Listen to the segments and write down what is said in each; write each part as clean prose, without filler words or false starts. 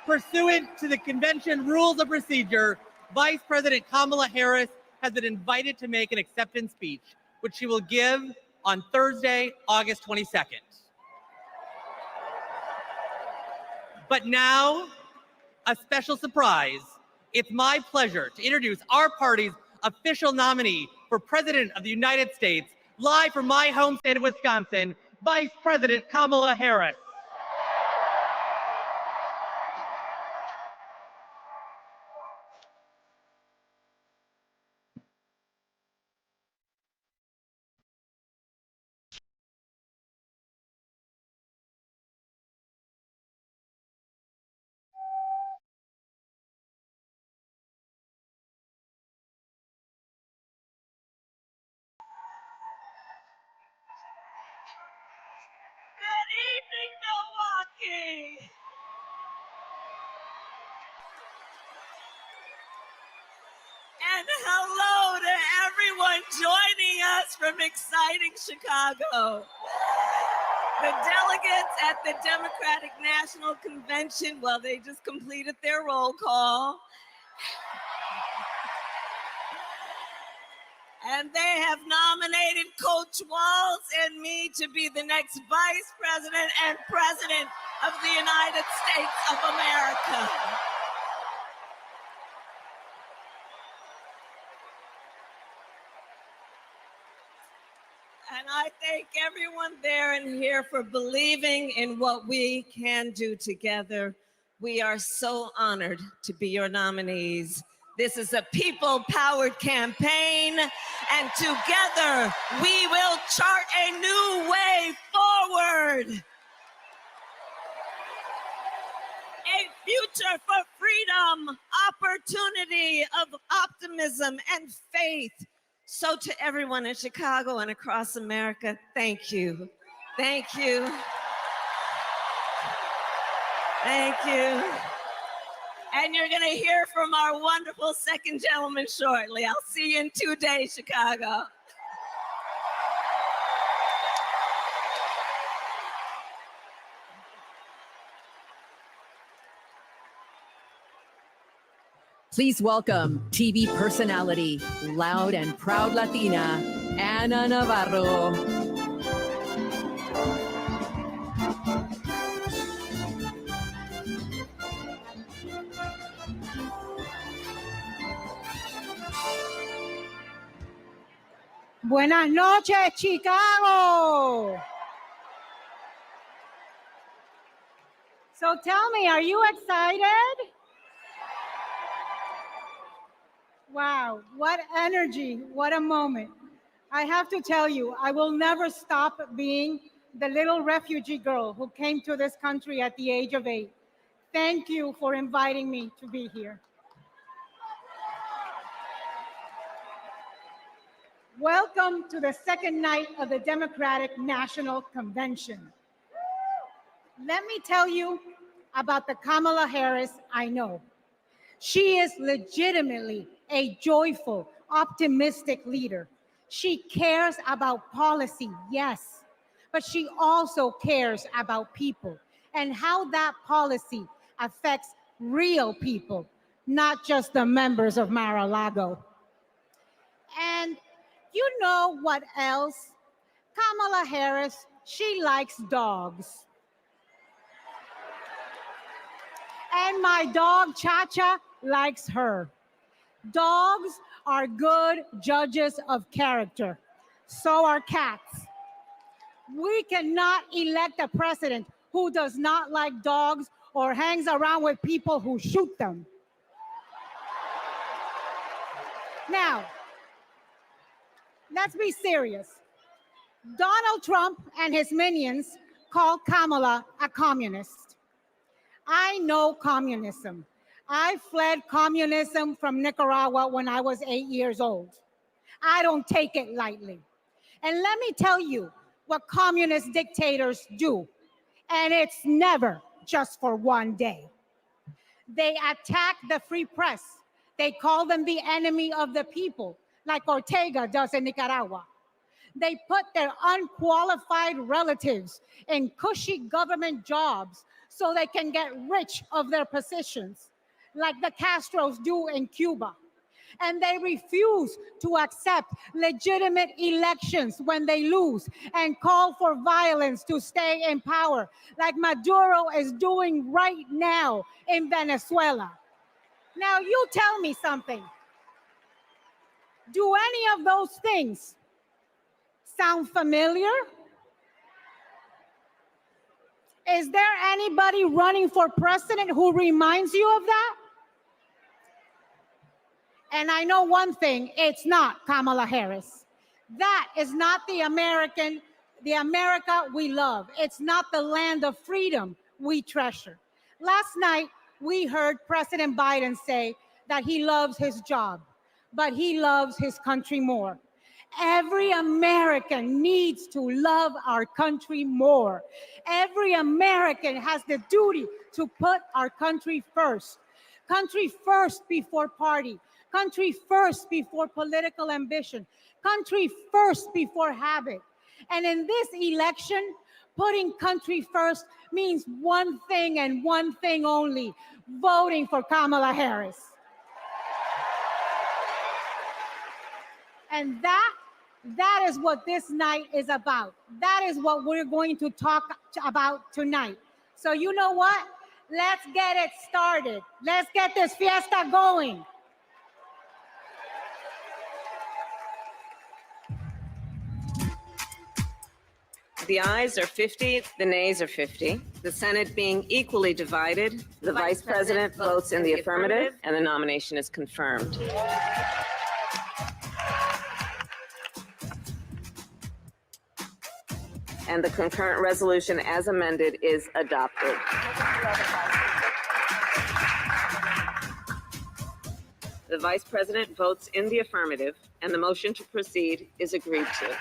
Pursuant to the convention rules of procedure, Vice President Kamala Harris has been invited to make an acceptance speech, which she will give on Thursday, August 22nd. But now, a special surprise. It's my pleasure to introduce our party's official nominee for President of the United States, live from my home state of Wisconsin, Vice President Kamala Harris. Good evening, Milwaukee. And hello to everyone joining us from exciting Chicago. The delegates at the Democratic National Convention, well, they just completed their roll call. And they have nominated Coach Walz and me to be the next Vice President and President of the United States of America. And I thank everyone there and here for believing in what we can do together. We are so honored to be your nominees. This is a people-powered campaign, and together we will chart a new way forward. A future for freedom, opportunity, of optimism, and faith. So to everyone in Chicago and across America, thank you. Thank you. Thank you. And you're going to hear from our wonderful second gentleman shortly. I'll see you in 2 days, Chicago. Please welcome TV personality, loud and proud Latina, Ana Navarro. Buenas noches, Chicago. So tell me, are you excited? Wow, what energy, what a moment. I have to tell you, I will never stop being the little refugee girl who came to this country at the age of 8. Thank you for inviting me to be here. Welcome to the second night of the Democratic National Convention. Let me tell you about the Kamala Harris I know. She is legitimately a joyful, optimistic leader. She cares about policy, yes, but she also cares about people and how that policy affects real people, not just the members of Mar-a-Lago. And you know what else? Kamala Harris, she likes dogs. And my dog, Cha-Cha, likes her. Dogs are good judges of character. So are cats. We cannot elect a president who does not like dogs or hangs around with people who shoot them. Now, let's be serious. Donald Trump and his minions call Kamala a communist. I know communism. I fled communism from Nicaragua when I was 8 years old. I don't take it lightly. And let me tell you what communist dictators do. And it's never just for one day. They attack the free press. They call them the enemy of the people, like Ortega does in Nicaragua. They put their unqualified relatives in cushy government jobs so they can get rich of their positions, like the Castros do in Cuba. And they refuse to accept legitimate elections when they lose and call for violence to stay in power, like Maduro is doing right now in Venezuela. Now, you tell me something. Do any of those things sound familiar? Is there anybody running for president who reminds you of that? And I know one thing, it's not Kamala Harris. That is not the America we love. It's not the land of freedom we treasure. Last night, we heard President Biden say that he loves his job, but he loves his country more. Every American needs to love our country more. Every American has the duty to put our country first. Country first before party. Country first before political ambition. Country first before habit. And in this election, putting country first means one thing and one thing only: voting for Kamala Harris. And that is what this night is about. That is what we're going to talk about tonight. So you know what? Let's get it started. Let's get this fiesta going. The ayes are 50, the nays are 50. The Senate being equally divided, the Vice President votes in the affirmative, and the nomination is confirmed. And the concurrent resolution as amended is adopted. The Vice President votes in the affirmative, and the motion to proceed is agreed to.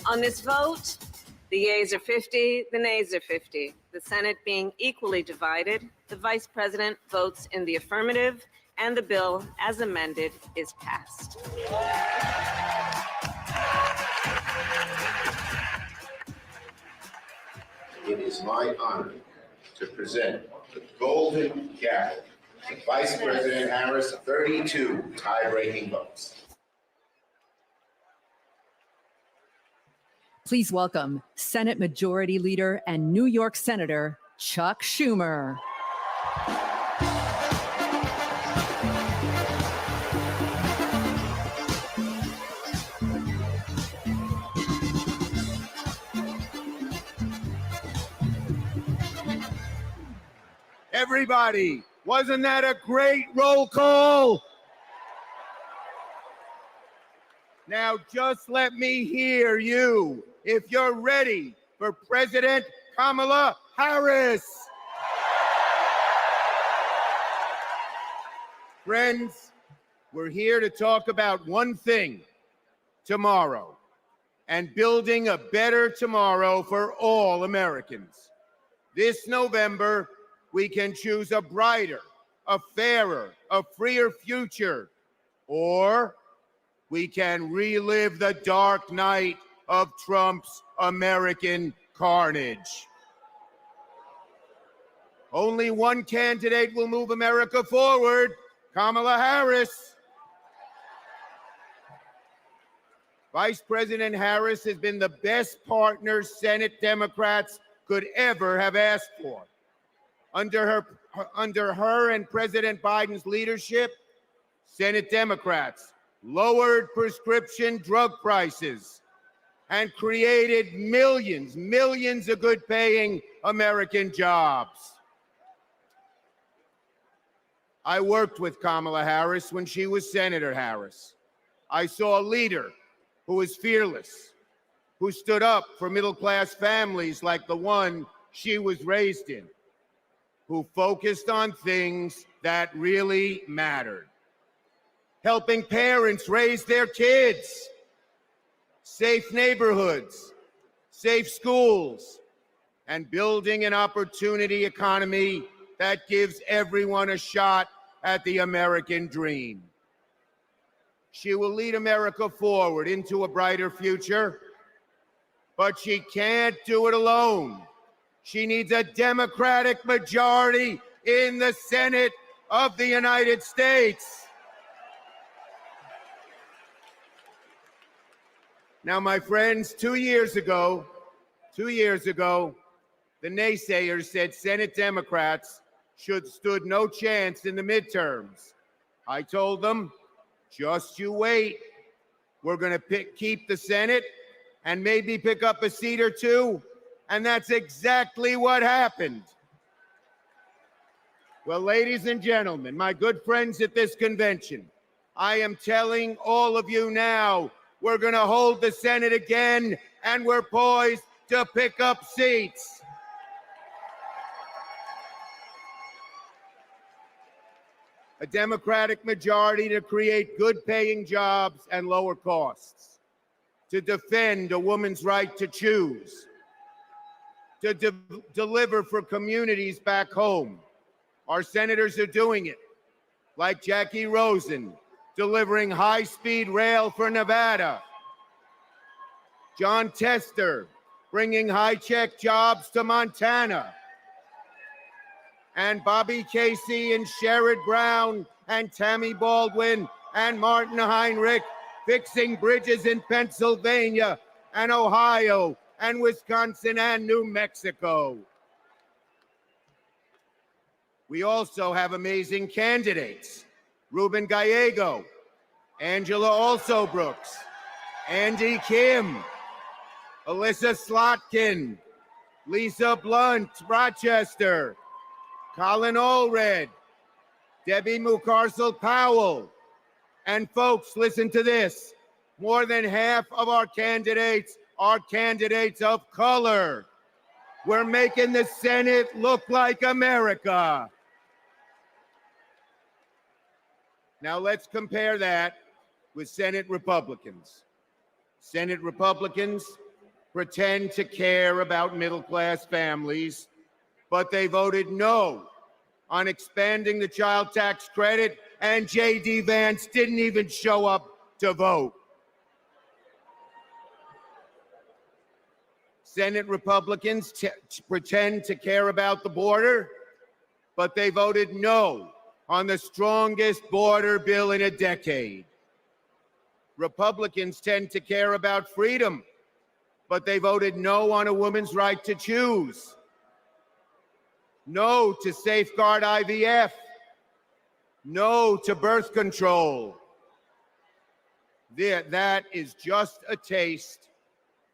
On this vote, the yeas are 50, the nays are 50. The Senate being equally divided, the Vice President votes in the affirmative, and the bill as amended is passed. It is my honor to present the Golden Gavel to Vice President Harris, 32 tie-breaking votes. Please welcome Senate Majority Leader and New York Senator Chuck Schumer. Everybody, wasn't that a great roll call? Now just let me hear you if you're ready for President Kamala Harris. Friends, we're here to talk about one thing: tomorrow, and building a better tomorrow for all Americans. This November, we can choose a brighter, a fairer, a freer future, or we can relive the dark night of Trump's American carnage. Only one candidate will move America forward: Kamala Harris. Vice President Harris has been the best partner Senate Democrats could ever have asked for. Under her and President Biden's leadership, Senate Democrats lowered prescription drug prices and created millions of good-paying American jobs. I worked with Kamala Harris when she was Senator Harris. I saw a leader who was fearless, who stood up for middle-class families like the one she was raised in, who focused on things that really mattered: helping parents raise their kids, safe neighborhoods, safe schools, and building an opportunity economy that gives everyone a shot at the American dream. She will lead America forward into a brighter future, But she can't do it alone. She needs a Democratic majority in the Senate of the United States. Now, my friends, 2 years ago, the naysayers said Senate Democrats stood no chance in the midterms. I told them, just you wait. We're going to keep the Senate and maybe pick up a seat or two. And that's exactly what happened. Well, ladies and gentlemen, my good friends at this convention, I am telling all of you now, we're going to hold the Senate again, and we're poised to pick up seats. A Democratic majority to create good-paying jobs and lower costs, to defend a woman's right to choose, to deliver for communities back home. Our senators are doing it, like Jackie Rosen, delivering high-speed rail for Nevada. John Tester, bringing high-tech jobs to Montana. And Bobby Casey and Sherrod Brown and Tammy Baldwin and Martin Heinrich fixing bridges in Pennsylvania and Ohio and Wisconsin and New Mexico. We also have amazing candidates. Ruben Gallego, Angela Alsobrooks, Andy Kim, Alyssa Slotkin, Lisa Blunt, Rochester, Colin Allred, Debbie Mucarsel-Powell. And folks, listen to this. More than half of our candidates are candidates of color. We're making the Senate look like America. Now let's compare that with Senate Republicans. Senate Republicans pretend to care about middle-class families, but they voted no on expanding the child tax credit, and J.D. Vance didn't even show up to vote. Senate Republicans pretend to care about the border, but they voted no on the strongest border bill in a decade. Republicans tend to care about freedom, but they voted no on a woman's right to choose. No to safeguard IVF. No to birth control. That is just a taste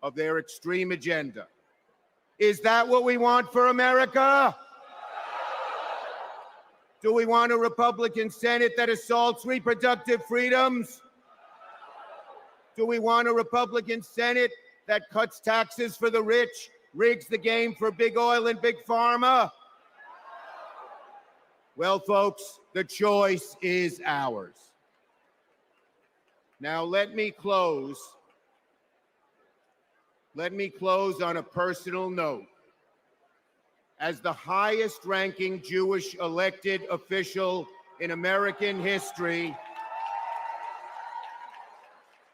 of their extreme agenda. Is that what we want for America? Do we want a Republican Senate that assaults reproductive freedoms? Do we want a Republican Senate that cuts taxes for the rich, rigs the game for big oil and big pharma? Well, folks, the choice is ours. Now, let me close on a personal note. As the highest-ranking Jewish elected official in American history,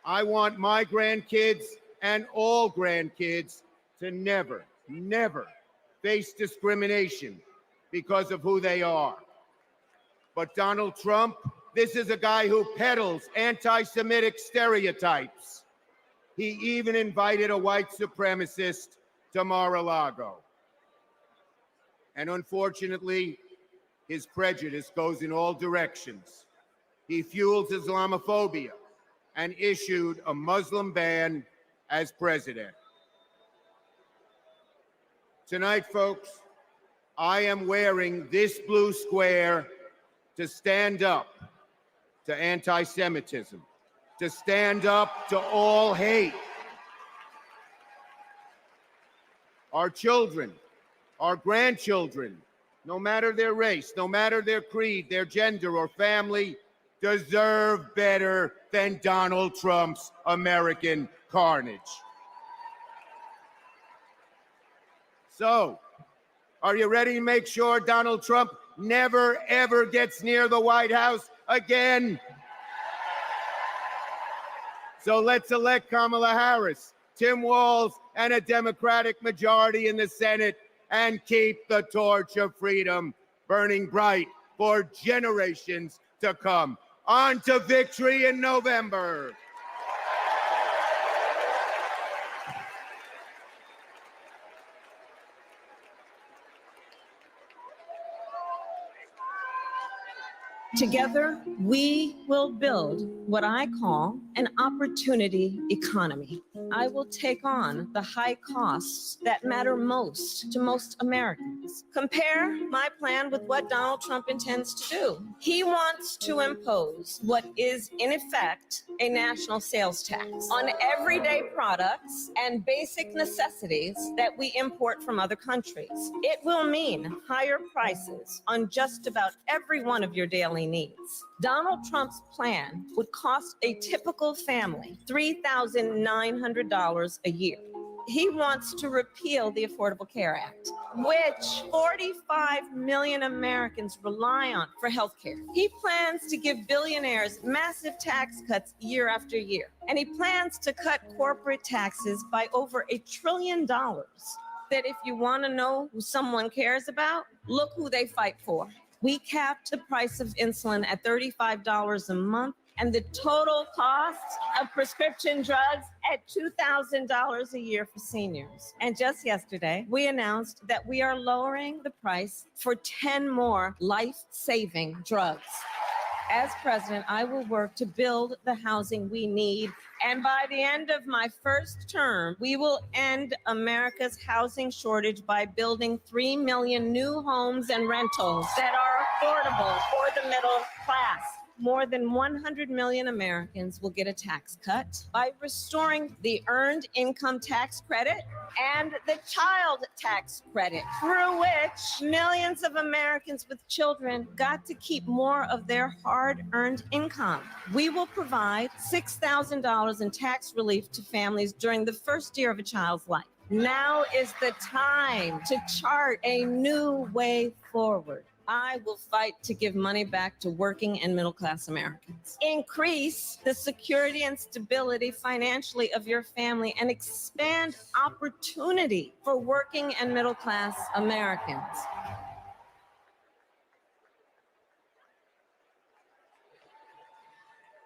I want my grandkids and all grandkids to never, never face discrimination because of who they are. But Donald Trump, this is a guy who peddles anti-Semitic stereotypes. He even invited a white supremacist to Mar-a-Lago. And unfortunately, his prejudice goes in all directions. He fuels Islamophobia and issued a Muslim ban as president. Tonight, folks, I am wearing this blue square to stand up to anti-Semitism, to stand up to all hate. Our children, our grandchildren, no matter their race, no matter their creed, their gender or family, deserve better than Donald Trump's American carnage. So, are you ready to make sure Donald Trump never, ever gets near the White House again? So let's elect Kamala Harris Tim Walz, and a Democratic majority in the Senate and keep the torch of freedom burning bright for generations to come. On to victory in November. Together, we will build what I call an opportunity economy. I will take on the high costs that matter most to most Americans. Compare my plan with what Donald Trump intends to do. He wants to impose what is, in effect, a national sales tax on everyday products and basic necessities that we import from other countries. It will mean higher prices on just about every one of your daily needs. Donald Trump's plan would cost a typical family $3,900 a year. He wants to repeal the Affordable Care Act, which 45 million Americans rely on for health care. He plans to give billionaires massive tax cuts year after year, and he plans to cut corporate taxes by over $1 trillion. That if you want to know who someone cares about, look who they fight for. We capped the price of insulin at $35 a month and the total cost of prescription drugs at $2,000 a year for seniors. And just yesterday, we announced that we are lowering the price for 10 more life-saving drugs. As president, I will work to build the housing we need. And by the end of my first term, we will end America's housing shortage by building 3 million new homes and rentals that are affordable for the middle class. More than 100 million Americans will get a tax cut by restoring the Earned Income Tax Credit and the Child Tax Credit, through which millions of Americans with children got to keep more of their hard-earned income. We will provide $6,000 in tax relief to families during the first year of a child's life. Now is the time to chart a new way forward. I will fight to give money back to working and middle-class Americans. Increase the security and stability financially of your family and expand opportunity for working and middle-class Americans.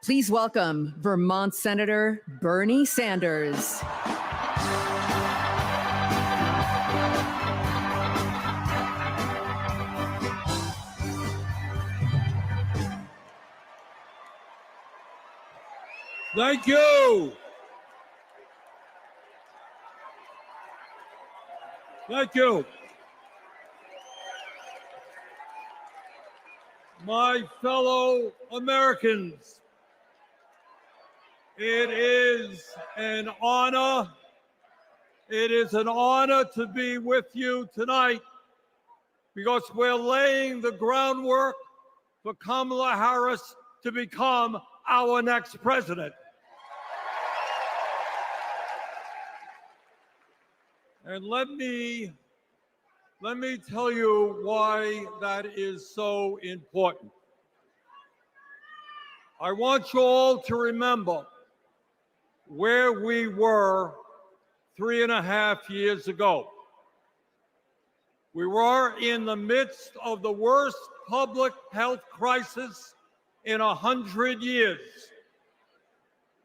Please welcome Vermont Senator Bernie Sanders. Thank you. Thank you. My fellow Americans, it is an honor. It is an honor to be with you tonight because we're laying the groundwork for Kamala Harris to become our next president. And let me tell you why that is so important. I want you all to remember where we were 3.5 years ago. We were in the midst of the worst public health crisis in 100 years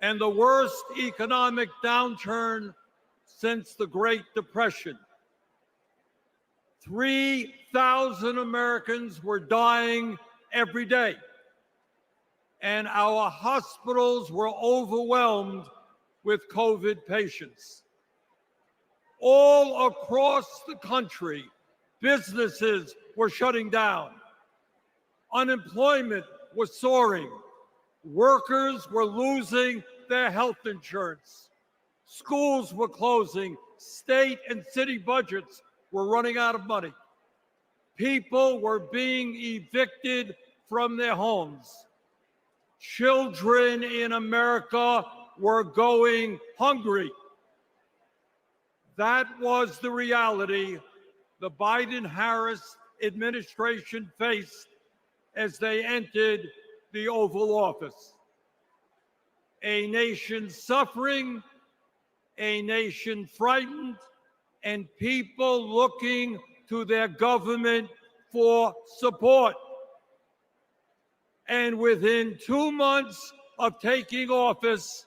and the worst economic downturn since the Great Depression. 3,000 Americans were dying every day, and our hospitals were overwhelmed with COVID patients. All across the country, businesses were shutting down. Unemployment was soaring. Workers were losing their health insurance. Schools were closing. State and city budgets were running out of money. People were being evicted from their homes. Children in America were going hungry. That was the reality the Biden-Harris administration faced as they entered the Oval Office. A nation suffering, a nation frightened and people looking to their government for support. And within 2 months of taking office,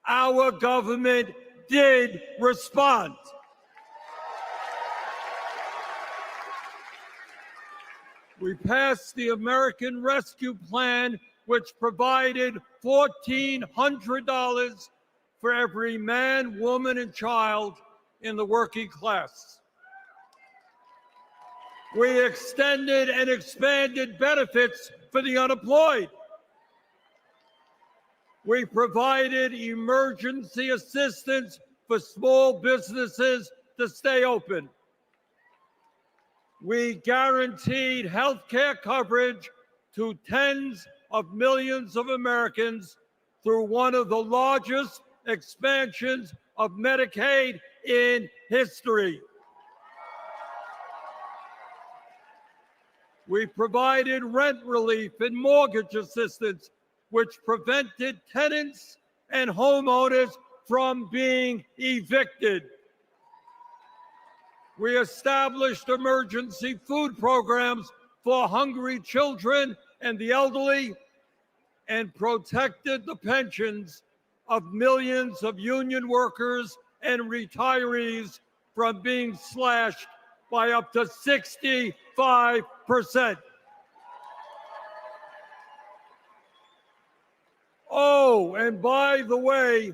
our government did respond. We passed the American Rescue Plan, which provided $1,400 for every man, woman, and child in the working class. We extended and expanded benefits for the unemployed. We provided emergency assistance for small businesses to stay open. We guaranteed health care coverage to tens of millions of Americans through one of the largest expansions of Medicaid in history. We provided rent relief and mortgage assistance, which prevented tenants and homeowners from being evicted. We established emergency food programs for hungry children and the elderly, and protected the pensions of millions of union workers and retirees from being slashed by up to 65%. Oh, and by the way,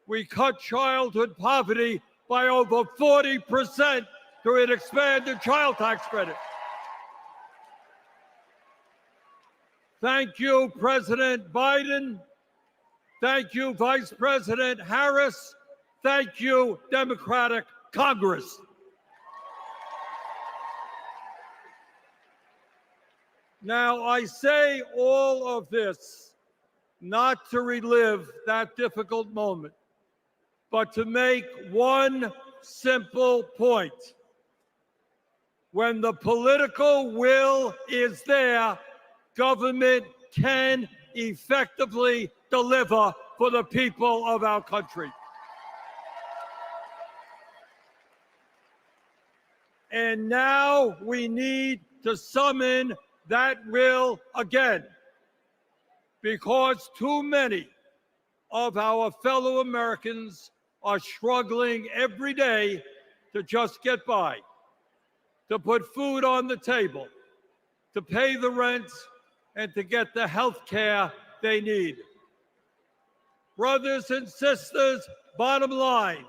we cut childhood poverty by over 40% through an expanded child tax credit. Thank you, President Biden. Thank you, Vice President Harris. Thank you, Democratic Congress. Now, I say all of this not to relive that difficult moment, but to make one simple point. When the political will is there, government can effectively deliver for the people of our country. And now we need to summon that will again, because too many of our fellow Americans are struggling every day to just get by, to put food on the table, to pay the rent, and to get the health care they need. Brothers and sisters, bottom line,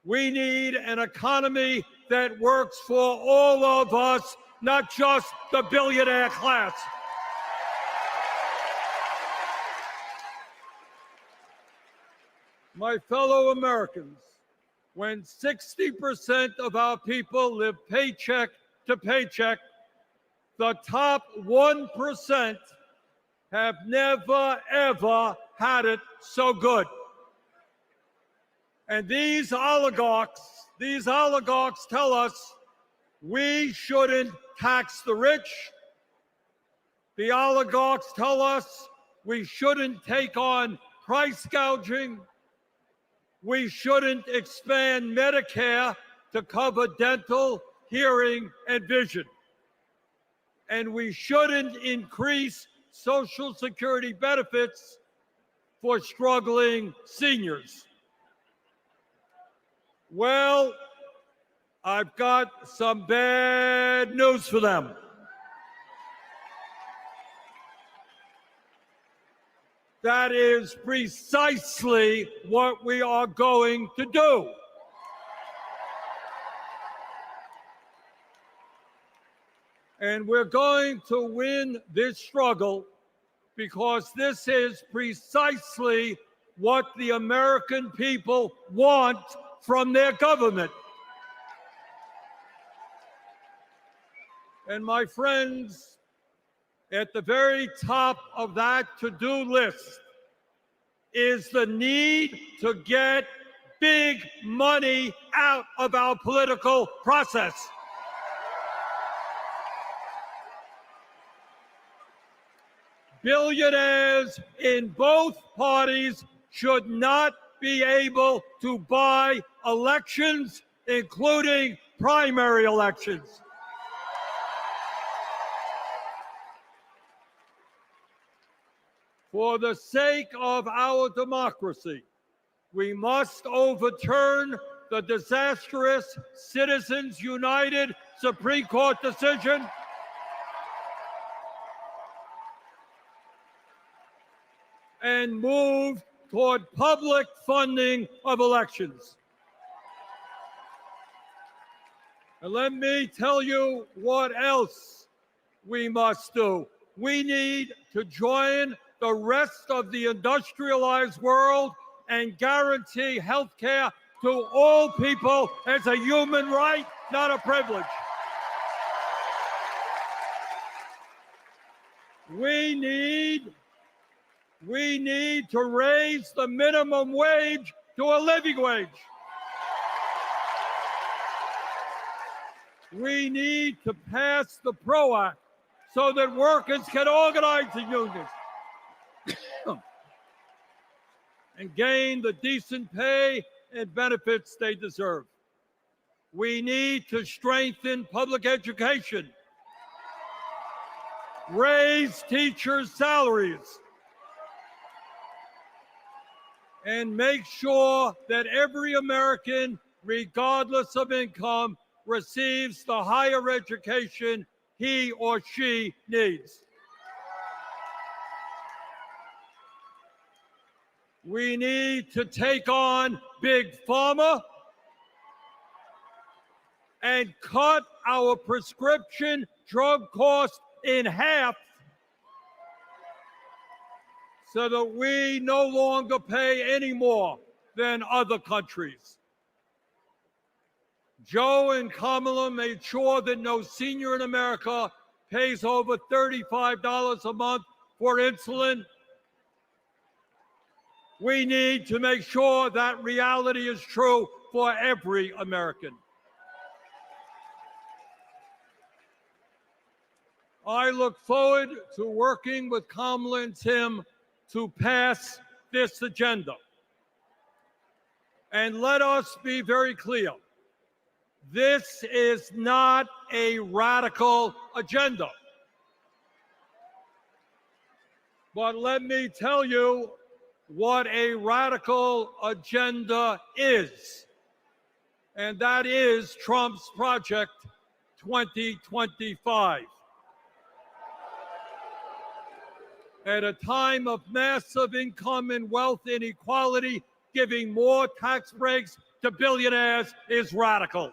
we need an economy that works for all of us, not just the billionaire class. My fellow Americans, when 60% of our people live paycheck to paycheck, the top 1% have never, ever had it so good. And these oligarchs tell us we shouldn't tax the rich. The oligarchs tell us we shouldn't take on price gouging. We shouldn't expand Medicare to cover dental, hearing, and vision. And we shouldn't increase Social Security benefits for struggling seniors. Well, I've got some bad news for them. That is precisely what we are going to do. And we're going to win this struggle because this is precisely what the American people want from their government. And my friends, at the very top of that to-do list is the need to get big money out of our political process. Billionaires in both parties should not be able to buy elections, including primary elections. For the sake of our democracy, we must overturn the disastrous Citizens United Supreme Court decision and move toward public funding of elections. And let me tell you what else we must do. We need to join the rest of the industrialized world and guarantee health care to all people as a human right, not a privilege. We need to raise the minimum wage to a living wage. We need to pass the PRO Act so that workers can organize in unions and gain the decent pay and benefits they deserve. We need to strengthen public education, raise teachers' salaries, and make sure that every American, regardless of income, receives the higher education he or she needs. We need to take on Big Pharma and cut our prescription drug costs in half so that we no longer pay any more than other countries. Joe and Kamala made sure that no senior in America pays over $35 a month for insulin. We need to make sure that reality is true for every American. I look forward to working with Kamala and Tim to pass this agenda. And let us be very clear. This is not a radical agenda. But let me tell you what a radical agenda is. And that is Trump's Project 2025. At a time of massive income and wealth inequality, giving more tax breaks to billionaires is radical.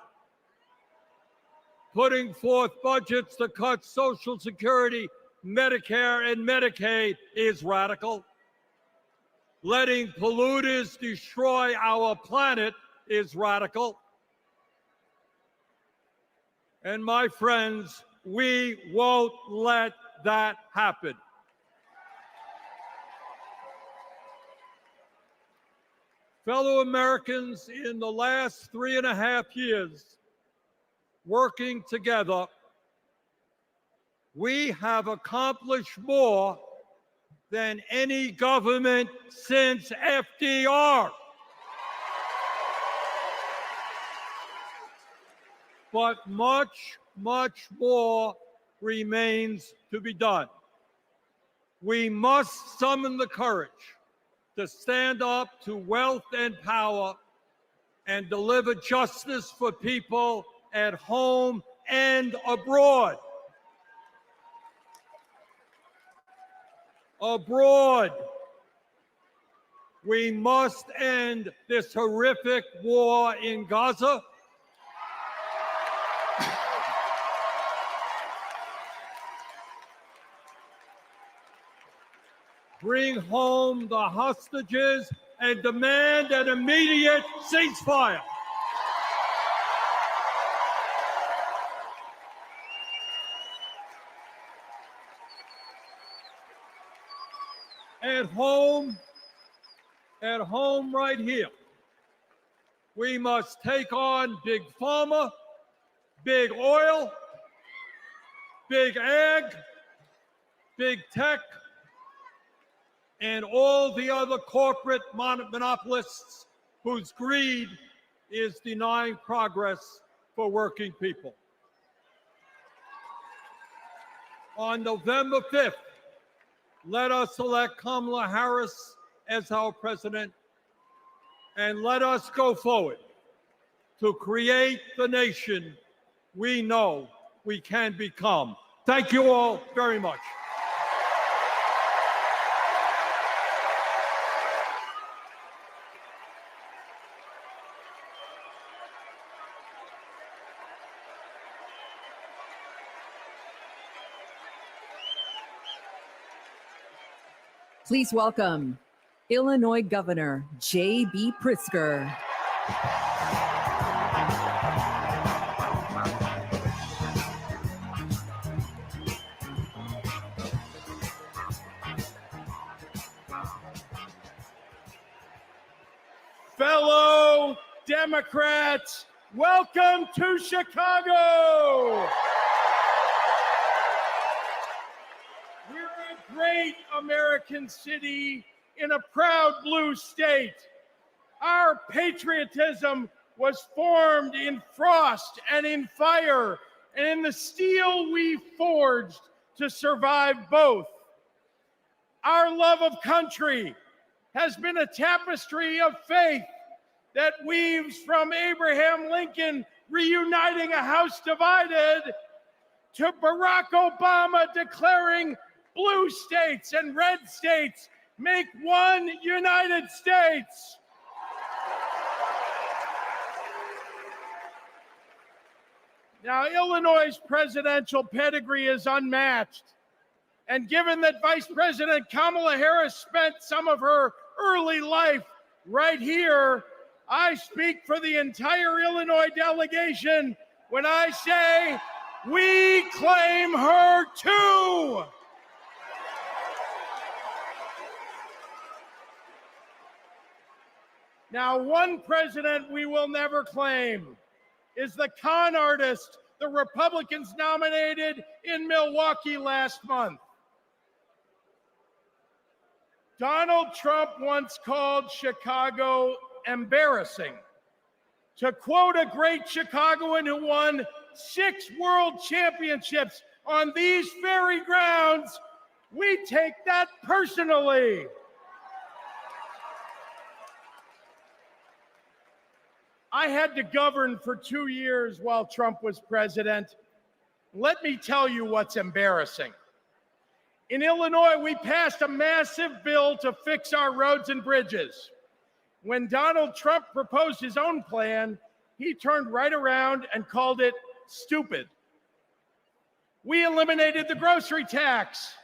Putting forth budgets to cut Social Security, Medicare, and Medicaid is radical. Letting polluters destroy our planet is radical. And my friends, we won't let that happen. Fellow Americans, in the last 3.5 years, working together, we have accomplished more than any government since FDR. But much, much more remains to be done. We must summon the courage to stand up to wealth and power and deliver justice for people at home and abroad. Abroad, we must end this horrific war in Gaza. Bring home the hostages and demand an immediate ceasefire. At home right here, we must take on Big Pharma, Big Oil, Big Ag, Big Tech, and all the other corporate monopolists whose greed is denying progress for working people. On November 5th, let us elect Kamala Harris as our president, and let us go forward to create the nation we know we can become. Thank you all very much. Please welcome Illinois Governor JB Pritzker. Fellow Democrats, welcome to Chicago. We're a great American city in a proud blue state. Our patriotism was formed in frost and in fire, and in the steel we forged to survive both. Our love of country has been a tapestry of faith that weaves from Abraham Lincoln reuniting a house divided to Barack Obama declaring blue states and red states make one United States. Now, Illinois' presidential pedigree is unmatched. And given that Vice President Kamala Harris spent some of her early life right here, I speak for the entire Illinois delegation when I say we claim her too. Now, one president we will never claim is the con artist the Republicans nominated in Milwaukee last month. Donald Trump once called Chicago embarrassing. To quote a great Chicagoan who won 6 world championships on these very grounds, we take that personally. I had to govern for 2 years while Trump was president. Let me tell you what's embarrassing. In Illinois, we passed a massive bill to fix our roads and bridges. When Donald Trump proposed his own plan, he turned right around and called it stupid. We eliminated the grocery tax.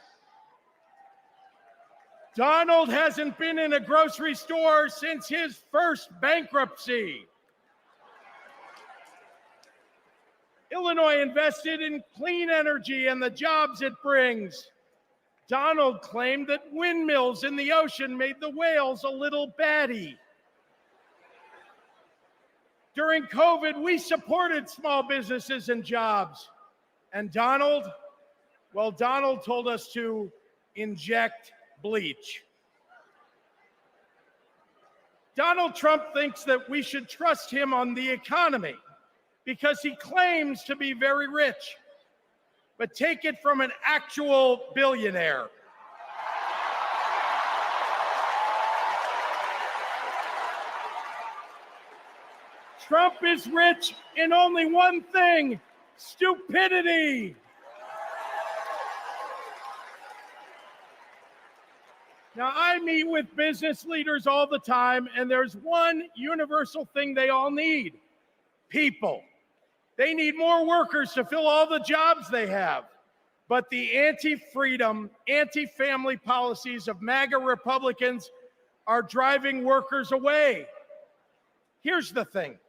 Donald hasn't been in a grocery store since his first bankruptcy. Illinois invested in clean energy and the jobs it brings. Donald claimed that windmills in the ocean made the whales a little batty. During COVID, we supported small businesses and jobs. And Donald told us to inject bleach. Donald Trump thinks that we should trust him on the economy because he claims to be very rich. But take it from an actual billionaire. Trump is rich in only one thing: stupidity. Now, I meet with business leaders all the time, and there's one universal thing they all need: people. They need more workers to fill all the jobs they have. But the anti-freedom, anti-family policies of MAGA Republicans are driving workers away. Here's the thing.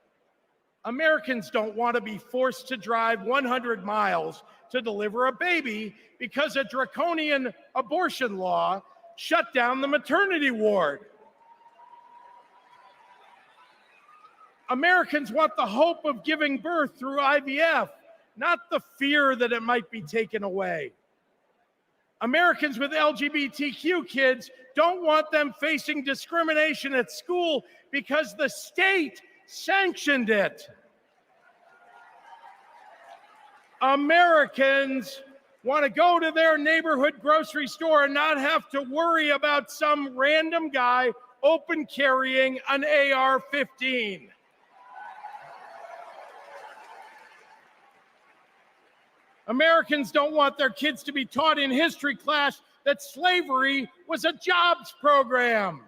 Americans don't want to be forced to drive 100 miles to deliver a baby because a draconian abortion law shut down the maternity ward. Americans want the hope of giving birth through IVF, not the fear that it might be taken away. Americans with LGBTQ kids don't want them facing discrimination at school because the state sanctioned it. Americans want to go to their neighborhood grocery store and not have to worry about some random guy open carrying an AR-15. Americans don't want their kids to be taught in history class that slavery was a jobs program.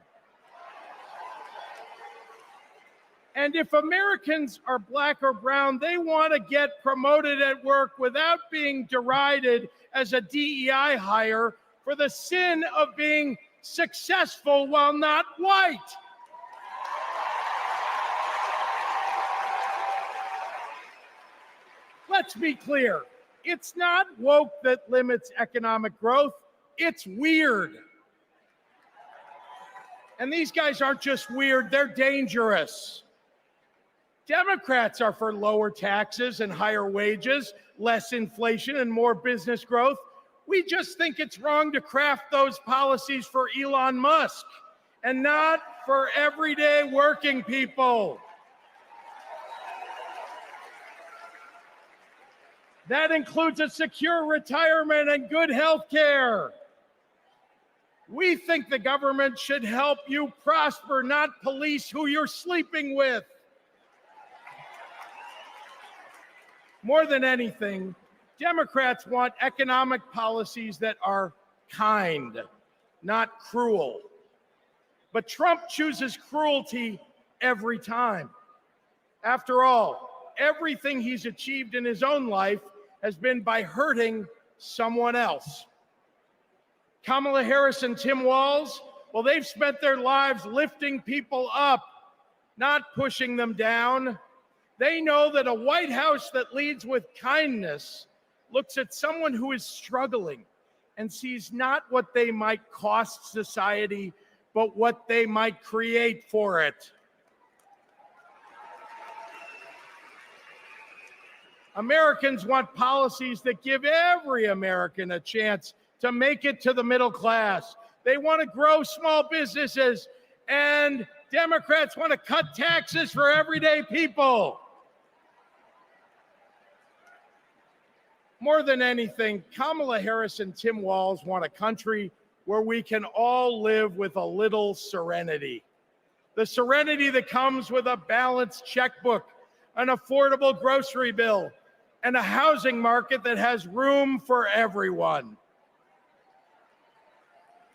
And if Americans are black or brown, they want to get promoted at work without being derided as a DEI hire for the sin of being successful while not white. Let's be clear. It's not woke that limits economic growth. It's weird. And these guys aren't just weird, they're dangerous. Democrats are for lower taxes and higher wages, less inflation and more business growth. We just think it's wrong to craft those policies for Elon Musk and not for everyday working people. That includes a secure retirement and good health care. We think the government should help you prosper, not police who you're sleeping with. More than anything, Democrats want economic policies that are kind, not cruel. But Trump chooses cruelty every time. After all, everything he's achieved in his own life has been by hurting someone else. Kamala Harris and Tim Walz, well, they've spent their lives lifting people up, not pushing them down. They know that a White House that leads with kindness looks at someone who is struggling and sees not what they might cost society, but what they might create for it. Americans want policies that give every American a chance to make it to the middle class. They want to grow small businesses, and Democrats want to cut taxes for everyday people. More than anything, Kamala Harris and Tim Walz want a country where we can all live with a little serenity. The serenity that comes with a balanced checkbook, an affordable grocery bill, and a housing market that has room for everyone.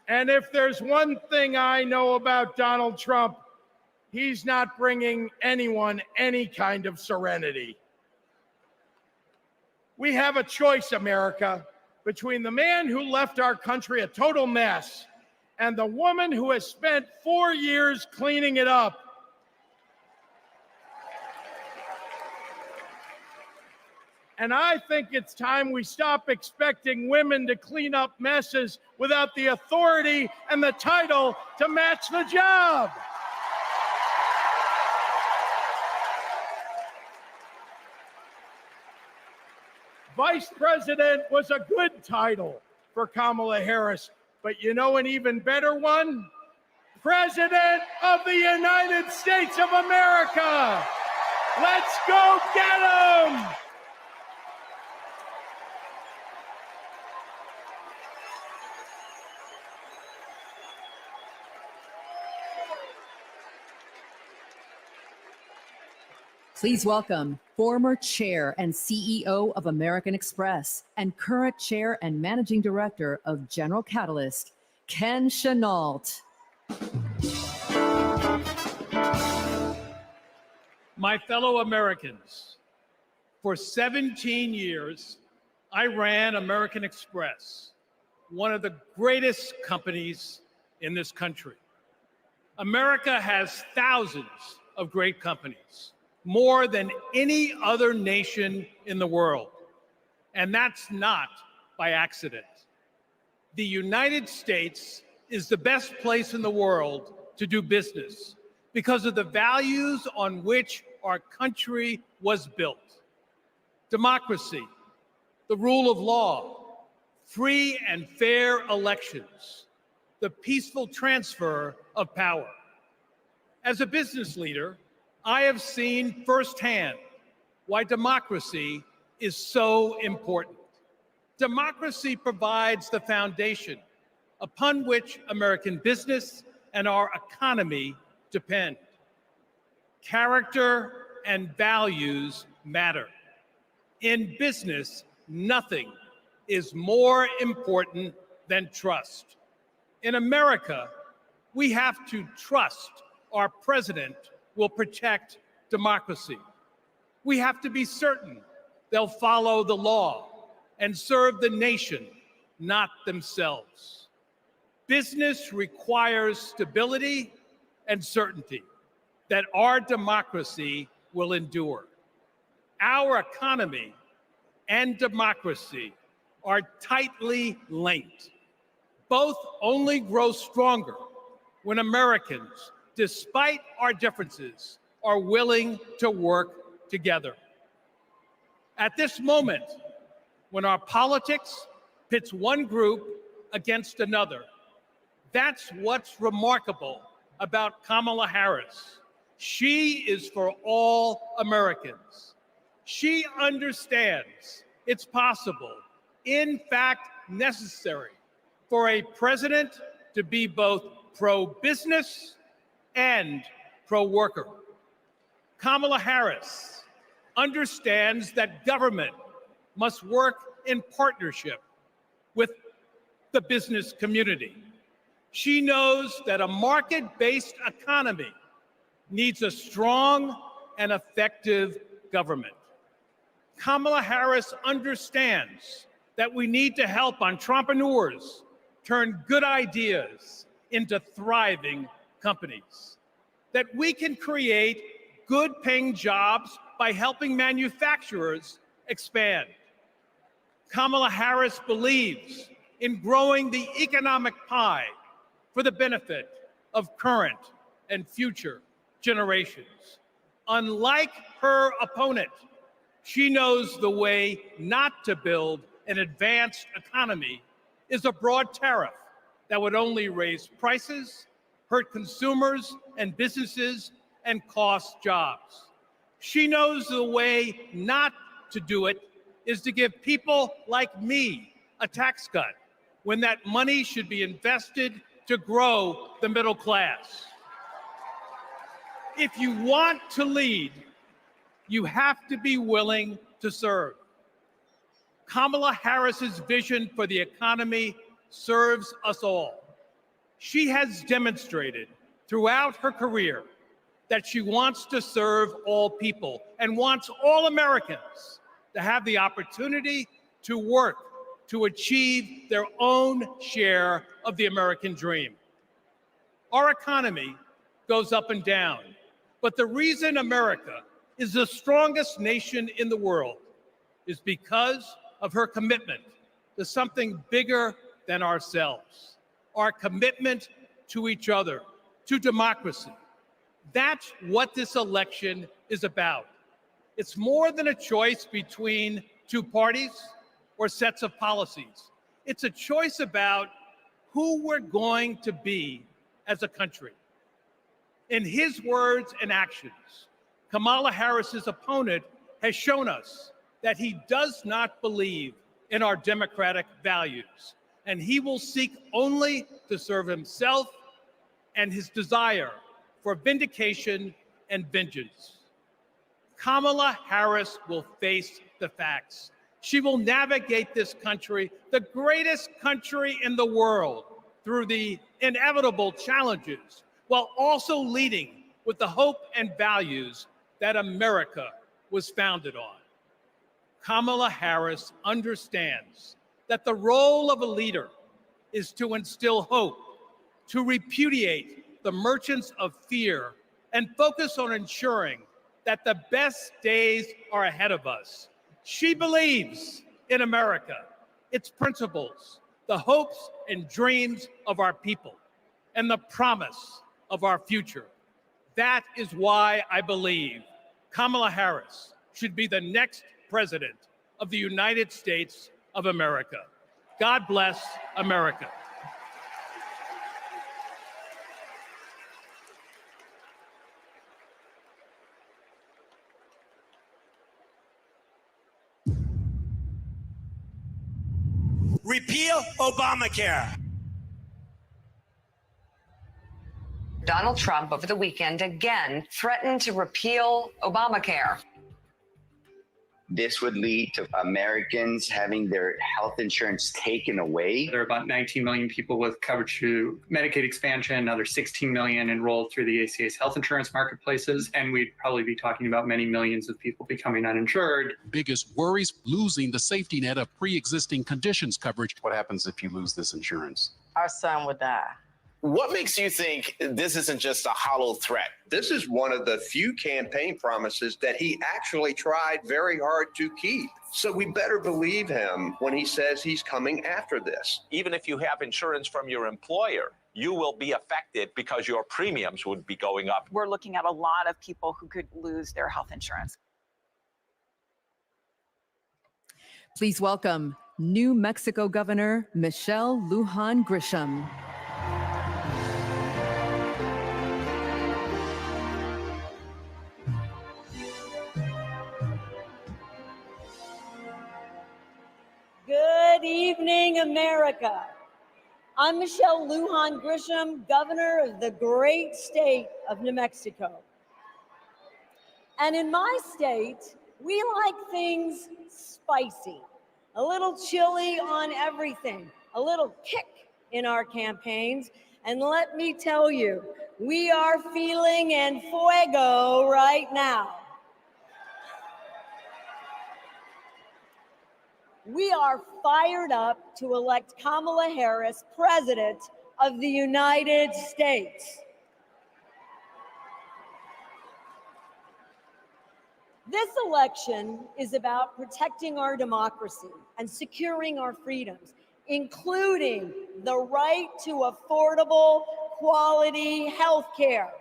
And if there's one thing I know about Donald Trump, he's not bringing anyone any kind of serenity. We have a choice, America, between the man who left our country a total mess and the woman who has spent 4 years cleaning it up. And I think it's time we stop expecting women to clean up messes without the authority and the title to match the job. Vice President was a good title for Kamala Harris, but you know an even better one? President of the United States of America. Let's go get 'em! Please welcome former chair and CEO of American Express and current chair and managing director of General Catalyst, Ken Chenault. My fellow Americans, for 17 years, I ran American Express, one of the greatest companies in this country. America has thousands of great companies, more than any other nation in the world. And that's not by accident. The United States is the best place in the world to do business because of the values on which our country was built. Democracy, the rule of law, free and fair elections, the peaceful transfer of power. As a business leader, I have seen firsthand why democracy is so important. Democracy provides the foundation upon which American business and our economy depend. Character and values matter. In business, nothing is more important than trust. In America, we have to trust our president will protect democracy. We have to be certain they'll follow the law and serve the nation, not themselves. Business requires stability and certainty that our democracy will endure. Our economy and democracy are tightly linked. Both only grow stronger when Americans, despite our differences, are willing to work together. At this moment, when our politics pits one group against another, that's what's remarkable about Kamala Harris. She is for all Americans. She understands it's possible, in fact necessary, for a president to be both pro-business and pro-worker. Kamala Harris understands that government must work in partnership with the business community. She knows that a market-based economy needs a strong and effective government. Kamala Harris understands that we need to help entrepreneurs turn good ideas into thriving companies, that we can create good-paying jobs by helping manufacturers expand. Kamala Harris believes in growing the economic pie for the benefit of current and future generations. Unlike her opponent, she knows the way not to build an advanced economy is a broad tariff that would only raise prices, hurt consumers and businesses, and cost jobs. She knows the way not to do it is to give people like me a tax cut when that money should be invested to grow the middle class. If you want to lead, you have to be willing to serve. Kamala Harris's vision for the economy serves us all. She has demonstrated throughout her career that she wants to serve all people and wants all Americans to have the opportunity to work to achieve their own share of the American dream. Our economy goes up and down, but the reason America is the strongest nation in the world is because of her commitment to something bigger than ourselves, our commitment to each other, to democracy. That's what this election is about. It's more than a choice between two parties or sets of policies. It's a choice about who we're going to be as a country. In his words and actions, Kamala Harris's opponent has shown us that he does not believe in our democratic values, and he will seek only to serve himself and his desire for vindication and vengeance. Kamala Harris will face the facts. She will navigate this country, the greatest country in the world, through the inevitable challenges, while also leading with the hope and values that America was founded on. Kamala Harris understands that the role of a leader is to instill hope, to repudiate the merchants of fear, and focus on ensuring that the best days are ahead of us. She believes in America, its principles, the hopes and dreams of our people, and the promise of our future. That is why I believe Kamala Harris should be the next president of the United States of America. God bless America. Repeal Obamacare. Donald Trump over the weekend again threatened to repeal Obamacare. This would lead to Americans having their health insurance taken away. There are about 19 million people with coverage through Medicaid expansion, another 16 million enrolled through the ACA's health insurance marketplaces, and we'd probably be talking about many millions of people becoming uninsured. Biggest worries, losing the safety net of pre-existing conditions coverage. What happens if you lose this insurance? Our son would die. What makes you think this isn't just a hollow threat? This is one of the few campaign promises that he actually tried very hard to keep. So we better believe him when he says he's coming after this. Even if you have insurance from your employer, you will be affected because your premiums would be going up. We're looking at a lot of people who could lose their health insurance. Please welcome New Mexico Governor Michelle Lujan Grisham. Good evening, America. I'm Michelle Lujan Grisham, governor of the great state of New Mexico. And in my state, we like things spicy, a little chili on everything, a little kick in our campaigns. And let me tell you, we are feeling en fuego right now. We are fired up to elect Kamala Harris President of the United States. This election is about protecting our democracy and securing our freedoms, including the right to affordable, quality health care.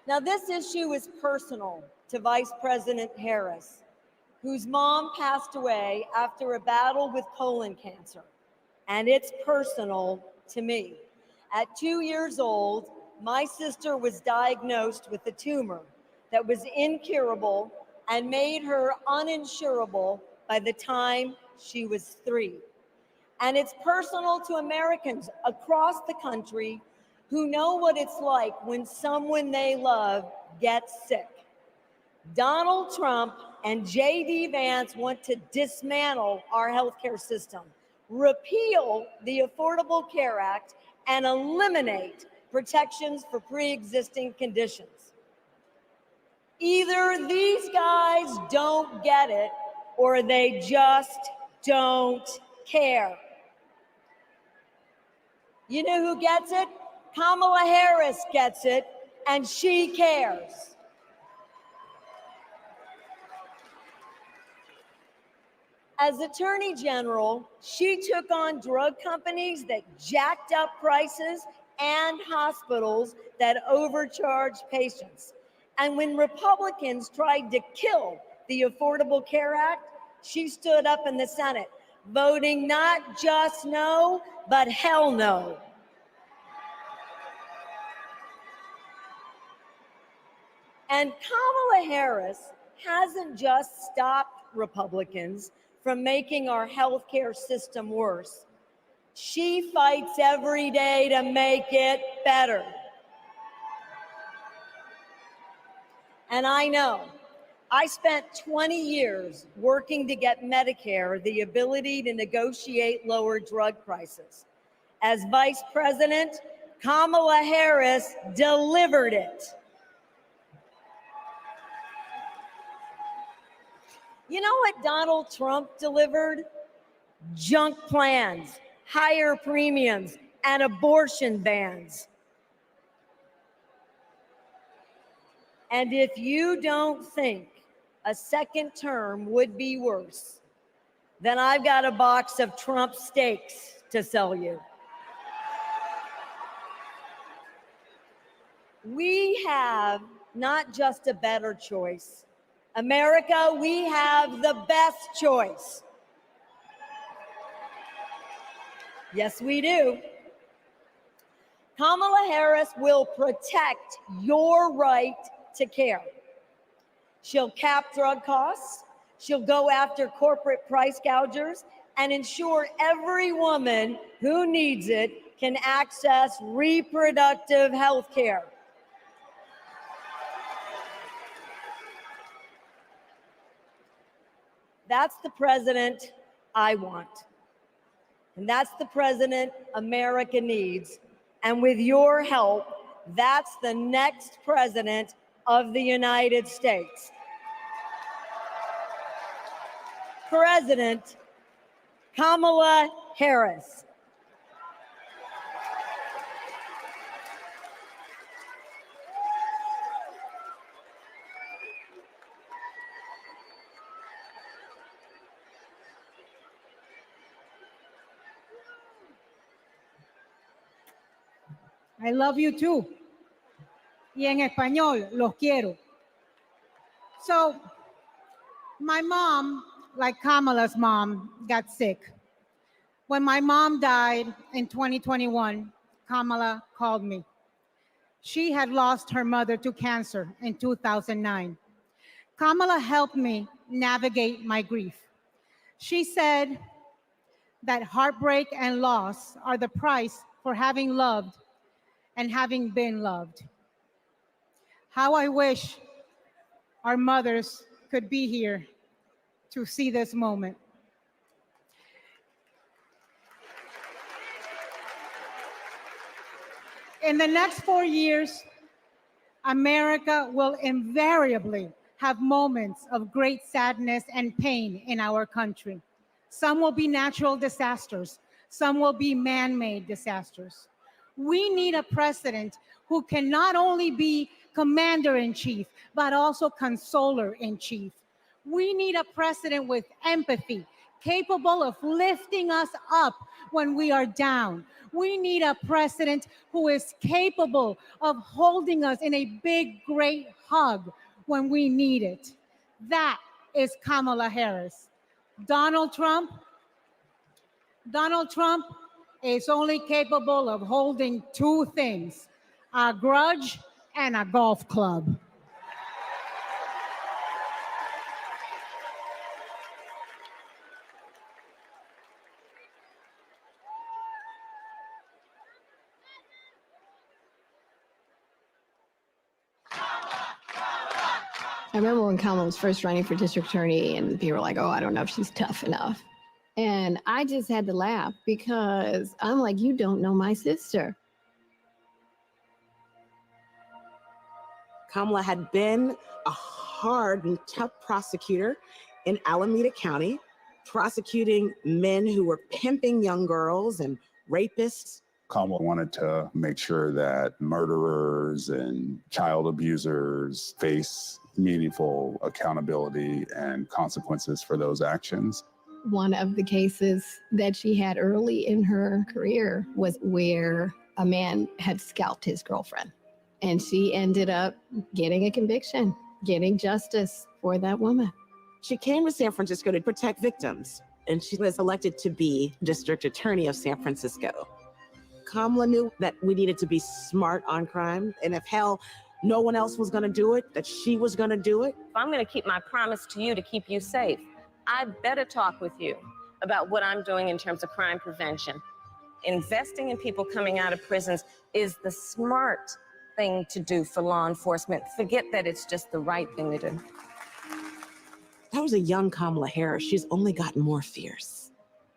Now, this issue is personal to Vice President Harris, whose mom passed away after a battle with colon cancer. And it's personal to me. At 2 years old, my sister was diagnosed with a tumor that was incurable and made her uninsurable by the time she was 3. And it's personal to Americans across the country who know what it's like when someone they love gets sick. Donald Trump and J.D. Vance want to dismantle our healthcare system, repeal the Affordable Care Act, and eliminate protections for pre-existing conditions. Either these guys don't get it, or they just don't care. You know who gets it? Kamala Harris gets it, and she cares. As Attorney General, she took on drug companies that jacked up prices and hospitals that overcharged patients. And when Republicans tried to kill the Affordable Care Act, she stood up in the Senate, voting not just no, but hell no. And Kamala Harris hasn't just stopped Republicans from making our healthcare system worse. She fights every day to make it better. And I know, I spent 20 years working to get Medicare the ability to negotiate lower drug prices. As Vice President, Kamala Harris delivered it. You know what Donald Trump delivered? Junk plans, higher premiums, and abortion bans. And if you don't think a second term would be worse, then I've got a box of Trump steaks to sell you. We have not just a better choice. America, we have the best choice. Yes, we do. Kamala Harris will protect your right to care. She'll cap drug costs. She'll go after corporate price gougers and ensure every woman who needs it can access reproductive health care. That's the president I want. And that's the president America needs. And with your help, that's the next president of the United States. President Kamala Harris. I love you too. Y en español, los quiero. So, my mom, like Kamala's mom, got sick. When my mom died in 2021, Kamala called me. She had lost her mother to cancer in 2009. Kamala helped me navigate my grief. She said that heartbreak and loss are the price for having loved and having been loved. How I wish our mothers could be here to see this moment. In the next 4 years, America will invariably have moments of great sadness and pain in our country. Some will be natural disasters. Some will be man-made disasters. We need a president who can not only be commander-in-chief, but also consoler-in-chief. We need a president with empathy, capable of lifting us up when we are down. We need a president who is capable of holding us in a big, great hug when we need it. That is Kamala Harris. Donald Trump is only capable of holding two things, a grudge and a golf club. I remember when Kamala was first running for district attorney and people were like, oh, I don't know if she's tough enough. And I just had to laugh because I'm like, you don't know my sister. Kamala had been a hard and tough prosecutor in Alameda County, prosecuting men who were pimping young girls and rapists. Kamala wanted to make sure that murderers and child abusers face meaningful accountability and consequences for those actions. One of the cases that she had early in her career was where a man had scalped his girlfriend. And she ended up getting a conviction, getting justice for that woman. She came to San Francisco to protect victims, and she was elected to be district attorney of San Francisco. Kamala knew that we needed to be smart on crime, and if no one else was going to do it, that she was going to do it. If I'm going to keep my promise to you to keep you safe, I better talk with you about what I'm doing in terms of crime prevention. Investing in people coming out of prisons is the smart thing to do for law enforcement. Forget that it's just the right thing to do. That was a young Kamala Harris. She's only gotten more fierce.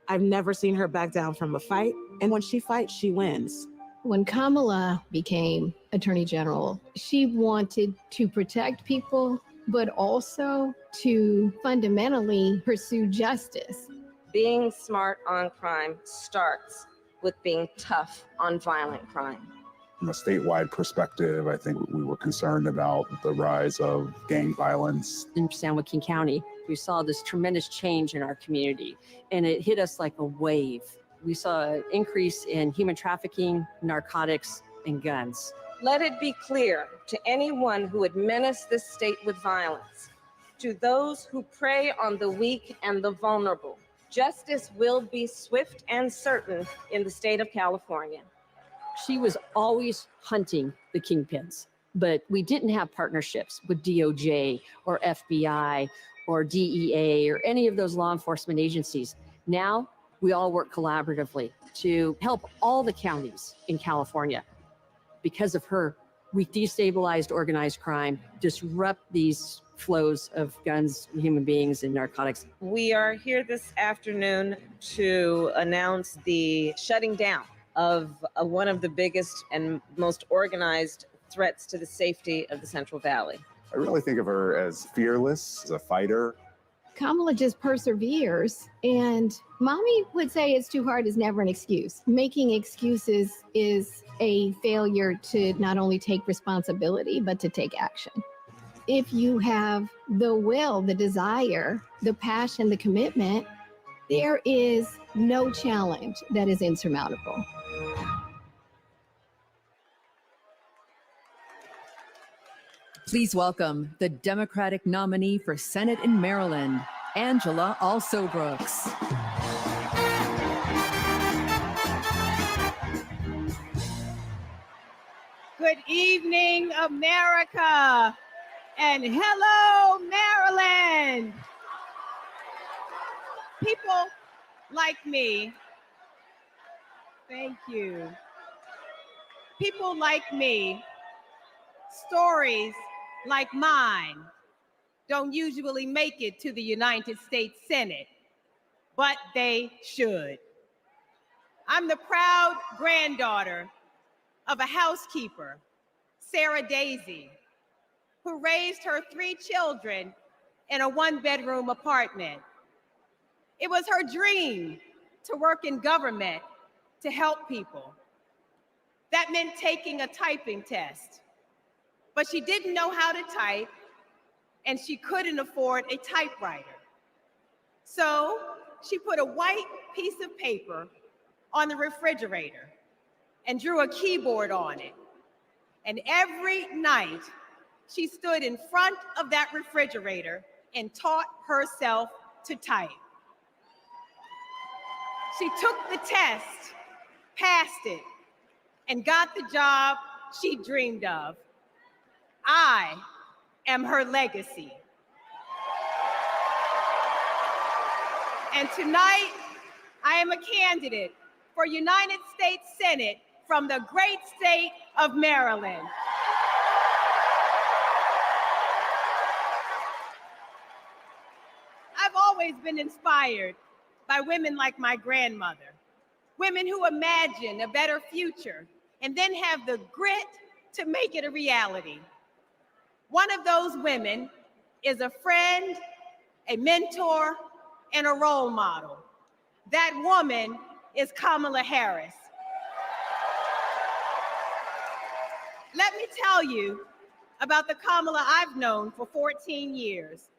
I've never seen her back down from a fight, and when she fights, she wins. When Kamala became Attorney General, she wanted to protect people, but also to fundamentally pursue justice. Being smart on crime starts with being tough on violent crime. From a statewide perspective, I think we were concerned about the rise of gang violence. In San Joaquin County, we saw this tremendous change in our community, and it hit us like a wave. We saw an increase in human trafficking, narcotics, and guns. Let it be clear to anyone who would menace this state with violence, to those who prey on the weak and the vulnerable, Justice will be swift and certain in the state of California. She was always hunting the kingpins, but we didn't have partnerships with DOJ or FBI or DEA or any of those law enforcement agencies. Now we all work collaboratively to help all the counties in California. Because of her, we destabilized organized crime, disrupt these flows of guns, human beings, and narcotics. We are here this afternoon to announce the shutting down of one of the biggest and most organized threats to the safety of the Central Valley. I really think of her as fearless, as a fighter. Kamala just perseveres, and mommy would say it's too hard is never an excuse. Making excuses is a failure to not only take responsibility, but to take action. If you have the will, the desire, the passion, the commitment, there is no challenge that is insurmountable. Please welcome the Democratic nominee for Senate in Maryland, Angela Alsobrooks. Good evening, America, and hello, Maryland. People like me, thank you. People like me, stories like mine don't usually make it to the United States Senate, but they should. I'm the proud granddaughter of a housekeeper, Sarah Daisy, who raised her 3 children in a 1-bedroom apartment. It was her dream to work in government to help people. That meant taking a typing test. But she didn't know how to type, and she couldn't afford a typewriter. So she put a white piece of paper on the refrigerator and drew a keyboard on it. And every night, she stood in front of that refrigerator and taught herself to type. She took the test, passed it, and got the job she dreamed of. I am her legacy. And tonight, I am a candidate for United States Senate from the great state of Maryland. I've always been inspired by women like my grandmother, women who imagine a better future and then have the grit to make it a reality. One of those women is a friend, a mentor, and a role model. That woman is Kamala Harris. Let me tell you about the Kamala I've known for 14 years.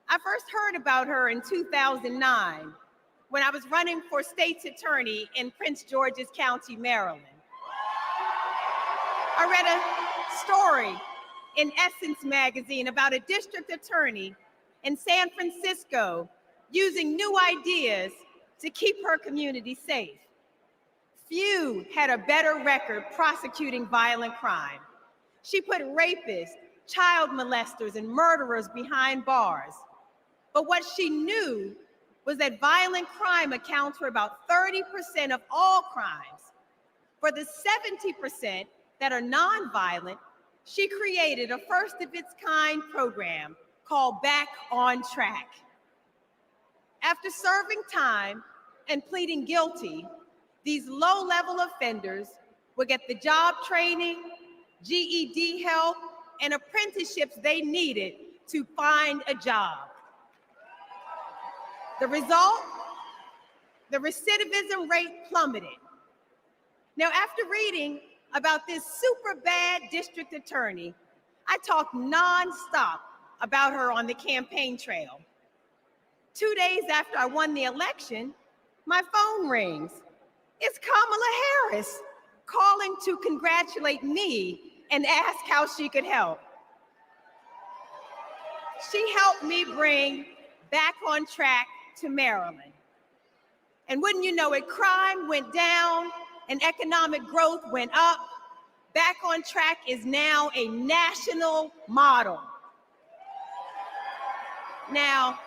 I first heard about her in 2009 when I was running for state's attorney in Prince George's County, Maryland. I read a story in Essence magazine about a district attorney in San Francisco using new ideas to keep her community safe. Few had a better record prosecuting violent crime. She put rapists, child molesters, and murderers behind bars. But what she knew was that violent crime accounts for about 30% of all crimes. For the 70% that are nonviolent, she created a first-of-its-kind program called Back on Track. After serving time and pleading guilty, these low-level offenders would get the job training, GED help, and apprenticeships they needed to find a job. The result? The recidivism rate plummeted. Now, after reading about this super bad district attorney, I talked nonstop about her on the campaign trail. 2 days after I won the election, my phone rings. It's Kamala Harris calling to congratulate me and ask how she could help. She helped me bring Back on Track to Maryland. And wouldn't you know it, crime went down and economic growth went up. Back on Track is now a national model. Now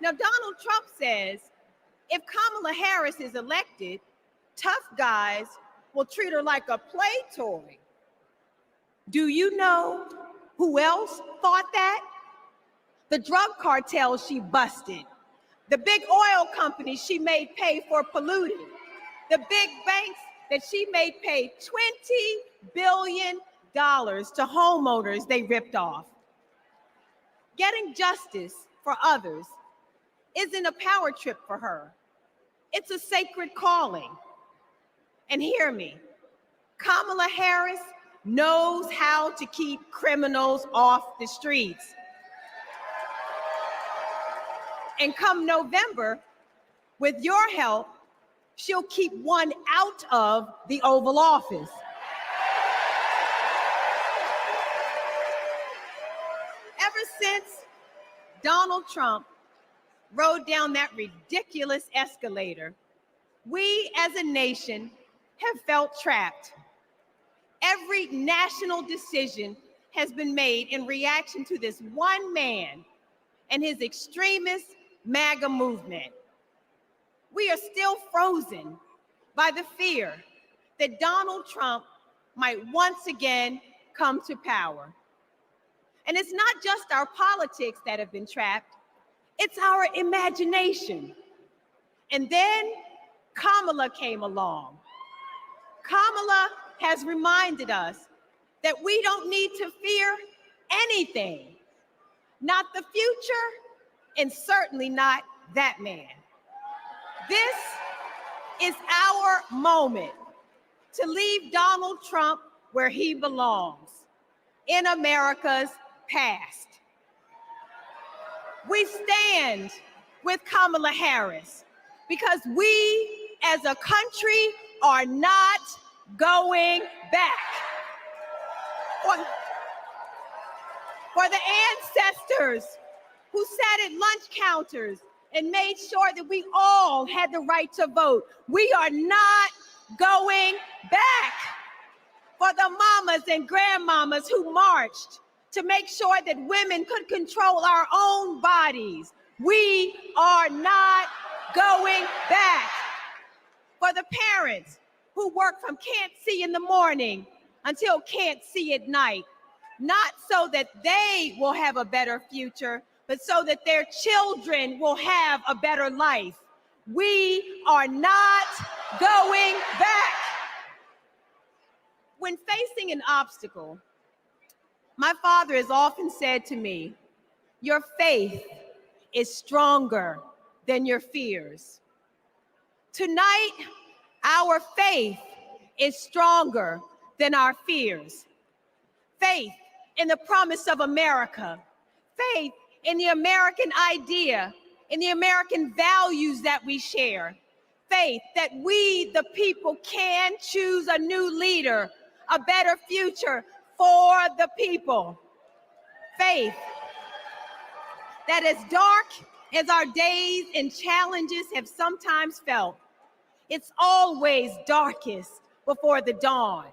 Donald Trump says if Kamala Harris is elected, tough guys will treat her like a play toy. Do you know who else thought that? The drug cartels she busted, the big oil companies she made pay for polluting, the big banks that she made pay $20 billion to homeowners they ripped off. Getting justice for others isn't a power trip for her. It's a sacred calling. And hear me, Kamala Harris knows how to keep criminals off the streets. And come November, with your help, she'll keep one out of the Oval Office. Ever since Donald Trump rode down that ridiculous escalator, we as a nation have felt trapped. Every national decision has been made in reaction to this one man and his extremist MAGA movement. We are still frozen by the fear that Donald Trump might once again come to power. And it's not just our politics that have been trapped, it's our imagination. And then Kamala came along. Kamala has reminded us that we don't need to fear anything, not the future, and certainly not that man. This is our moment to leave Donald Trump where he belongs, in America's past. We stand with Kamala Harris because we as a country are not going back. For the ancestors who sat at lunch counters and made sure that we all had the right to vote, we are not going back. For the mamas and grandmamas who marched to make sure that women could control our own bodies, we are not going back. For the parents who work from can't see in the morning until can't see at night, not so that they will have a better future, but so that their children will have a better life. We are not going back. When facing an obstacle, my father has often said to me, your faith is stronger than your fears. Tonight, our faith is stronger than our fears. Faith in the promise of America, faith in the American idea, in the American values that we share, faith that we, the people, can choose a new leader, a better future for the people. Faith that as dark as our days and challenges have sometimes felt, it's always darkest before the dawn.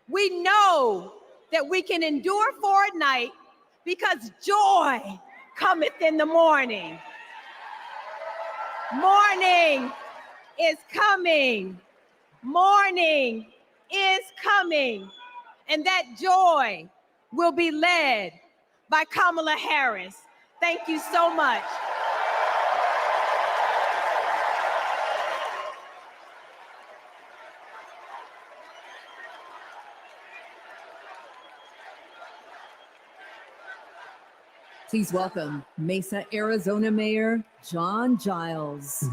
We know that we can endure for a night because joy cometh in the morning. Morning is coming. Morning is coming. And that joy will be led by Kamala Harris. Thank you so much. Please welcome Mesa, Arizona Mayor John Giles.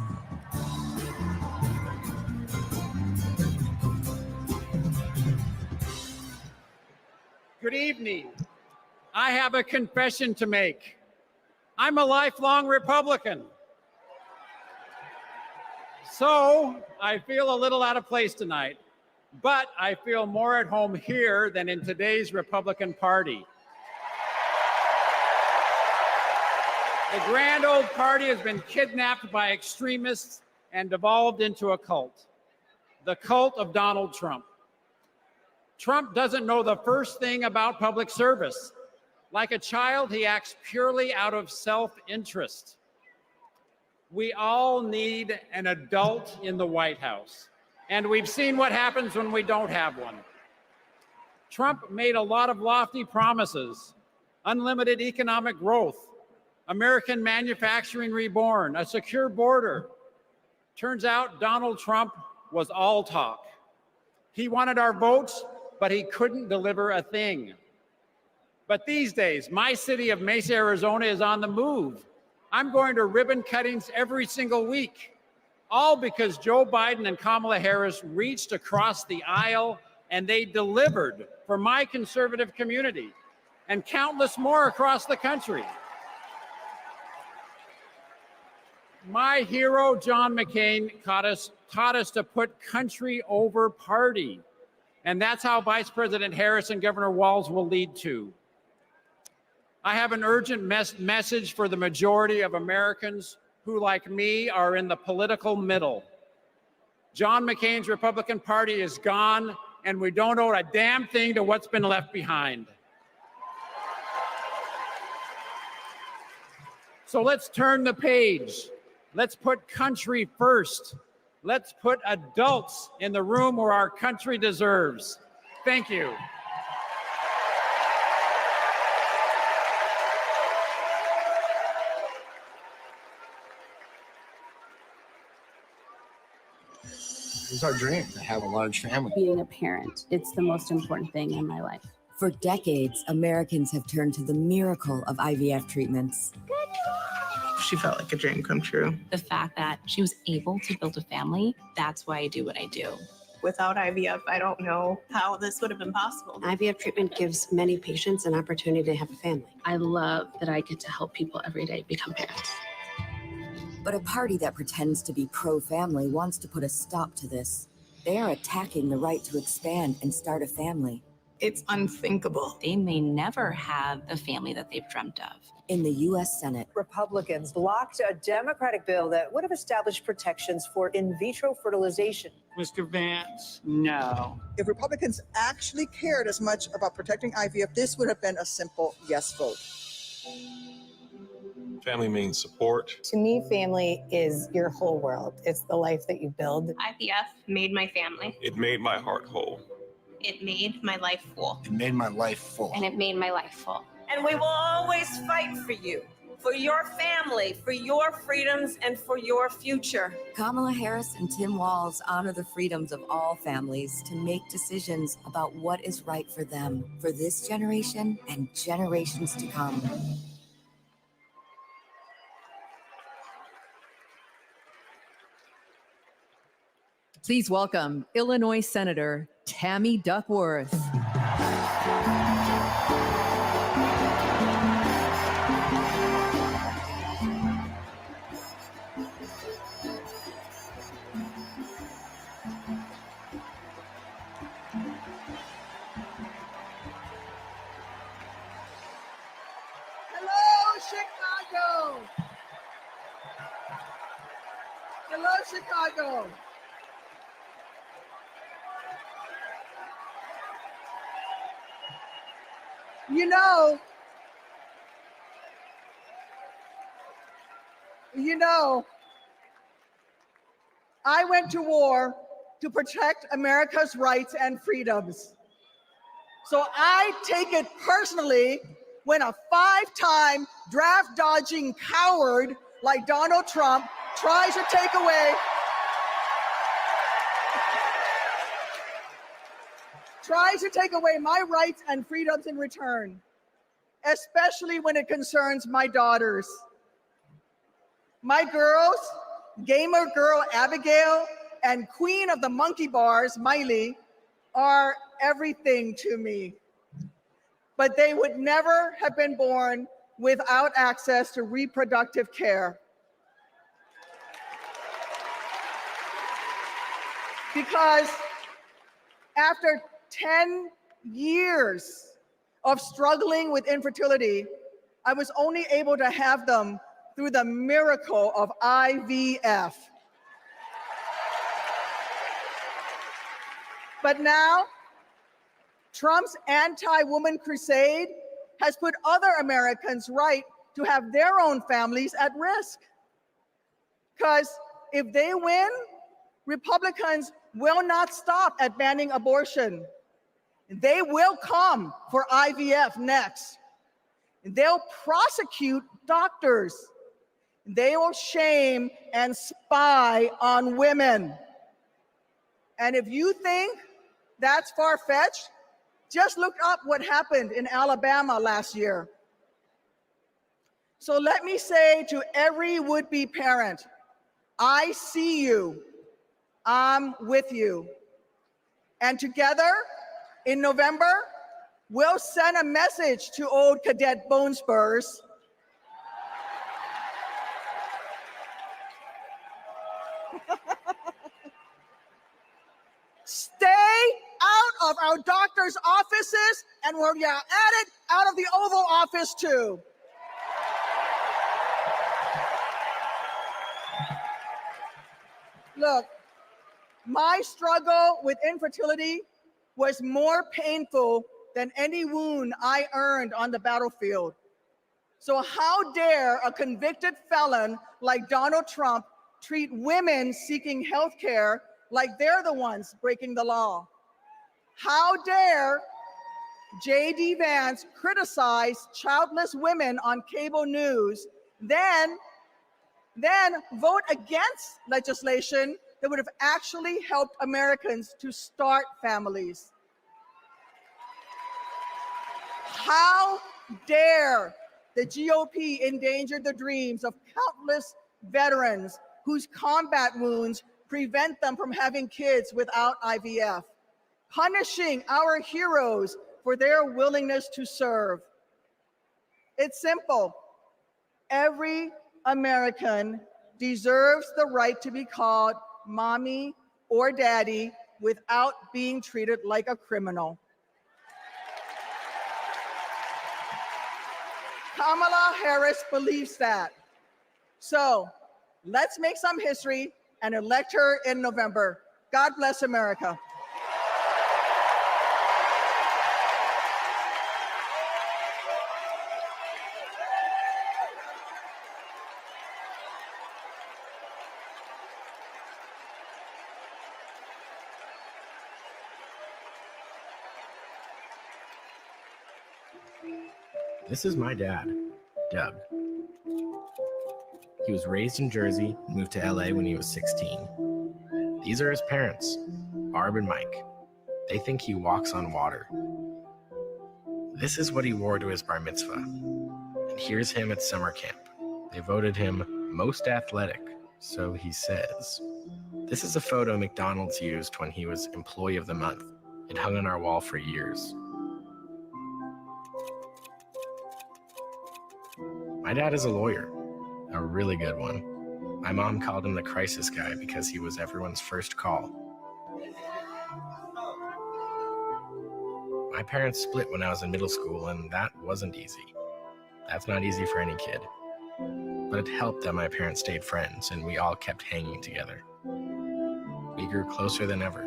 Good evening. I have a confession to make. I'm a lifelong Republican. So I feel a little out of place tonight, but I feel more at home here than in today's Republican Party. The grand old party has been kidnapped by extremists and devolved into a cult, the cult of Donald Trump. Trump doesn't know the first thing about public service. Like a child, he acts purely out of self-interest. We all need an adult in the White House, and we've seen what happens when we don't have one. Trump made a lot of lofty promises: unlimited economic growth, American manufacturing reborn, a secure border. Turns out Donald Trump was all talk. He wanted our votes, but he couldn't deliver a thing. But these days, my city of Mesa, Arizona is on the move. I'm going to ribbon cuttings every single week, all because Joe Biden and Kamala Harris reached across the aisle and they delivered for my conservative community and countless more across the country. My hero, John McCain, taught us to put country over party. And that's how Vice President Harris and Governor Walz will lead too. I have an urgent message for the majority of Americans who, like me, are in the political middle. John McCain's Republican Party is gone, and we don't owe a damn thing to what's been left behind. So let's turn the page. Let's put country first. Let's put adults in the room where our country deserves. Thank you. It's our dream to have a large family. Being a parent, it's the most important thing in my life. For decades, Americans have turned to the miracle of IVF treatments. She felt like a dream come true. The fact that she was able to build a family, that's why I do what I do. Without IVF, I don't know how this would have been possible. IVF treatment gives many patients an opportunity to have a family. I love that I get to help people every day become parents. But a party that pretends to be pro-family wants to put a stop to this. They are attacking the right to expand and start a family. It's unthinkable. They may never have the family that they've dreamt of. In the U.S. Senate, Republicans blocked a Democratic bill that would have established protections for in vitro fertilization. Mr. Vance, no. If Republicans actually cared as much about protecting IVF, this would have been a simple yes vote. Family means support. To me, family is your whole world. It's the life that you build. IVF made my family. It made my heart whole. It made my life full. It made my life full. And it made my life full. And we will always fight for you, for your family, for your freedoms, and for your future. Kamala Harris and Tim Walz honor the freedoms of all families to make decisions about what is right for them, for this generation and generations to come. Please welcome Illinois Senator Tammy Duckworth. Chicago! Hello, Chicago! You know, I went to war to protect America's rights and freedoms. So I take it personally when a five-time draft-dodging coward like Donald Trump tries to take away my rights and freedoms in return, especially when it concerns my daughters. My girls, gamer girl Abigail and queen of the monkey bars, Miley, are everything to me. But they would never have been born without access to reproductive care. Because after 10 years of struggling with infertility, I was only able to have them through the miracle of IVF. But now, Trump's anti-woman crusade has put other Americans' right to have their own families at risk. Because if they win, Republicans will not stop at banning abortion. They will come for IVF next. They'll prosecute doctors. They will shame and spy on women. And if you think that's far-fetched, just look up what happened in Alabama last year. So let me say to every would-be parent, I see you, I'm with you. And together, in November, we'll send a message to old Cadet Bone Spurs. Stay out of our doctors' offices, and where you're at it, out of the Oval Office too. Look, my struggle with infertility was more painful than any wound I earned on the battlefield. So how dare a convicted felon like Donald Trump treat women seeking health care like they're the ones breaking the law? How dare J.D. Vance criticize childless women on cable news, then vote against legislation that would have actually helped Americans to start families? How dare the GOP endanger the dreams of countless veterans whose combat wounds prevent them from having kids without IVF, punishing our heroes for their willingness to serve? It's simple. Every American deserves the right to be called mommy or daddy without being treated like a criminal. Kamala Harris believes that. So let's make some history and elect her in November. God bless America. This is my dad, Doug. He was raised in Jersey and moved to LA when he was 16. These are his parents, Barb and Mike. They think he walks on water. This is what he wore to his bar mitzvah. And here's him at summer camp. They voted him most athletic, so he says. This is a photo McDonald's used when he was Employee of the Month. It hung on our wall for years. My dad is a lawyer, a really good one. My mom called him the crisis guy because he was everyone's first call. My parents split when I was in middle school, and that wasn't easy. That's not easy for any kid. But it helped that my parents stayed friends, and we all kept hanging together. We grew closer than ever.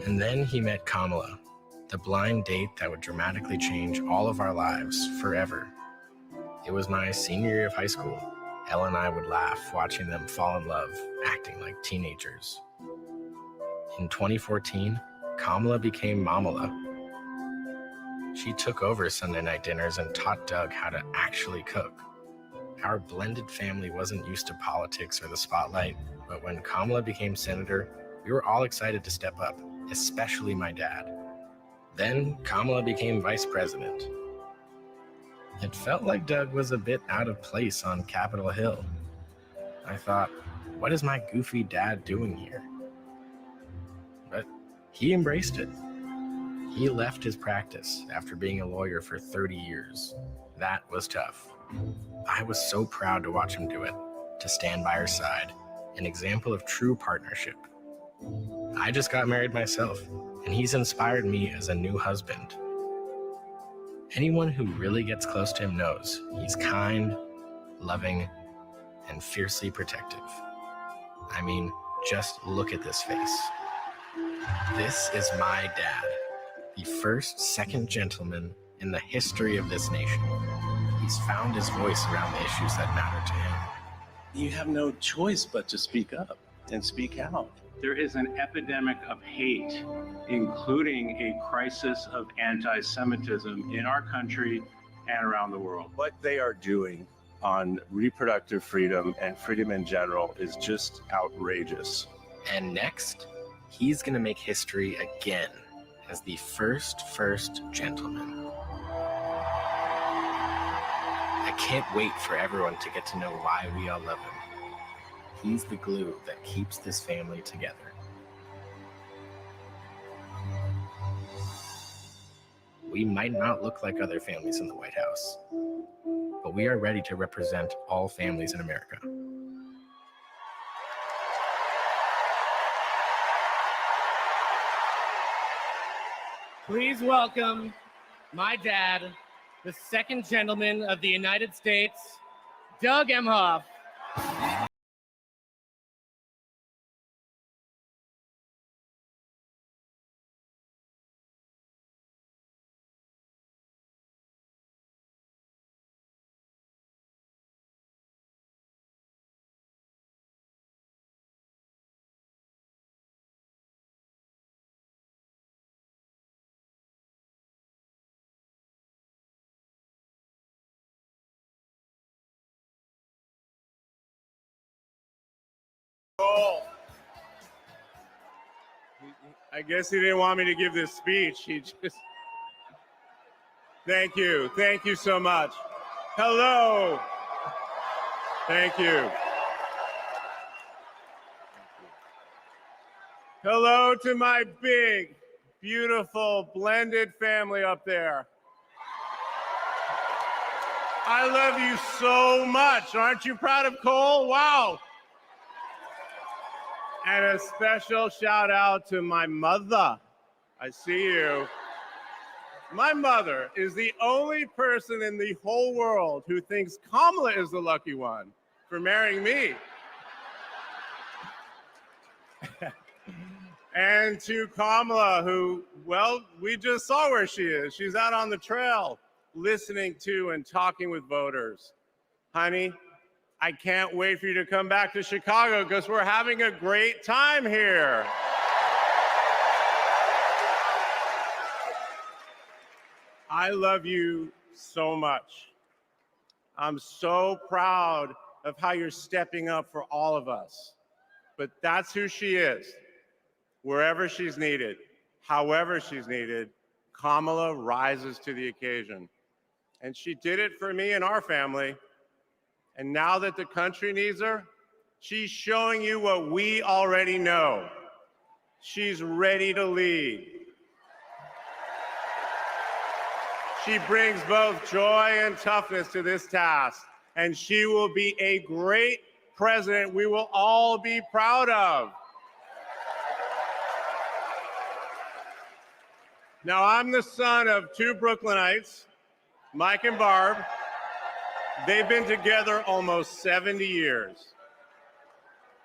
And then he met Kamala, the blind date that would dramatically change all of our lives forever. It was my senior year of high school. Ella and I would laugh watching them fall in love, acting like teenagers. In 2014, Kamala became Mamala. She took over Sunday night dinners and taught Doug how to actually cook. Our blended family wasn't used to politics or the spotlight, but when Kamala became senator, we were all excited to step up, especially my dad. Then Kamala became vice president. It felt like Doug was a bit out of place on Capitol Hill. I thought, what is my goofy dad doing here? But he embraced it. He left his practice after being a lawyer for 30 years. That was tough. I was so proud to watch him do it, to stand by her side, an example of true partnership. I just got married myself, and he's inspired me as a new husband. Anyone who really gets close to him knows he's kind, loving, and fiercely protective. I mean, Just look at this face. This is my dad, the first second gentleman in the history of this nation. He's found his voice around the issues that matter to him. You have no choice but to speak up and speak out. There is an epidemic of hate, including a crisis of anti-Semitism in our country and around the world. What they are doing on reproductive freedom and freedom in general is just outrageous. And next, he's going to make history again as the first gentleman. I can't wait for everyone to get to know why we all love him. He's the glue that keeps this family together. We might not look like other families in the White House, but we are ready to represent all families in America. Please welcome my dad, the second gentleman of the United States, Doug Emhoff. I guess he didn't want me to give this speech. He just, thank you so much. Hello. Thank you. Hello to my big, beautiful, blended family up there. I love you so much. Aren't you proud of Cole? Wow. And a special shout out to my mother. I see you. My mother is the only person in the whole world who thinks Kamala is the lucky one for marrying me. And to Kamala, who, well, we just saw where she is. She's out on the trail listening to and talking with voters. Honey, I can't wait for you to come back to Chicago because we're having a great time here. I love you so much. I'm so proud of how you're stepping up for all of us. But that's who she is. Wherever she's needed, however she's needed, Kamala rises to the occasion. And she did it for me and our family. And now that the country needs her, she's showing you what we already know. She's ready to lead. She brings both joy and toughness to this task, and she will be a great president we will all be proud of. Now, I'm the son of two Brooklynites, Mike and Barb. They've been together almost 70 years.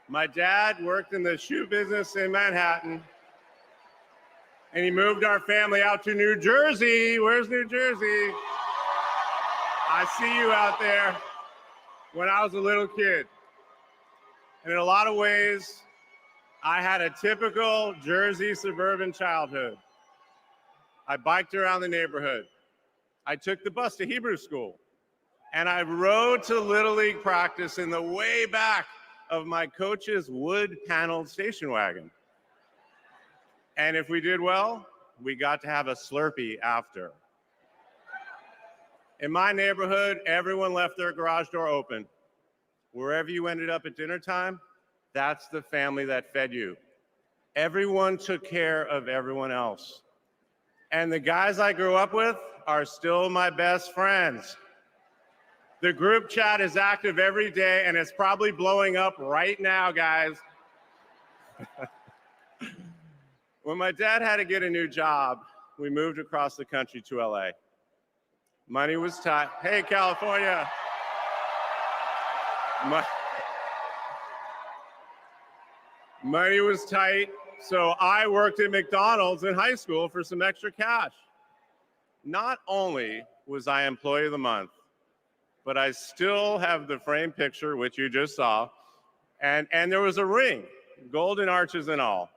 My dad worked in the shoe business in Manhattan, and he moved our family out to New Jersey. Where's New Jersey? I see you out there. When I was a little kid. And in a lot of ways, I had a typical Jersey suburban childhood. I biked around the neighborhood. I took the bus to Hebrew school. And I rode to Little League practice in the way back of my coach's wood-paneled station wagon. And if we did well, we got to have a Slurpee after. In my neighborhood, everyone left their garage door open. Wherever you ended up at dinner time, that's the family that fed you. Everyone took care of everyone else. And the guys I grew up with are still my best friends. The group chat is active every day, and it's probably blowing up right now, guys. When my dad had to get a new job, we moved across the country to LA. Money was tight. Hey, California. Money was tight, so I worked at McDonald's in high school for some extra cash. Not only was I Employee of the Month, but I still have the framed picture, which you just saw, and there was a ring, golden arches and all.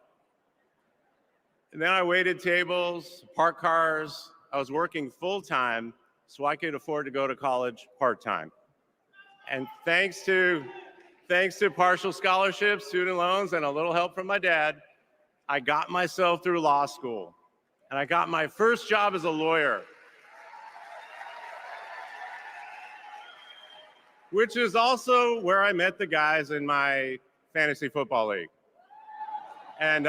And then I waited tables, parked cars. I was working full-time so I could afford to go to college part-time. And thanks to partial scholarships, student loans, and a little help from my dad, I got myself through law school. And I got my first job as a lawyer, which is also where I met the guys in my fantasy football league. And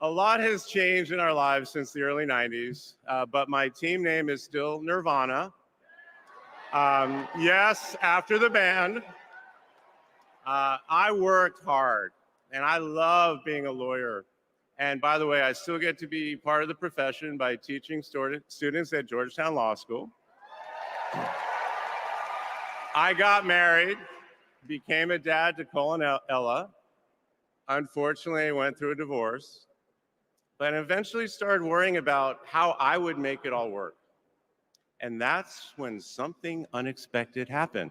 a lot has changed in our lives since the early 90s, but my team name is still Nirvana. Yes, after the band. I worked hard, and I love being a lawyer. And by the way, I still get to be part of the profession by teaching students at Georgetown Law School. I got married, became a dad to Cole and Ella. Unfortunately, I went through a divorce, but eventually started worrying about how I would make it all work. And that's when something unexpected happened.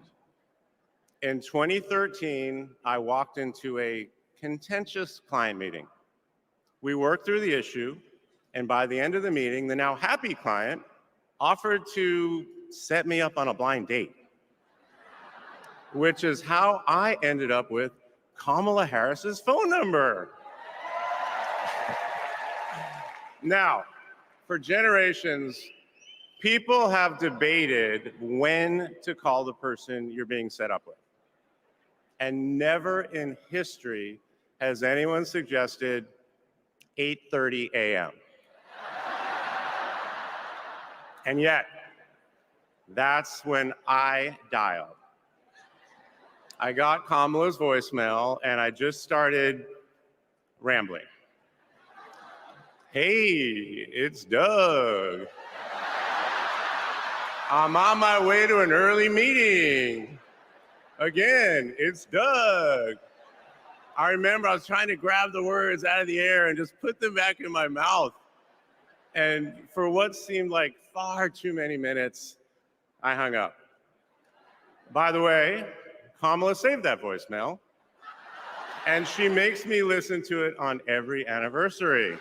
In 2013, I walked into a contentious client meeting. We worked through the issue, and by the end of the meeting, the now happy client offered to set me up on a blind date, which is how I ended up with Kamala Harris's phone number. Now, for generations, people have debated when to call the person you're being set up with. And never in history has anyone suggested 8:30 a.m. And yet, that's when I dialed. I got Kamala's voicemail, and I just started rambling. Hey, it's Doug. I'm on my way to an early meeting. Again, it's Doug. I remember I was trying to grab the words out of the air and just put them back in my mouth. And for what seemed like far too many minutes, I hung up. By the way, Kamala saved that voicemail, and she makes me listen to it on every anniversary.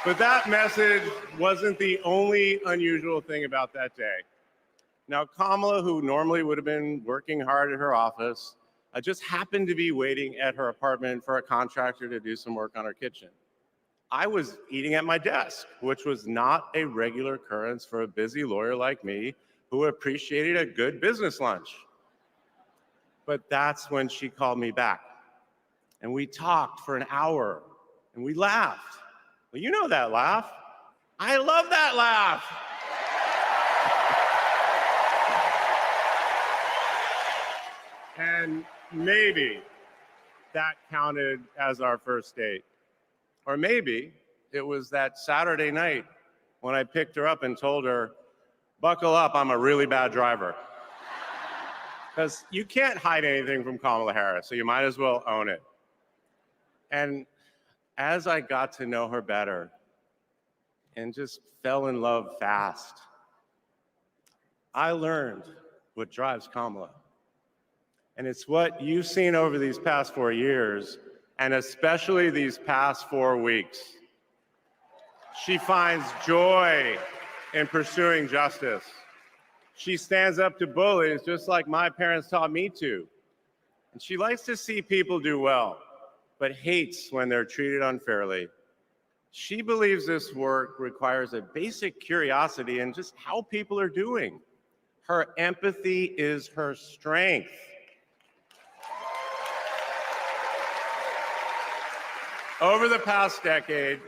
But that message wasn't the only unusual thing about that day. Now, Kamala, who normally would have been working hard at her office, just happened to be waiting at her apartment for a contractor to do some work on her kitchen. I was eating at my desk, which was not a regular occurrence for a busy lawyer like me who appreciated a good business lunch. But that's when she called me back. And we talked for an hour, and we laughed. Well, you know that laugh. I love that laugh. And maybe that counted as our first date. Or maybe it was that Saturday night when I picked her up and told her, buckle up, I'm a really bad driver. Because you can't hide anything from Kamala Harris, so you might as well own it. And as I got to know her better and just fell in love fast, I learned what drives Kamala. And it's what you've seen over these past 4 years, and especially these past 4 weeks. She finds joy in pursuing justice. She stands up to bullies just like my parents taught me to. And she likes to see people do well, but hates when they're treated unfairly. She believes this work requires a basic curiosity in just how people are doing. Her empathy is her strength. Over the past decade,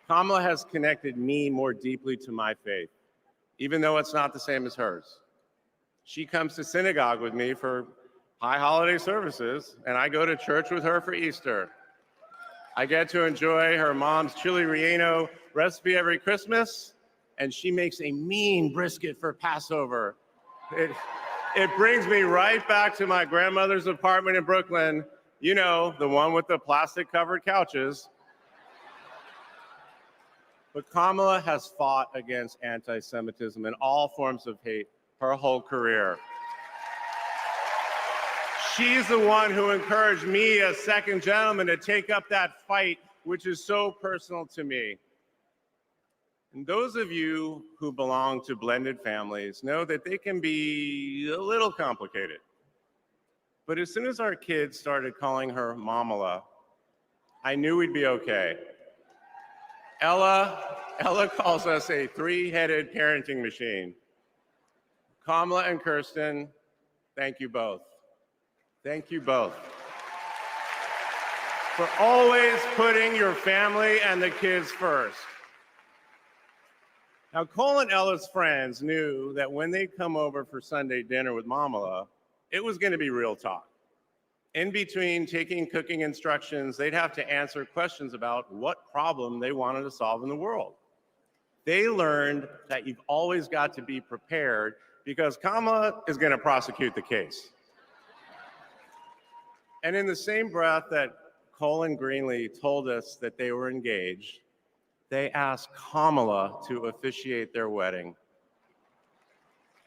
Kamala has connected me more deeply to my faith, even though it's not the same as hers. She comes to synagogue with me for high holiday services, and I go to church with her for Easter. I get to enjoy her mom's chili relleno recipe every Christmas, and she makes a mean brisket for Passover. It brings me right back to my grandmother's apartment in Brooklyn. You know, the one with the plastic-covered couches. But Kamala has fought against anti-Semitism and all forms of hate her whole career. She's the one who encouraged me as second gentleman to take up that fight, which is so personal to me. And those of you who belong to blended families know that they can be a little complicated. But as soon as our kids started calling her Mamala, I knew we'd be okay. Ella calls us a three-headed parenting machine. Kamala and Kirsten, thank you both. Thank you both for always putting your family and the kids first. Now, Cole and Ella's friends knew that when they'd come over for Sunday dinner with Mamala, it was going to be real talk. In between taking cooking instructions, they'd have to answer questions about what problem they wanted to solve in the world. They learned that you've always got to be prepared because Kamala is going to prosecute the case. And in the same breath that Cole and Greenlee told us that they were engaged, they asked Kamala to officiate their wedding.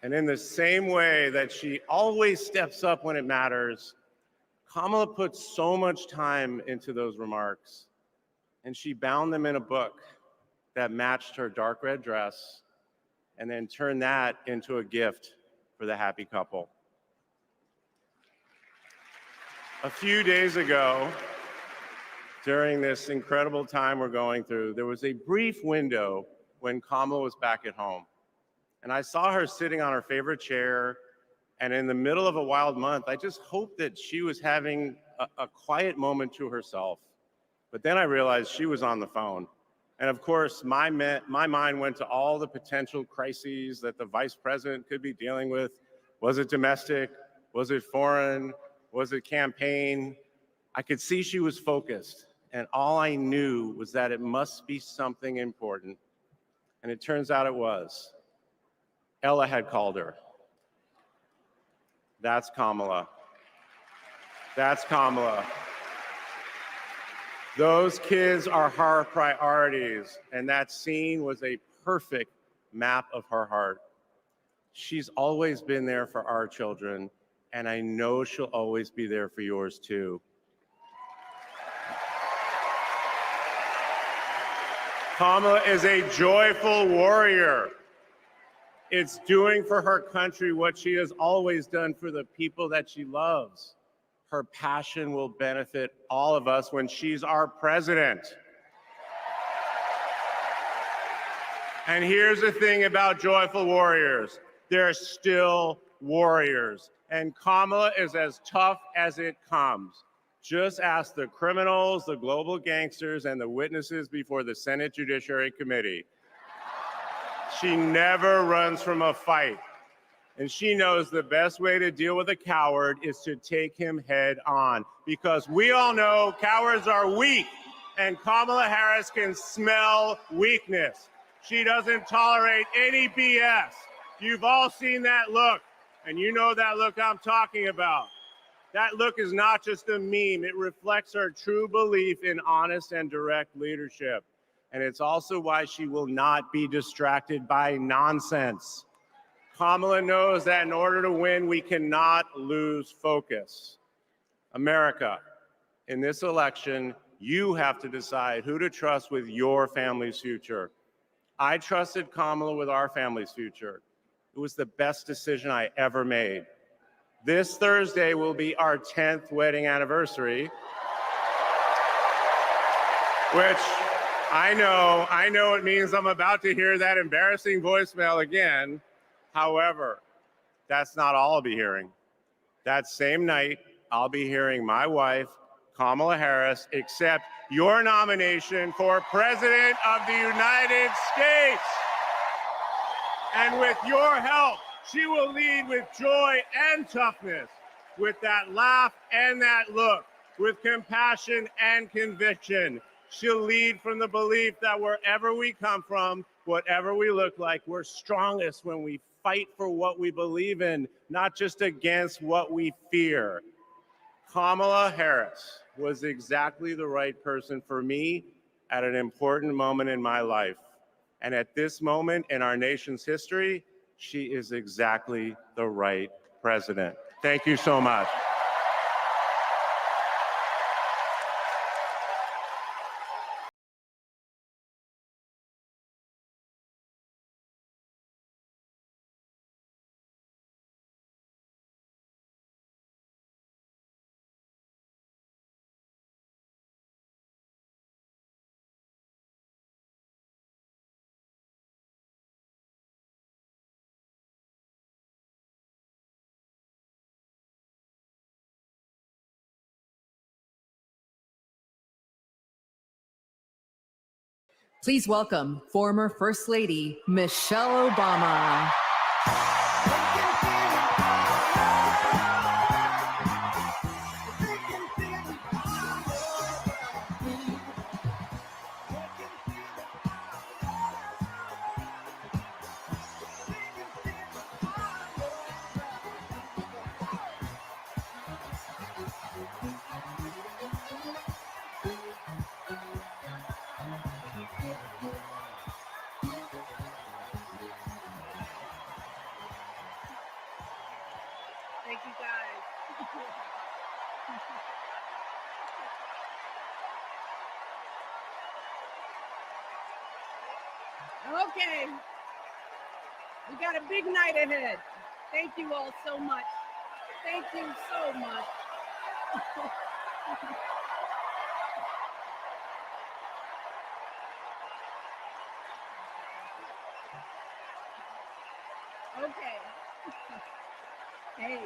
And in the same way that she always steps up when it matters, Kamala put so much time into those remarks, and she bound them in a book that matched her dark red dress, and then turned that into a gift for the happy couple. A few days ago, during this incredible time we're going through, there was a brief window when Kamala was back at home. And I saw her sitting on her favorite chair, and in the middle of a wild month, I just hoped that she was having a quiet moment to herself. But then I realized she was on the phone. And of course, my mind went to all the potential crises that the vice president could be dealing with. Was it domestic? Was it foreign? Was it campaign? I could see she was focused, and all I knew was that it must be something important. And it turns out it was. Ella had called her. That's Kamala. That's Kamala. Those kids are her priorities, and that scene was a perfect map of her heart. She's always been there for our children, and I know she'll always be there for yours too. Kamala is a joyful warrior. It's doing for her country what she has always done for the people that she loves. Her passion will benefit all of us when she's our president. And here's the thing about joyful warriors. They're still warriors. And Kamala is as tough as it comes. Just ask the criminals, the global gangsters, and the witnesses before the Senate Judiciary Committee. She never runs from a fight. And she knows the best way to deal with a coward is to take him head on. Because we all know cowards are weak, and Kamala Harris can smell weakness. She doesn't tolerate any BS. You've all seen that look, and you know that look I'm talking about. That look is not just a meme. It reflects her true belief in honest and direct leadership. And it's also why she will not be distracted by nonsense. Kamala knows that in order to win, we cannot lose focus. America, in this election, you have to decide who to trust with your family's future. I trusted Kamala with our family's future. It was the best decision I ever made. This Thursday will be our 10th wedding anniversary, which I know it means I'm about to hear that embarrassing voicemail again. However, that's not all I'll be hearing. That same night, I'll be hearing my wife, Kamala Harris, accept your nomination for President of the United States. And with your help, she will lead with joy and toughness, with that laugh and that look, with compassion and conviction. She'll lead from the belief that wherever we come from, Whatever we look like, we're strongest when we fight for what we believe in, not just against what we fear. Kamala Harris was exactly the right person for me at an important moment in my life. And at this moment in our nation's history, she is exactly the right president. Thank you so much. Please welcome former First Lady Michelle Obama. Thank you, guys. Okay, we got a big night ahead. Thank you all so much. Thank you so much. Okay. Hey.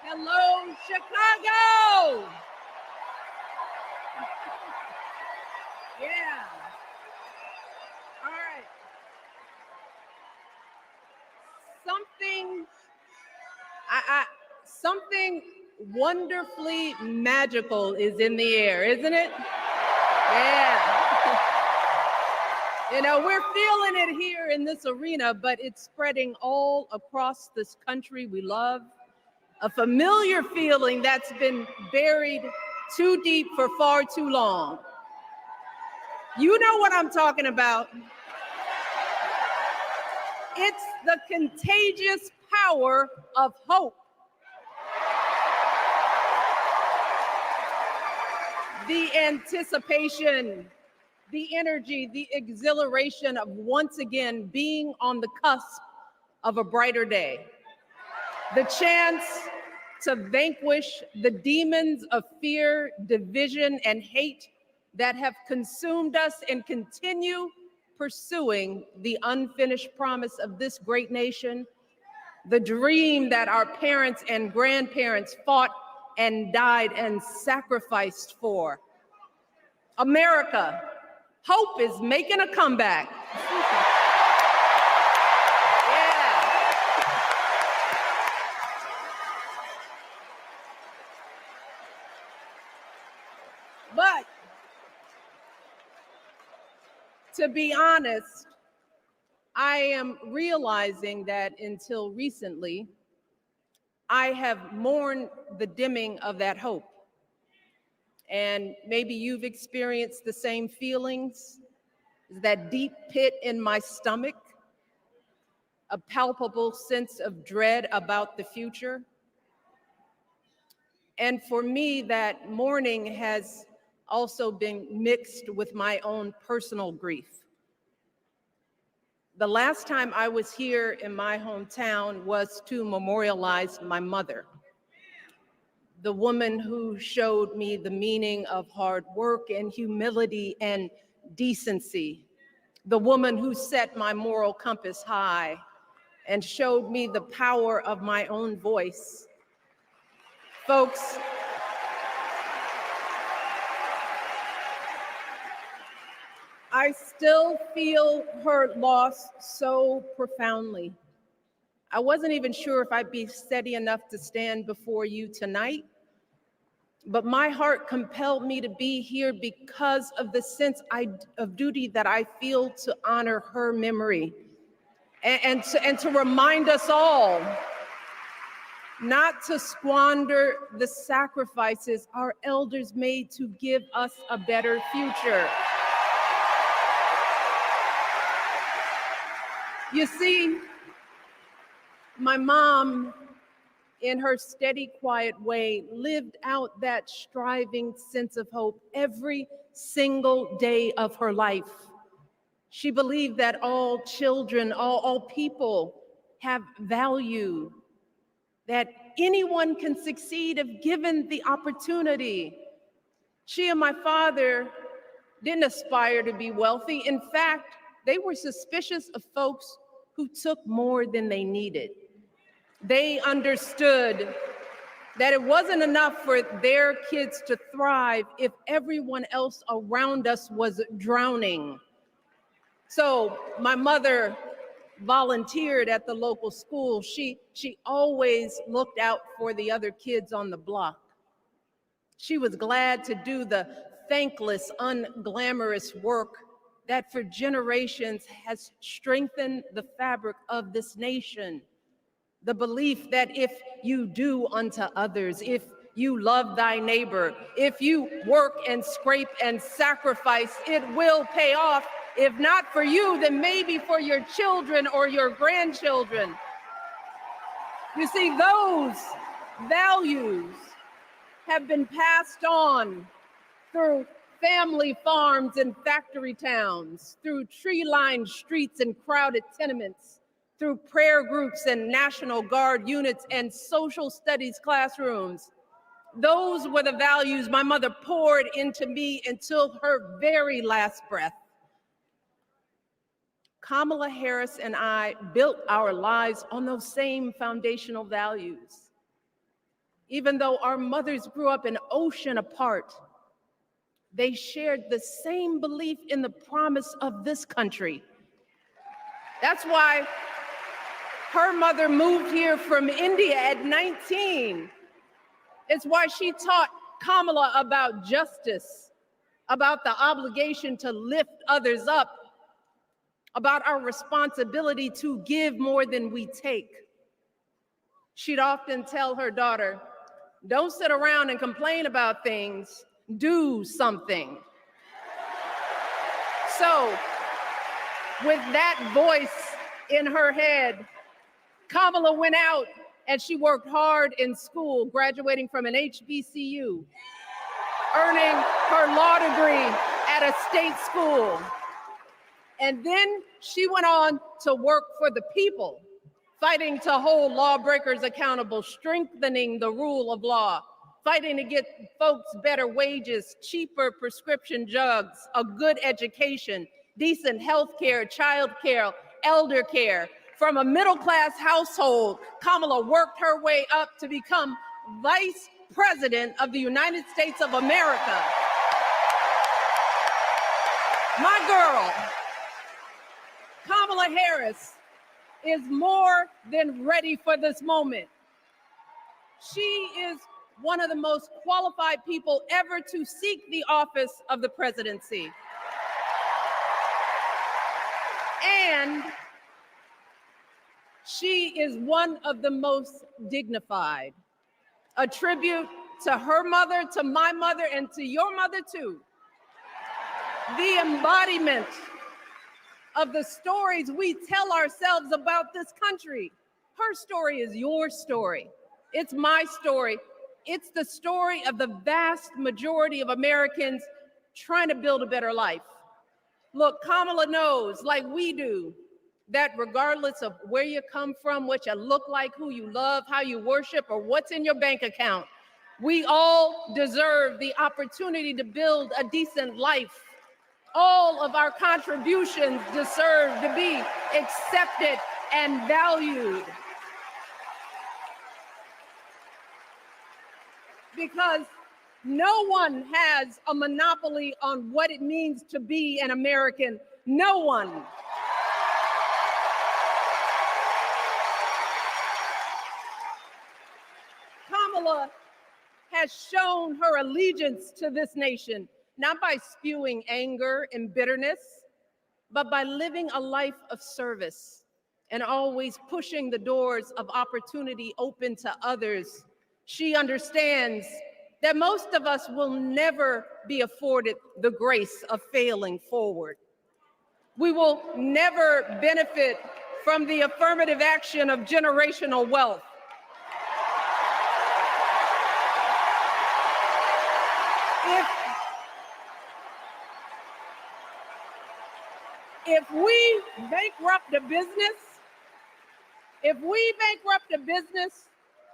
Hello, Chicago. Yeah. All right. Something wonderfully magical is in the air, isn't it? Yeah. You know, we're feeling it here in this arena, but it's spreading all across this country we love. A familiar feeling that's been buried too deep for far too long. You know what I'm talking about. It's the contagious power of hope. The anticipation, the energy, the exhilaration of once again being on the cusp of a brighter day. The chance to vanquish the demons of fear, division, and hate that have consumed us and continue pursuing the unfinished promise of this great nation, the dream that our parents and grandparents fought and died and sacrificed for. America, hope is making a comeback. But to be honest, I am realizing that until recently, I have mourned the dimming of that hope. And maybe you've experienced the same feelings, that deep pit in my stomach, a palpable sense of dread about the future. And for me, that mourning has also been mixed with my own personal grief. The last time I was here in my hometown was to memorialize my mother, the woman who showed me the meaning of hard work and humility and decency, the woman who set my moral compass high and showed me the power of my own voice. Folks, I still feel her loss so profoundly. I wasn't even sure if I'd be steady enough to stand before you tonight, But my heart compelled me to be here because of the sense of duty that I feel to honor her memory and to remind us all not to squander the sacrifices our elders made to give us a better future. You see, my mom, in her steady, quiet way, lived out that striving sense of hope every single day of her life. She believed that all children, all people have value, that anyone can succeed if given the opportunity. She and my father didn't aspire to be wealthy. In fact, they were suspicious of folks who took more than they needed. They understood that it wasn't enough for their kids to thrive if everyone else around us was drowning. So my mother volunteered at the local school. She always looked out for the other kids on the block. She was glad to do the thankless, unglamorous work that for generations has strengthened the fabric of this nation. The belief that if you do unto others, if you love thy neighbor, if you work and scrape and sacrifice, it will pay off. If not for you, then maybe for your children or your grandchildren. You see, those values have been passed on through family farms and factory towns, through tree-lined streets and crowded tenements, through prayer groups and National Guard units and social studies classrooms. Those were the values my mother poured into me until her very last breath. Kamala Harris and I built our lives on those same foundational values. Even though our mothers grew up an ocean apart, they shared the same belief in the promise of this country. That's why her mother moved here from India at 19. It's why she taught Kamala about justice, about the obligation to lift others up, about our responsibility to give more than we take. She'd often tell her daughter, don't sit around and complain about things, do something. So, with that voice in her head, Kamala went out and she worked hard in school, graduating from an HBCU, earning her law degree at a state school. And then she went on to work for the people, fighting to hold lawbreakers accountable, strengthening the rule of law, fighting to get folks better wages, cheaper prescription drugs, a good education, decent health care, child care, elder care. From a middle-class household, Kamala worked her way up to become Vice President of the United States of America. My girl, Kamala Harris, is more than ready for this moment. She is one of the most qualified people ever to seek the office of the presidency. And she is one of the most dignified. A tribute to her mother, to my mother, and to your mother too. The embodiment of the stories we tell ourselves about this country. Her story is your story. It's my story. It's the story of the vast majority of Americans trying to build a better life. Look, Kamala knows, like we do, that regardless of where you come from, what you look like, who you love, how you worship, or what's in your bank account, we all deserve the opportunity to build a decent life. All of our contributions deserve to be accepted and valued. Because no one has a monopoly on what it means to be an American. No one. Kamala has shown her allegiance to this nation, not by spewing anger and bitterness, but by living a life of service and always pushing the doors of opportunity open to others. She understands that most of us will never be afforded the grace of failing forward. We will never benefit from the affirmative action of generational wealth. If we bankrupt a business,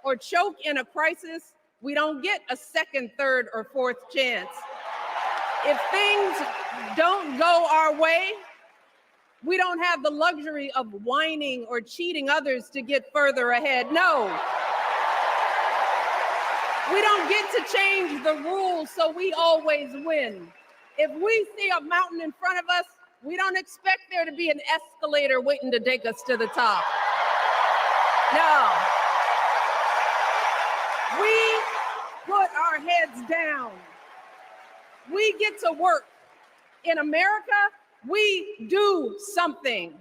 or choke in a crisis, we don't get a second, third, or fourth chance. If things don't go our way, we don't have the luxury of whining or cheating others to get further ahead. No. We don't get to change the rules so we always win. If we see a mountain in front of us, we don't expect there to be an escalator waiting to take us to the top. No. We put our heads down. We get to work. In America, we do something.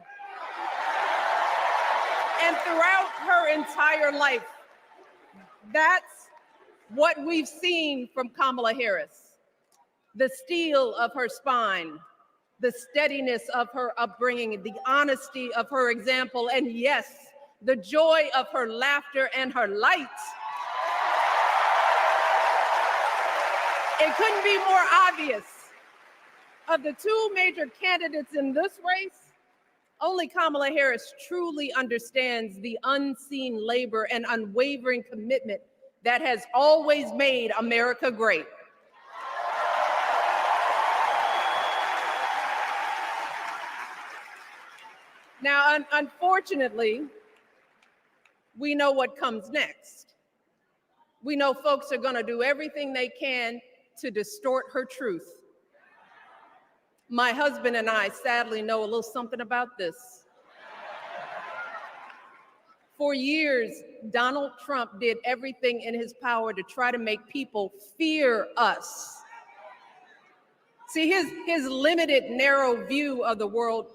And throughout her entire life, that's what we've seen from Kamala Harris. The steel of her spine, the steadiness of her upbringing, the honesty of her example, and yes, the joy of her laughter and her light. It couldn't be more obvious. Of the two major candidates in this race, only Kamala Harris truly understands the unseen labor and unwavering commitment that has always made America great. Now, unfortunately, we know what comes next. We know folks are going to do everything they can to distort her truth. My husband and I sadly know a little something about this. For years, Donald Trump did everything in his power to try to make people fear us. See, his limited, narrow view of the world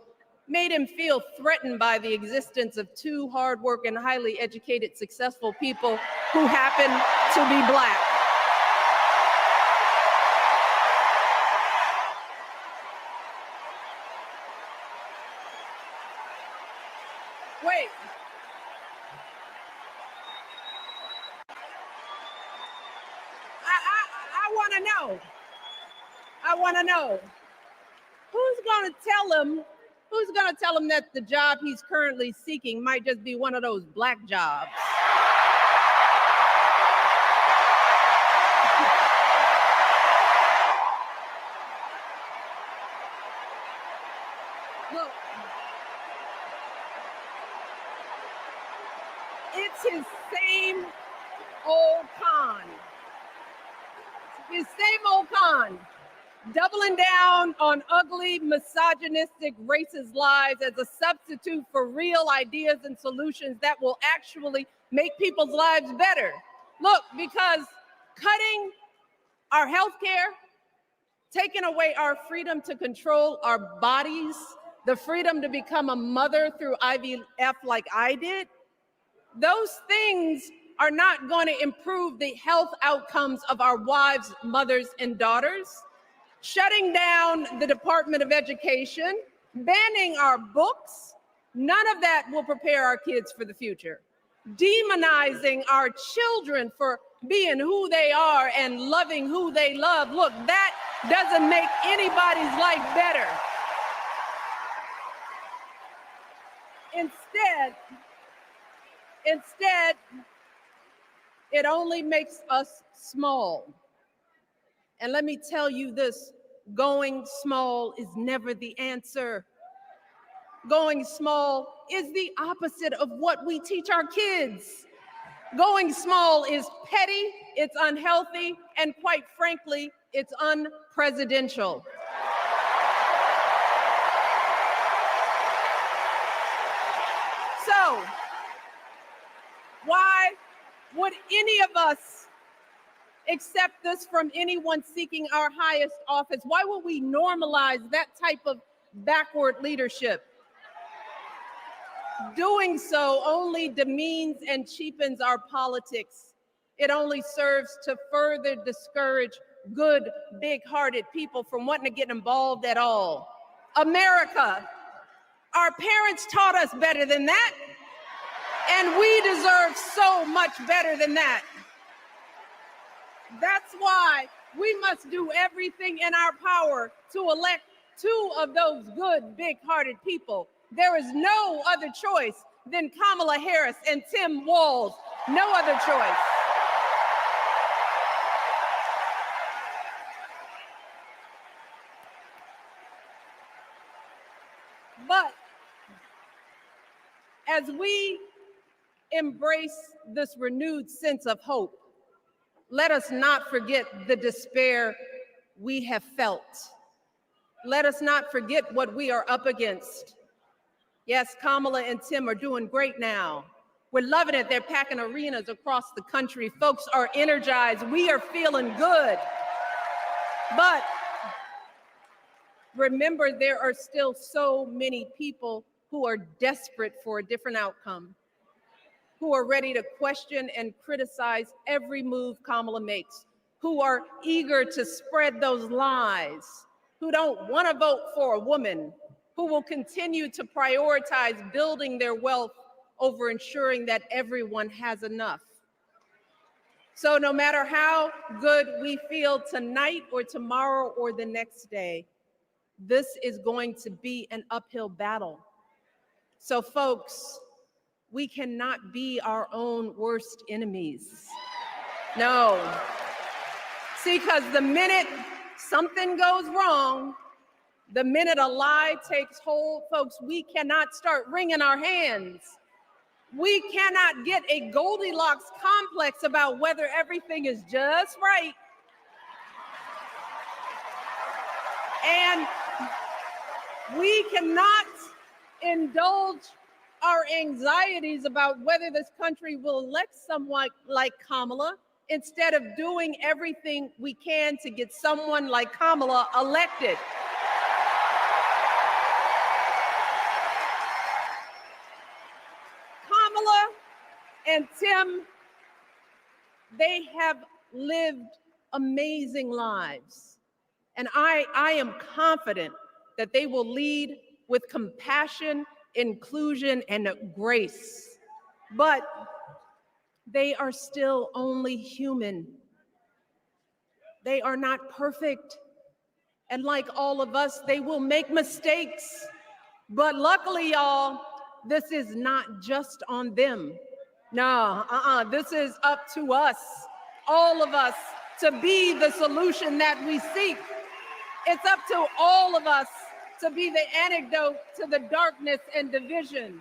made him feel threatened by the existence of two hardworking, highly educated, successful people who happen to be Black. Wait. I want to know. Who's going to tell him that the job he's currently seeking might just be one of those Black jobs? Look, it's his same old con. His same old con. Doubling down on ugly, misogynistic, racist lies as a substitute for real ideas and solutions that will actually make people's lives better. Look, because cutting our health care, taking away our freedom to control our bodies, the freedom to become a mother through IVF like I did, those things are not going to improve the health outcomes of our wives, mothers, and daughters. Shutting down the Department of Education, banning our books, none of that will prepare our kids for the future. Demonizing our children for being who they are and loving who they love, look, that doesn't make anybody's life better. Instead, it only makes us small. And let me tell you this, going small is never the answer. Going small is the opposite of what we teach our kids. Going small is petty, it's unhealthy, and quite frankly, it's unpresidential. So, why would any of us accept this from anyone seeking our highest office? Why would we normalize that type of backward leadership? Doing so only demeans and cheapens our politics. It only serves to further discourage good, big-hearted people from wanting to get involved at all. America, our parents taught us better than that, and we deserve so much better than that. That's why we must do everything in our power to elect two of those good, big-hearted people. There is no other choice than Kamala Harris and Tim Walz. No other choice. But as we embrace this renewed sense of hope, let us not forget the despair we have felt. Let us not forget what we are up against. Yes, Kamala and Tim are doing great now. We're loving it. They're packing arenas across the country. Folks are energized. We are feeling good. But remember, there are still so many people who are desperate for a different outcome, who are ready to question and criticize every move Kamala makes, who are eager to spread those lies, who don't want to vote for a woman, who will continue to prioritize building their wealth over ensuring that everyone has enough. So no matter how good we feel tonight or tomorrow or the next day, this is going to be an uphill battle. So folks, we cannot be our own worst enemies. No. See, because the minute something goes wrong, the minute a lie takes hold, folks, we cannot start wringing our hands. We cannot get a Goldilocks complex about whether everything is just right. And we cannot indulge our anxieties about whether this country will elect someone like Kamala instead of doing everything we can to get someone like Kamala elected. Kamala and Tim, they have lived amazing lives. And I am confident that they will lead with compassion, inclusion, and grace. But they are still only human. They are not perfect. And like all of us, they will make mistakes. But luckily, y'all, this is not just on them. No, this is up to us, all of us, to be the solution that we seek. It's up to all of us to be the antidote to the darkness and division.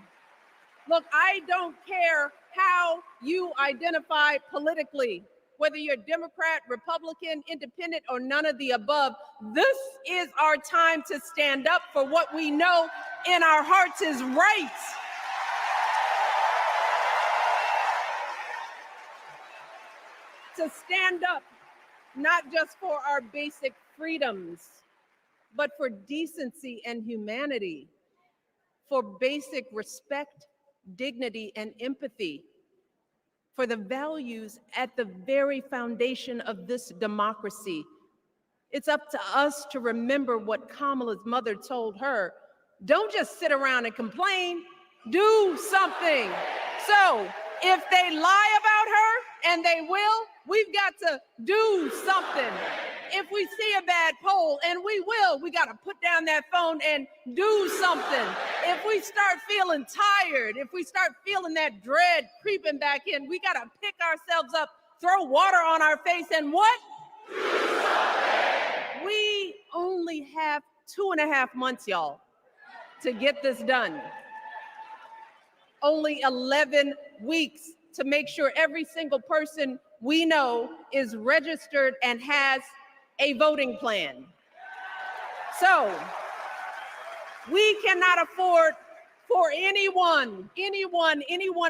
Look, I don't care how you identify politically, whether you're Democrat, Republican, Independent, or none of the above. This is our time to stand up for what we know in our hearts is right. To stand up, not just for our basic freedoms, but for decency and humanity, for basic respect, dignity, and empathy, for the values at the very foundation of this democracy. It's up to us to remember what Kamala's mother told her. Don't just sit around and complain, do something. So if they lie about her, and they will, we've got to do something. If we see a bad poll, and we will, we got to put down that phone and do something. If we start feeling tired, if we start feeling that dread creeping back in, we got to pick ourselves up, throw water on our face, and what? We only have 2.5 months, y'all, to get this done. Only 11 weeks to make sure every single person we know is registered and has a voting plan. So we cannot afford for anyone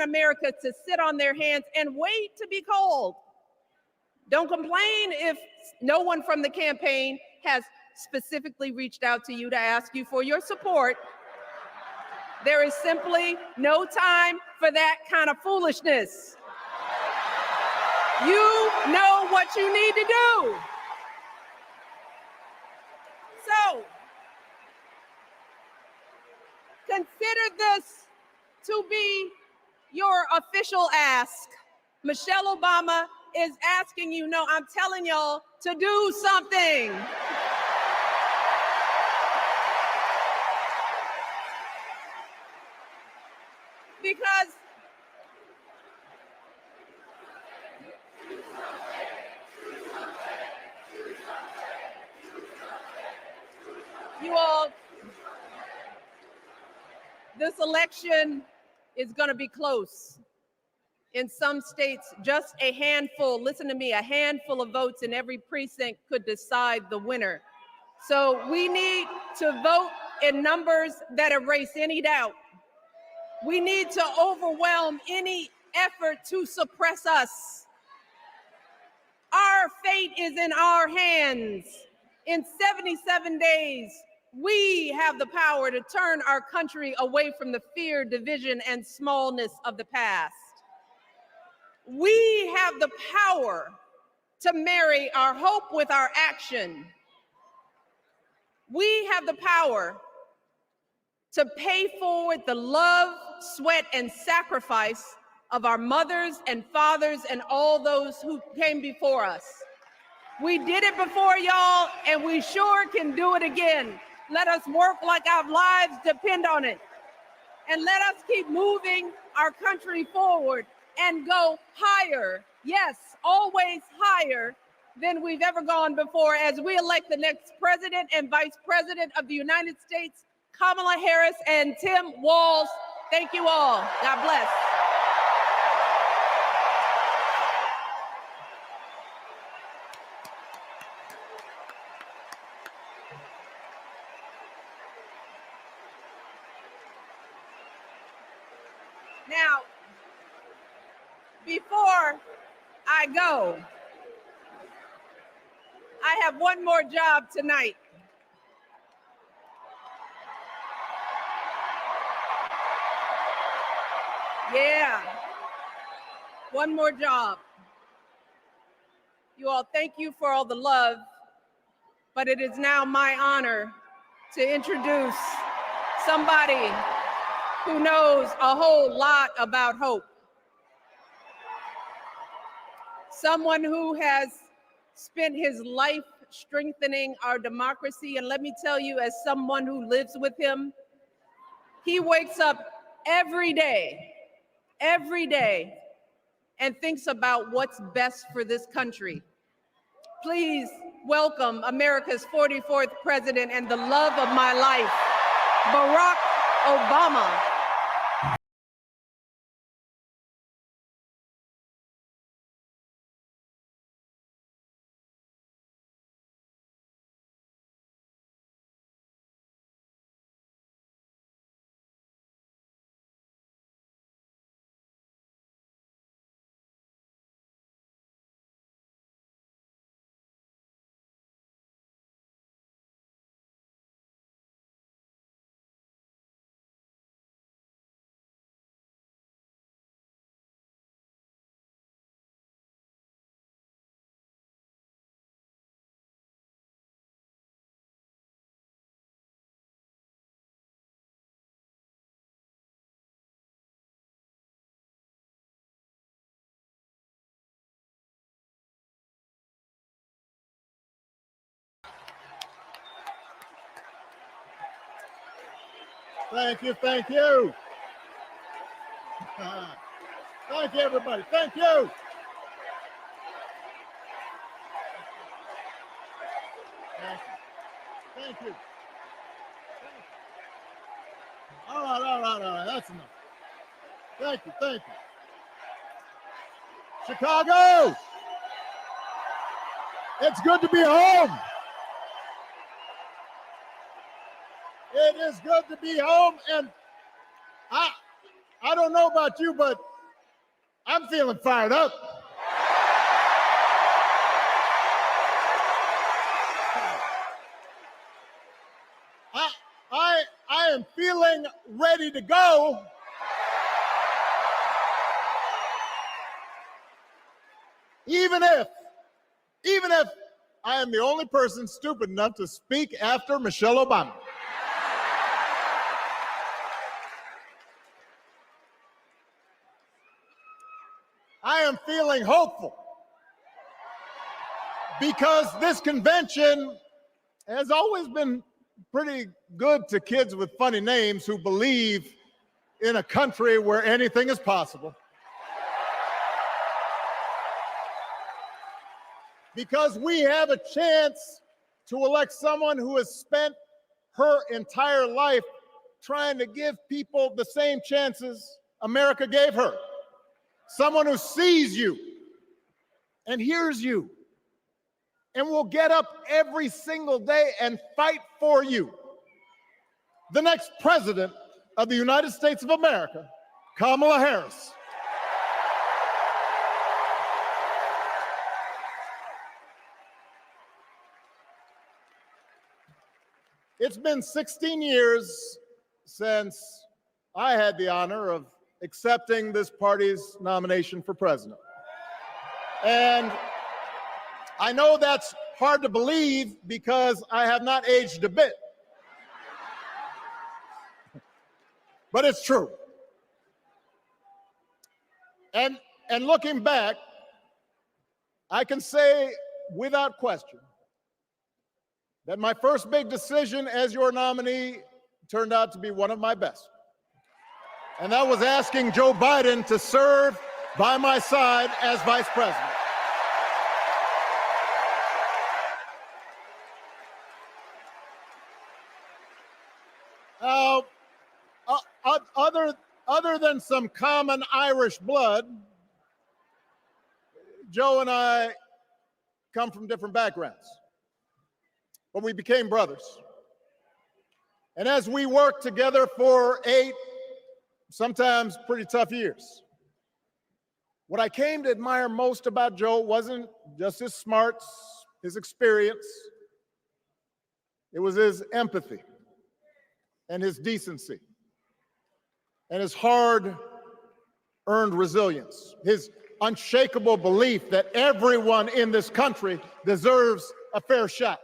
America to sit on their hands and wait to be called. Don't complain if no one from the campaign has specifically reached out to you to ask you for your support. There is simply no time for that kind of foolishness. You know what you need to do. So, consider this to be your official ask. Michelle Obama is asking you, no, I'm telling y'all to do something. Because you all, this election is going to be close. In some states, just a handful, listen to me, a handful of votes in every precinct could decide the winner. So we need to vote in numbers that erase any doubt. We need to overwhelm any effort to suppress us. Our fate is in our hands. In 77 days, we have the power to turn our country away from the fear, division, and smallness of the past. We have the power to marry our hope with our action. We have the power to pay forward the love, sweat, and sacrifice of our mothers and fathers and all those who came before us. We did it before, y'all, and we sure can do it again. Let us work like our lives depend on it. And let us keep moving our country forward and go higher. Yes, always higher than we've ever gone before as we elect the next president and vice president of the United States, Kamala Harris and Tim Walz. Thank you all. God bless. Now, before I go, I have one more job tonight. Yeah, one more job. You all, thank you for all the love, but it is now my honor to introduce somebody who knows a whole lot about hope. Someone who has spent his life strengthening our democracy. And let me tell you, as someone who lives with him, he wakes up every day, and thinks about what's best for this country. Please welcome America's 44th president and the love of my life, Barack Obama. Thank you, thank you. Thank you, everybody. Thank you. Thank you. All right. That's enough. Thank you. Chicago, it's good to be home. It is good to be home, and I don't know about you, but I'm feeling fired up. am feeling ready to go. Even if I am the only person stupid enough to speak after Michelle Obama. I am feeling hopeful because this convention has always been pretty good to kids with funny names who believe in a country where anything is possible. Because we have a chance to elect someone who has spent her entire life trying to give people the same chances America gave her. Someone who sees you and hears you and will get up every single day and fight for you. The next president of the United States of America, Kamala Harris. It's been 16 years since I had the honor of accepting this party's nomination for president. And I know that's hard to believe because I have not aged a bit. But it's true. And looking back, I can say without question that my first big decision as your nominee turned out to be one of my best. And that was asking Joe Biden to serve by my side as vice president. Other than some common Irish blood, Joe and I come from different backgrounds, but we became brothers. And as we worked together for 8, sometimes pretty tough years, what I came to admire most about Joe wasn't just his smarts, his experience. It was his empathy and his decency and his hard-earned resilience, his unshakable belief that everyone in this country deserves a fair shot.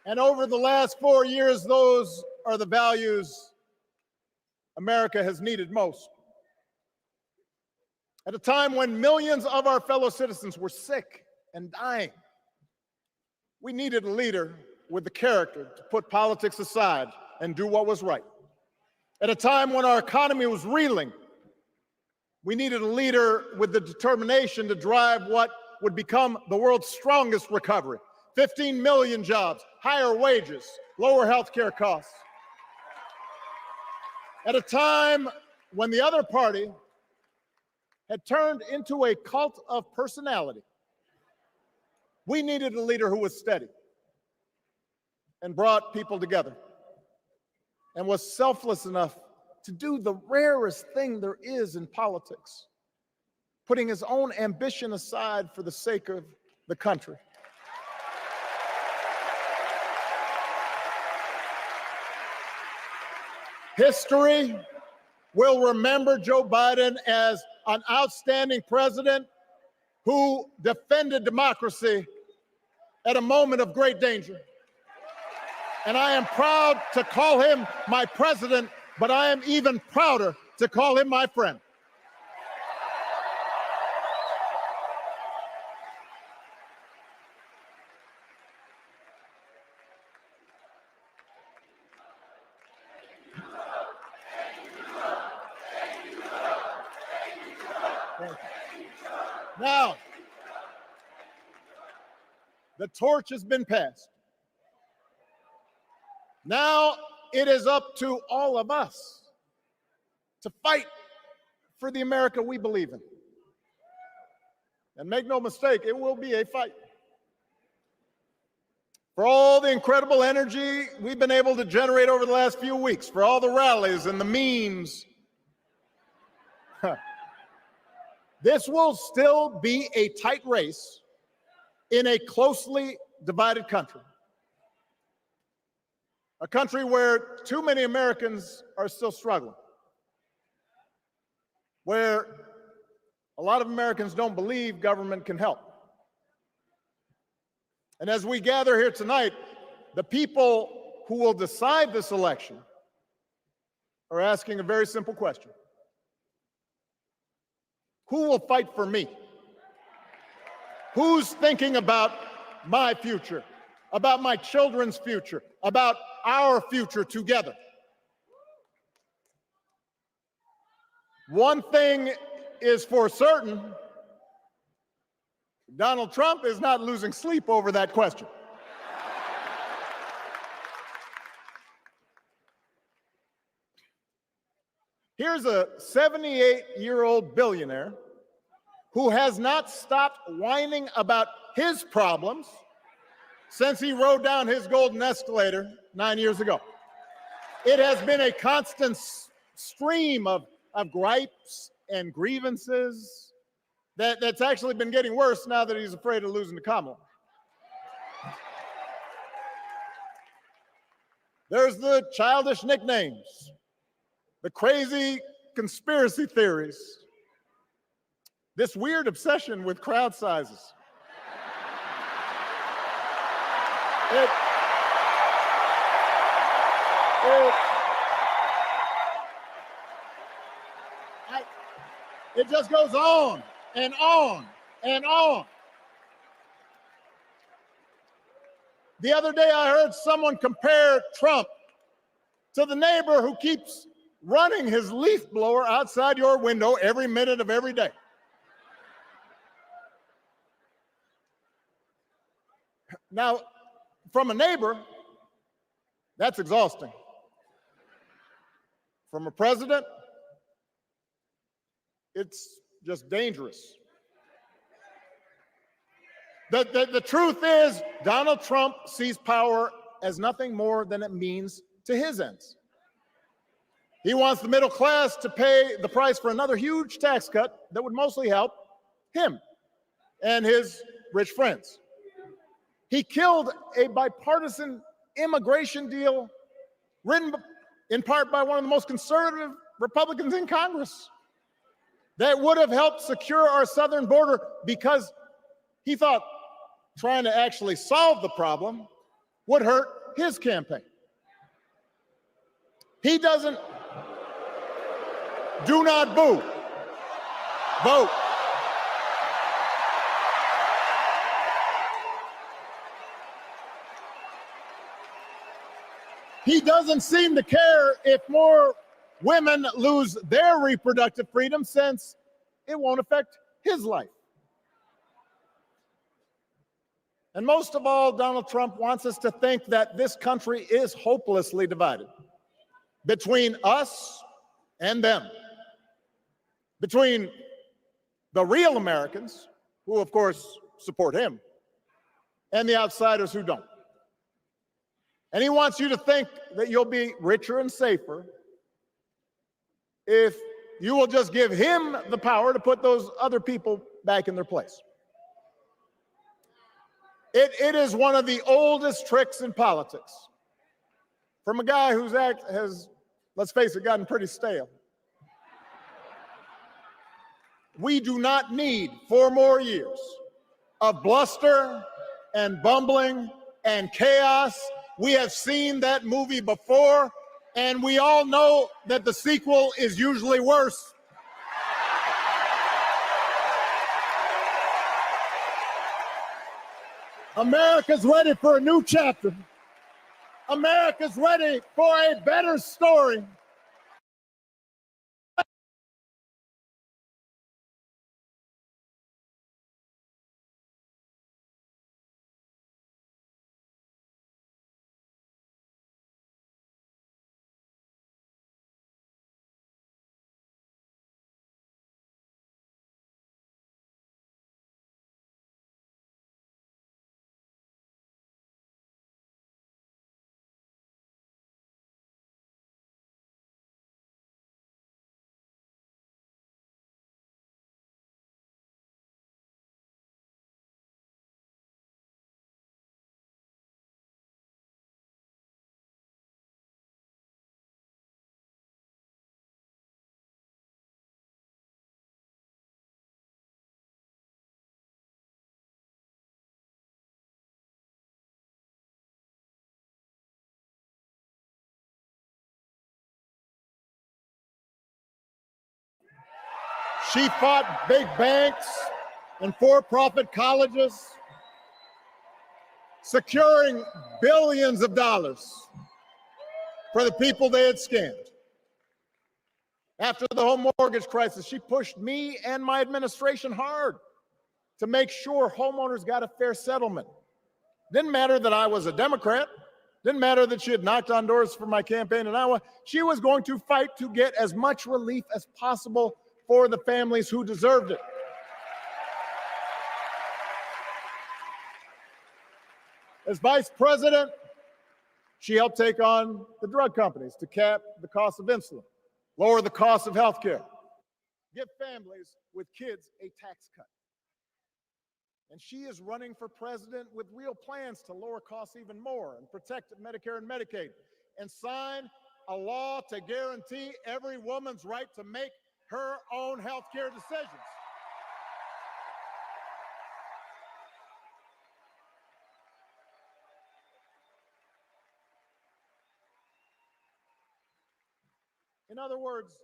And over the last 4 years, those are the values America has needed most. At a time when millions of our fellow citizens were sick and dying, we needed a leader with the character to put politics aside and do what was right. At a time when our economy was reeling, we needed a leader with the determination to drive what would become the world's strongest recovery. 15 million jobs, higher wages, lower healthcare costs. At a time when the other party had turned into a cult of personality, we needed a leader who was steady and brought people together and was selfless enough to do the rarest thing there is in politics, putting his own ambition aside for the sake of the country. History will remember Joe Biden as an outstanding president who defended democracy at a moment of great danger. And I am proud to call him my president, but I am even prouder to call him my friend. Now, the torch has been passed. Now it is up to all of us to fight for the America we believe in. And make no mistake, it will be a fight. For all the incredible energy we've been able to generate over the last few weeks, for all the rallies and the memes, this will still be a tight race in a closely divided country. A country where too many Americans are still struggling. Where a lot of Americans don't believe government can help. And as we gather here tonight, the people who will decide this election are asking a very simple question. Who will fight for me? Who's thinking about my future, about my children's future, about our future together? One thing is for certain, Donald Trump is not losing sleep over that question. Here's a 78-year-old billionaire who has not stopped whining about his problems since he rode down his golden escalator 9 years ago. It has been a constant stream of gripes and grievances that's actually been getting worse now that he's afraid of losing to Kamala. There's the childish nicknames, the crazy conspiracy theories, this weird obsession with crowd sizes. It just goes on and on and on. The other day I heard someone compare Trump to the neighbor who keeps running his leaf blower outside your window every minute of every day. Now, from a neighbor, that's exhausting. From a president, it's just dangerous. The truth is, Donald Trump sees power as nothing more than it means to his ends. He wants the middle class to pay the price for another huge tax cut that would mostly help him and his rich friends. He killed a bipartisan immigration deal written in part by one of the most conservative Republicans in Congress that would have helped secure our southern border because he thought trying to actually solve the problem would hurt his campaign. He doesn't. Do not boo. Vote. He doesn't seem to care if more women lose their reproductive freedom since it won't affect his life. And most of all, Donald Trump wants us to think that this country is hopelessly divided between us and them, between the real Americans, who of course support him, and the outsiders who don't. And he wants you to think that you'll be richer and safer if you will just give him the power to put those other people back in their place. It is one of the oldest tricks in politics from a guy whose act has, let's face it, gotten pretty stale. We do not need 4 more years of bluster and bumbling and chaos. We have seen that movie before, and we all know that the sequel is usually worse. America's ready for a new chapter. America's ready for a better story. She fought big banks and for-profit colleges, securing billions of dollars for the people they had scammed. After the home mortgage crisis, she pushed me and my administration hard to make sure homeowners got a fair settlement. Didn't matter that I was a Democrat. Didn't matter that she had knocked on doors for my campaign in Iowa. She was going to fight to get as much relief as possible for the families who deserved it. As vice president, she helped take on the drug companies to cap the cost of insulin, lower the cost of health care, give families with kids a tax cut. And she is running for president with real plans to lower costs even more and protect Medicare and Medicaid and sign a law to guarantee every woman's right to make her own health care decisions. In other words,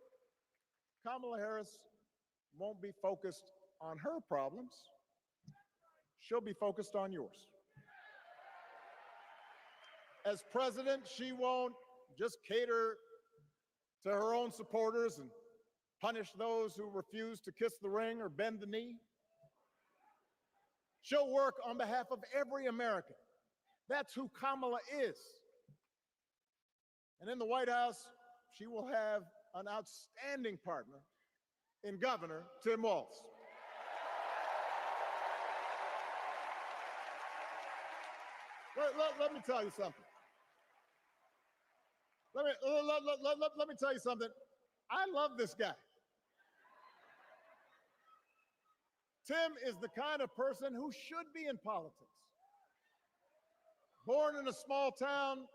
Kamala Harris won't be focused on her problems. She'll be focused on yours. As president, she won't just cater to her own supporters and punish those who refuse to kiss the ring or bend the knee. She'll work on behalf of every American. That's who Kamala is. And in the White House, she will have an outstanding partner in Governor Tim Walz. Let me tell you something. Let me tell you something. I love this guy. Tim is the kind of person who should be in politics. Born in a small town,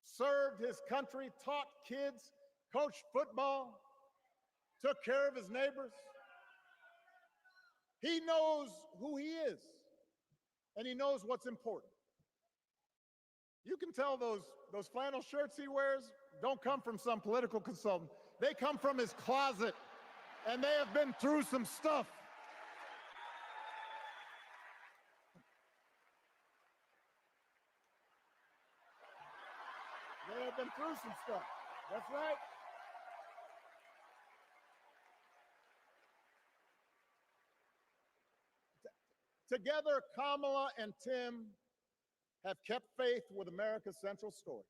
served his country, taught kids, coached football, took care of his neighbors. He knows who he is, and he knows what's important. You can tell those flannel shirts he wears don't come from some political consultant. They come from his closet, and they have been through some stuff. They have been through some stuff. That's right. Together, Kamala and Tim have kept faith with America's central story.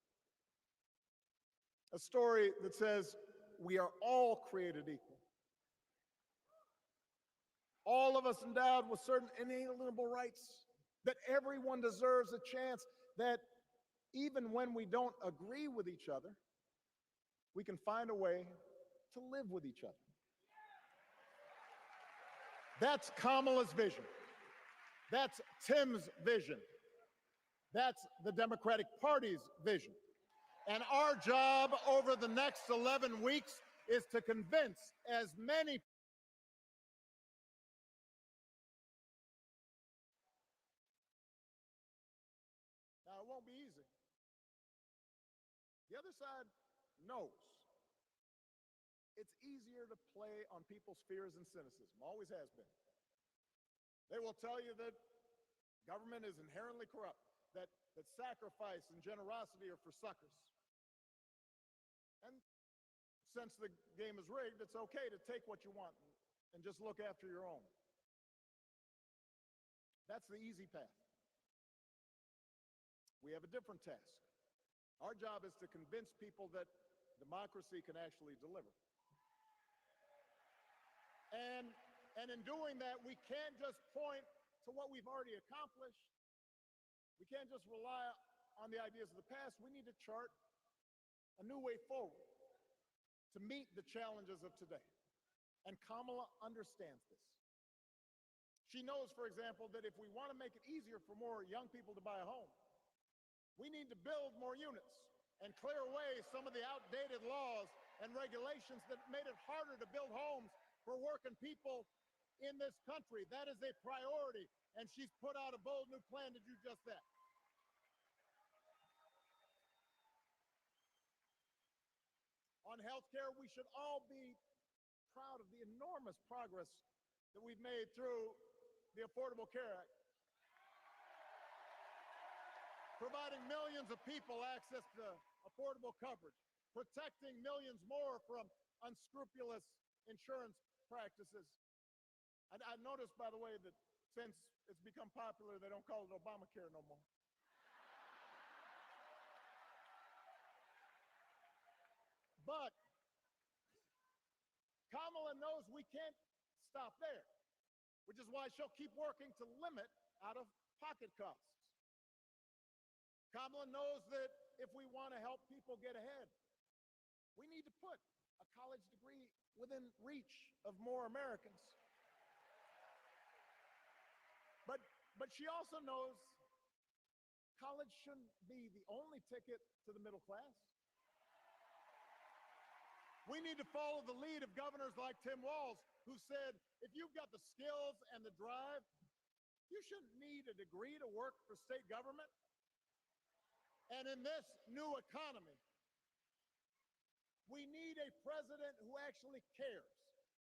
A story that says we are all created equal. All of us endowed with certain inalienable rights, that everyone deserves a chance, that even when we don't agree with each other, we can find a way to live with each other. That's Kamala's vision. That's Tim's vision. That's the Democratic Party's vision. And our job over the next 11 weeks is to convince as many Now, it won't be easy. The other side knows it's easier to play on people's fears and cynicism, always has been. They will tell you that government is inherently corrupt, that sacrifice and generosity are for suckers. And since the game is rigged, it's okay to take what you want and just look after your own. That's the easy path. We have a different task. Our job is to convince people that democracy can actually deliver. And in doing that, we can't just point to what we've already accomplished. We can't just rely on the ideas of the past. We need to chart a new way forward to meet the challenges of today. And Kamala understands this. She knows, for example, that if we want to make it easier for more young people to buy a home, we need to build more units and clear away some of the outdated laws and regulations that made it harder to build homes for working people in this country. That is a priority, and she's put out a bold new plan to do just that. On health care, we should all be proud of the enormous progress that we've made through the Affordable Care Act, providing millions of people access to affordable coverage, protecting millions more from unscrupulous insurance practices. I noticed, by the way, that since it's become popular, they don't call it Obamacare no more. But Kamala knows we can't stop there, which is why she'll keep working to limit out-of-pocket costs. Kamala knows that if we want to help people get ahead, we need to put a college degree within reach of more Americans. But she also knows college shouldn't be the only ticket to the middle class. We need to follow the lead of governors like Tim Walz, who said, if you've got the skills and the drive, you shouldn't need a degree to work for state government. And in this new economy, we need a president who actually cares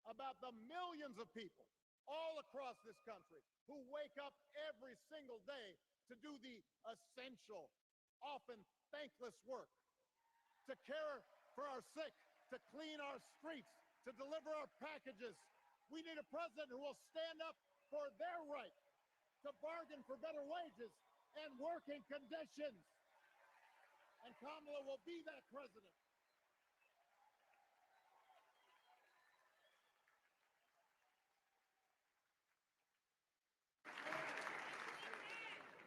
about the millions of people all across this country who wake up every single day to do the essential, often thankless work, to care for our sick, to clean our streets, to deliver our packages. We need a president who will stand up for their right to bargain for better wages and working conditions. And Kamala will be that president.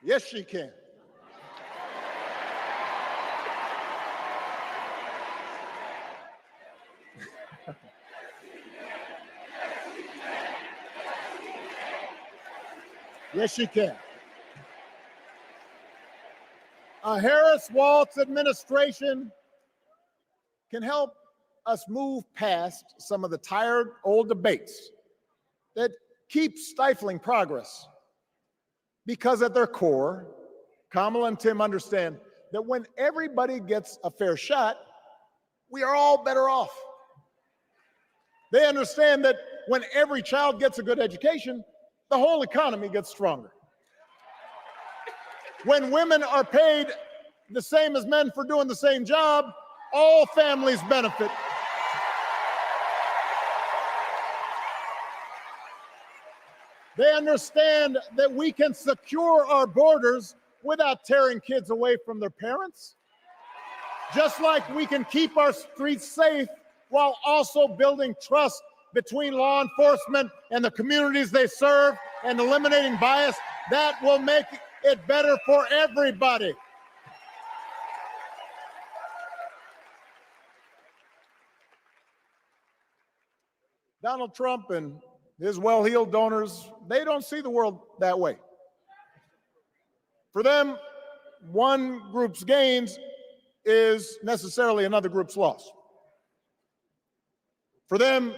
Yes, she can. Yes, she can. A Harris-Walz administration can help us move past some of the tired old debates that keep stifling progress. Because at their core, Kamala and Tim understand that when everybody gets a fair shot, we are all better off. They understand that when every child gets a good education, the whole economy gets stronger. When women are paid the same as men for doing the same job, all families benefit. They understand that we can secure our borders without tearing kids away from their parents, just like we can keep our streets safe while also building trust between law enforcement and the communities they serve and eliminating bias. That will make it better for everybody. Donald Trump and his well-heeled donors, they don't see the world that way. For them, one group's gains is necessarily another group's loss. For them,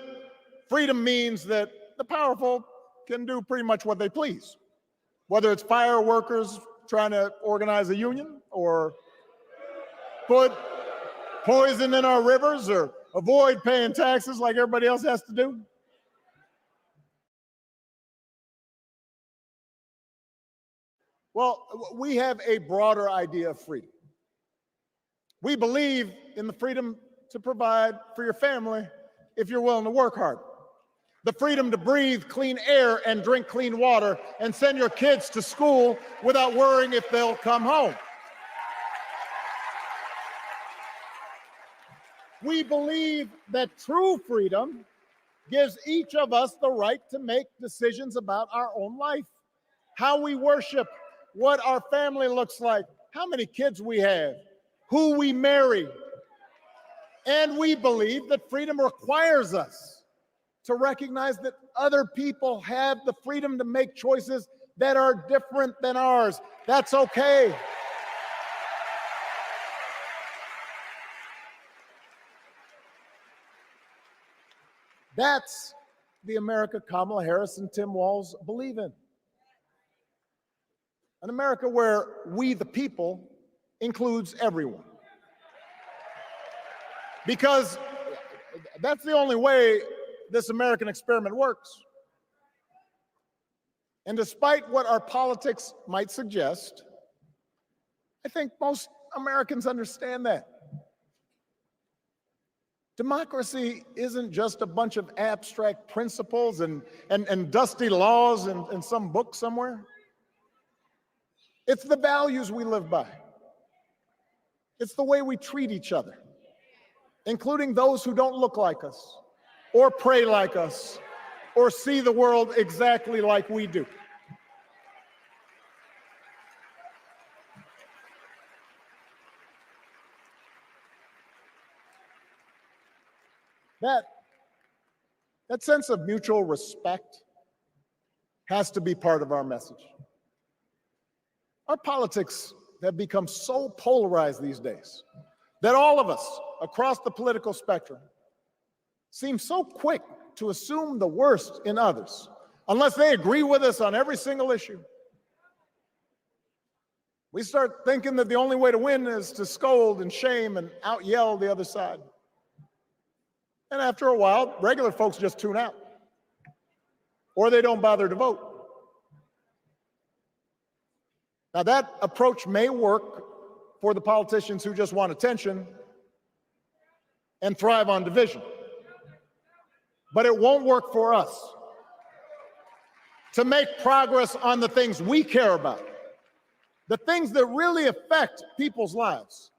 freedom means that the powerful can do pretty much what they please, whether it's fire workers trying to organize a union, or put poison in our rivers, or avoid paying taxes like everybody else has to do. Well, we have a broader idea of freedom. We believe in the freedom to provide for your family if you're willing to work hard. The freedom to breathe clean air and drink clean water and send your kids to school without worrying if they'll come home. We believe that true freedom gives each of us the right to make decisions about our own life, how we worship, what our family looks like, how many kids we have, who we marry. And we believe that freedom requires us to recognize that other people have the freedom to make choices that are different than ours. That's okay. That's the America Kamala Harris and Tim Walz believe in. An America where we, the people, includes everyone. Because that's the only way this American experiment works. And despite what our politics might suggest, I think most Americans understand that. Democracy isn't just a bunch of abstract principles and dusty laws in some book somewhere. It's the values we live by. It's the way we treat each other, including those who don't look like us, or pray like us, or see the world exactly like we do. That sense of mutual respect has to be part of our message. Our politics have become so polarized these days that all of us across the political spectrum seem so quick to assume the worst in others, unless they agree with us on every single issue. We start thinking that the only way to win is to scold and shame and out-yell the other side. And after a while, regular folks just tune out, or they don't bother to vote. Now, that approach may work for the politicians who just want attention and thrive on division, but it won't work for us to make progress on the things we care about, the things that really affect people's lives.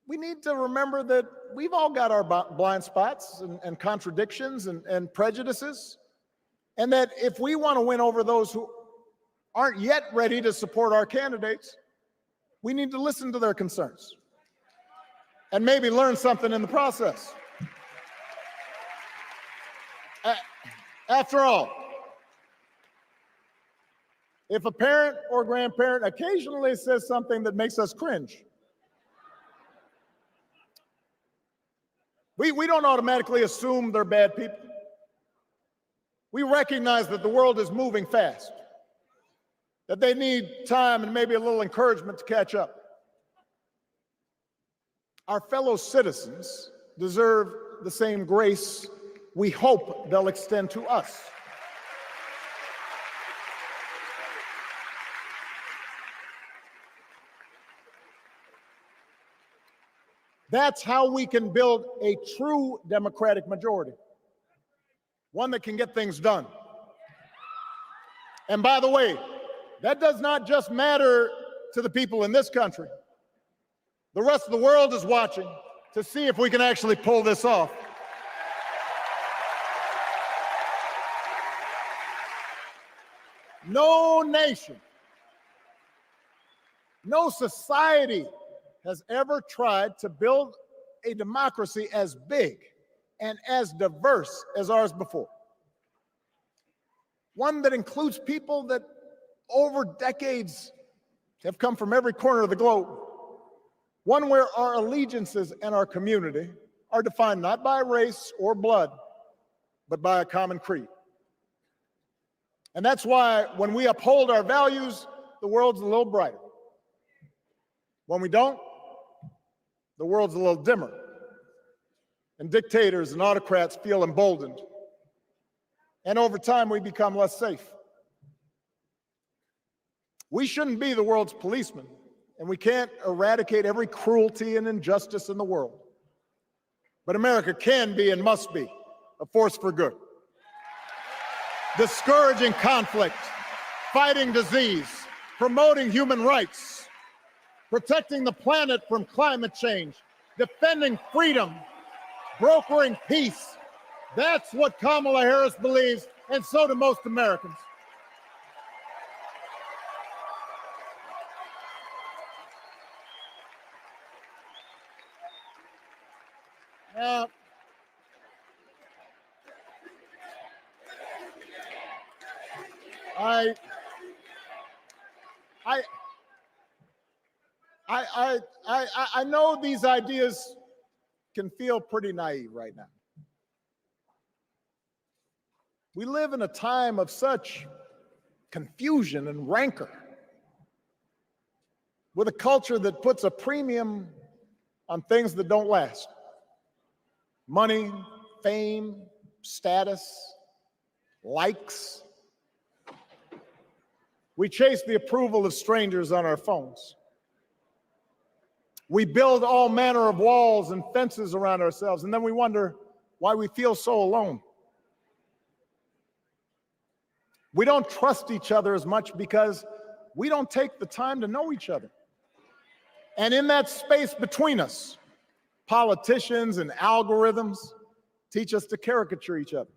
We need to remember that we've all got our blind spots and contradictions and prejudices, and that if we want to win over those who aren't yet ready to support our candidates, we need to listen to their concerns and maybe learn something in the process. After all, if a parent or grandparent occasionally says something that makes us cringe, we don't automatically assume they're bad people. We recognize that the world is moving fast, that they need time and maybe a little encouragement to catch up. Our fellow citizens deserve the same grace we hope they'll extend to us. That's how we can build a true democratic majority, one that can get things done. And by the way, that does not just matter to the people in this country. The rest of the world is watching to see if we can actually pull this off. No nation, no society has ever tried to build a democracy as big and as diverse as ours before. One that includes people that over decades have come from every corner of the globe. One where our allegiances and our community are defined not by race or blood, but by a common creed. And that's why when we uphold our values, the world's a little brighter. When we don't, the world's a little dimmer, and dictators and autocrats feel emboldened. And over time, we become less safe. We shouldn't be the world's policemen, and we can't eradicate every cruelty and injustice in the world. But America can be and must be a force for good, discouraging conflict, fighting disease, promoting human rights, protecting the planet from climate change, defending freedom, brokering peace. That's what Kamala Harris believes, and so do most Americans. Now, I know these ideas can feel pretty naive right now. We live in a time of such confusion and rancor, with a culture that puts a premium on things that don't last: money, fame, status, likes. We chase the approval of strangers on our phones. We build all manner of walls and fences around ourselves, and then we wonder why we feel so alone. We don't trust each other as much because we don't take the time to know each other. And in that space between us, politicians and algorithms teach us to caricature each other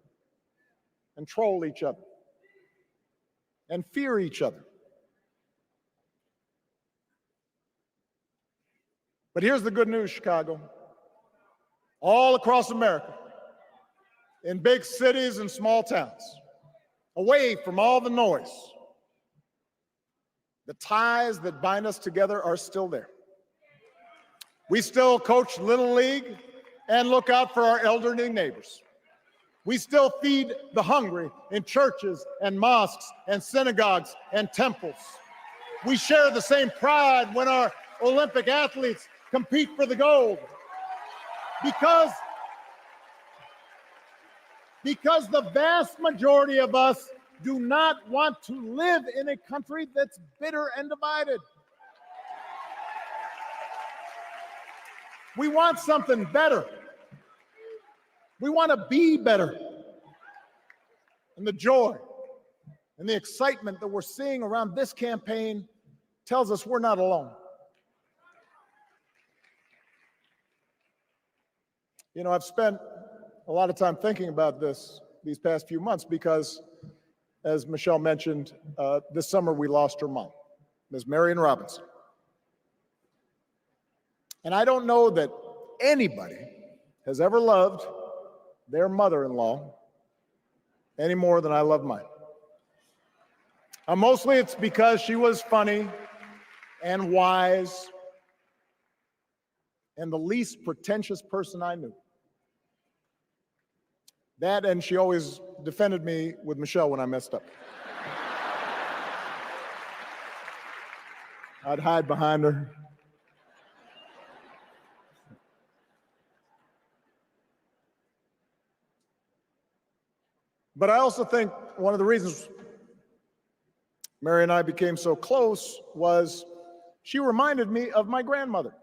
and troll each other and fear each other. But here's the good news, Chicago. All across America, in big cities and small towns, away from all the noise, the ties that bind us together are still there. We still coach Little League and look out for our elderly neighbors. We still feed the hungry in churches and mosques and synagogues and temples. We share the same pride when our Olympic athletes compete for the gold. Because the vast majority of us do not want to live in a country that's bitter and divided. We want something better. We want to be better. And the joy and the excitement that we're seeing around this campaign tells us we're not alone. You know, I've spent a lot of time thinking about this these past few months because, as Michelle mentioned, this summer we lost her mom, Ms. Marion Robinson. And I don't know that anybody has ever loved their mother-in-law any more than I love mine. Mostly it's because she was funny and wise and the least pretentious person I knew. That, and she always defended me with Michelle when I messed up. I'd hide behind her. But I also think one of the reasons Mary and I became so close was she reminded me of my grandmother,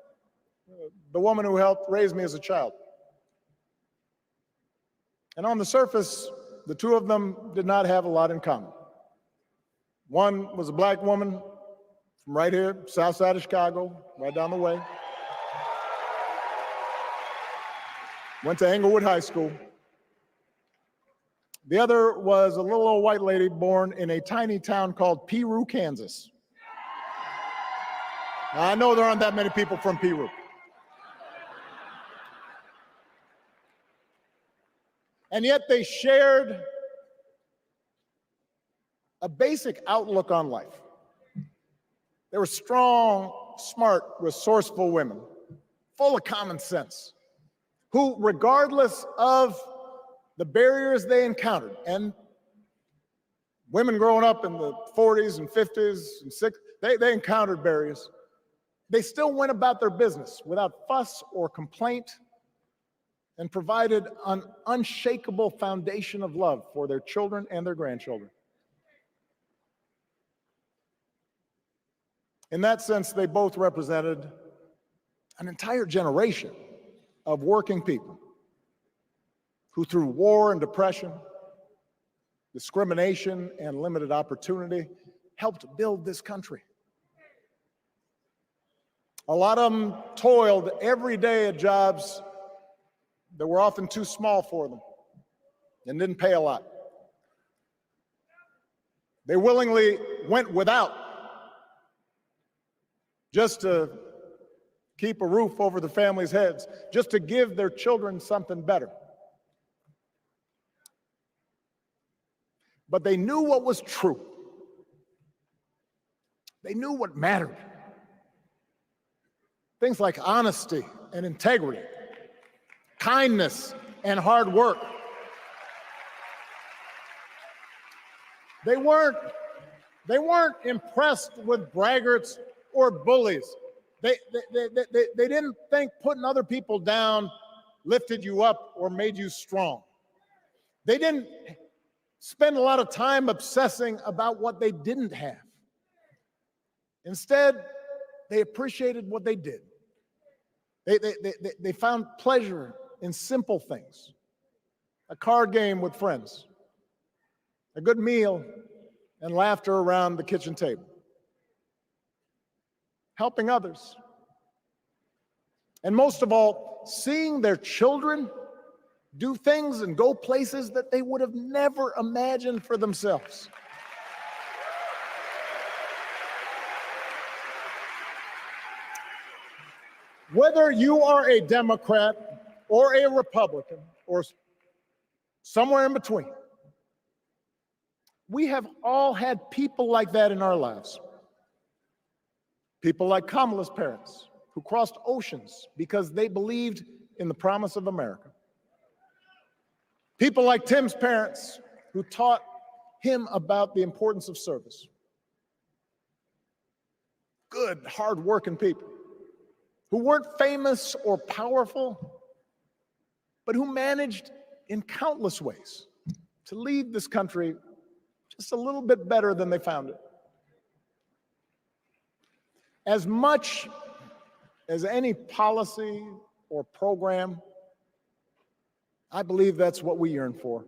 the woman who helped raise me as a child. And on the surface, the two of them did not have a lot in common. One was a black woman from right here, south side of Chicago, right down the way. Went to Englewood High School. The other was a little old white lady born in a tiny town called Piru, Kansas. Now, I know there aren't that many people from Piru. And yet they shared a basic outlook on life. They were strong, smart, resourceful women, full of common sense, who, regardless of the barriers they encountered, and women growing up in the 40s and 50s and 60s, they encountered barriers. They still went about their business without fuss or complaint and provided an unshakable foundation of love for their children and their grandchildren. In that sense, they both represented an entire generation of working people who, through war and depression, discrimination and limited opportunity, helped build this country. A lot of them toiled every day at jobs that were often too small for them and didn't pay a lot. They willingly went without just to keep a roof over the family's heads, just to give their children something better. But they knew what was true. They knew what mattered. Things like honesty and integrity, kindness and hard work. They weren't impressed with braggarts or bullies. They didn't think putting other people down lifted you up or made you strong. They didn't spend a lot of time obsessing about what they didn't have. Instead, they appreciated what they did. They found pleasure in simple things. A card game with friends, a good meal, and laughter around the kitchen table. Helping others. And most of all, seeing their children do things and go places that they would have never imagined for themselves. Whether you are a Democrat or a Republican or somewhere in between, we have all had people like that in our lives. People like Kamala's parents, who crossed oceans because they believed in the promise of America. People like Tim's parents, who taught him about the importance of service. Good, hard-working people who weren't famous or powerful, but who managed in countless ways to leave this country just a little bit better than they found it. As much as any policy or program, I believe that's what we yearn for.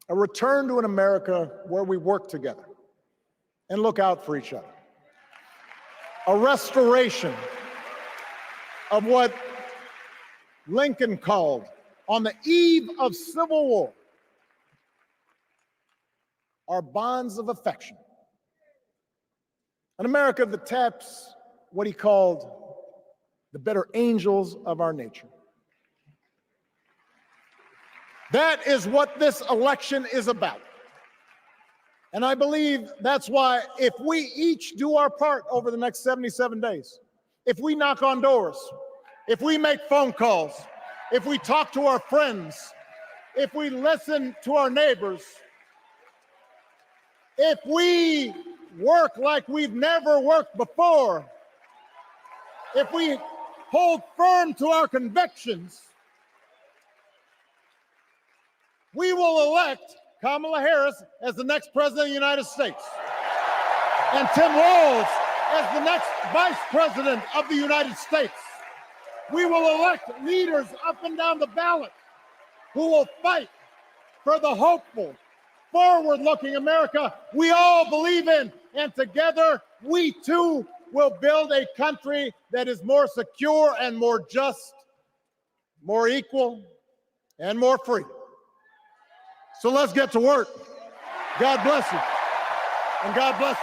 A return to an America where we work together and look out for each other. A restoration of what Lincoln called, on the eve of civil war, our bonds of affection. An America that taps what he called the better angels of our nature. That is what this election is about. And I believe that's why if we each do our part over the next 77 days, if we knock on doors, if we make phone calls, if we talk to our friends, if we listen to our neighbors, if we work like we've never worked before, if we hold firm to our convictions, we will elect Kamala Harris as the next president of the United States and Tim Walz as the next vice president of the United States. We will elect leaders up and down the ballot who will fight for the hopeful, forward-looking America we all believe in. And together, we too will build a country that is more secure and more just, more equal, and more free. So let's get to work. God bless you. And God bless you.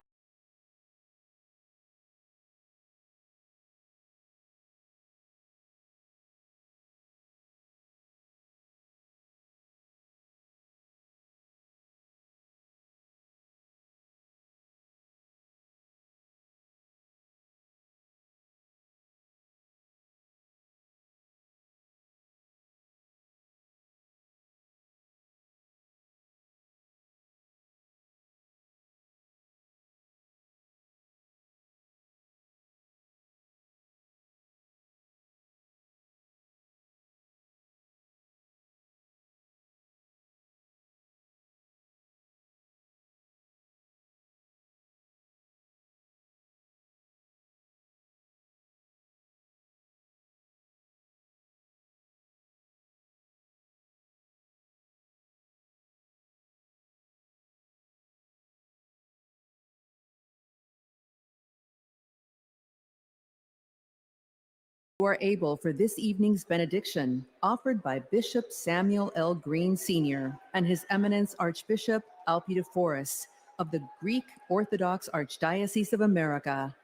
You are able for this evening's benediction, offered by Bishop Samuel L. Green Sr. and His Eminence Archbishop Alpiedophorus of the Greek Orthodox Archdiocese of America.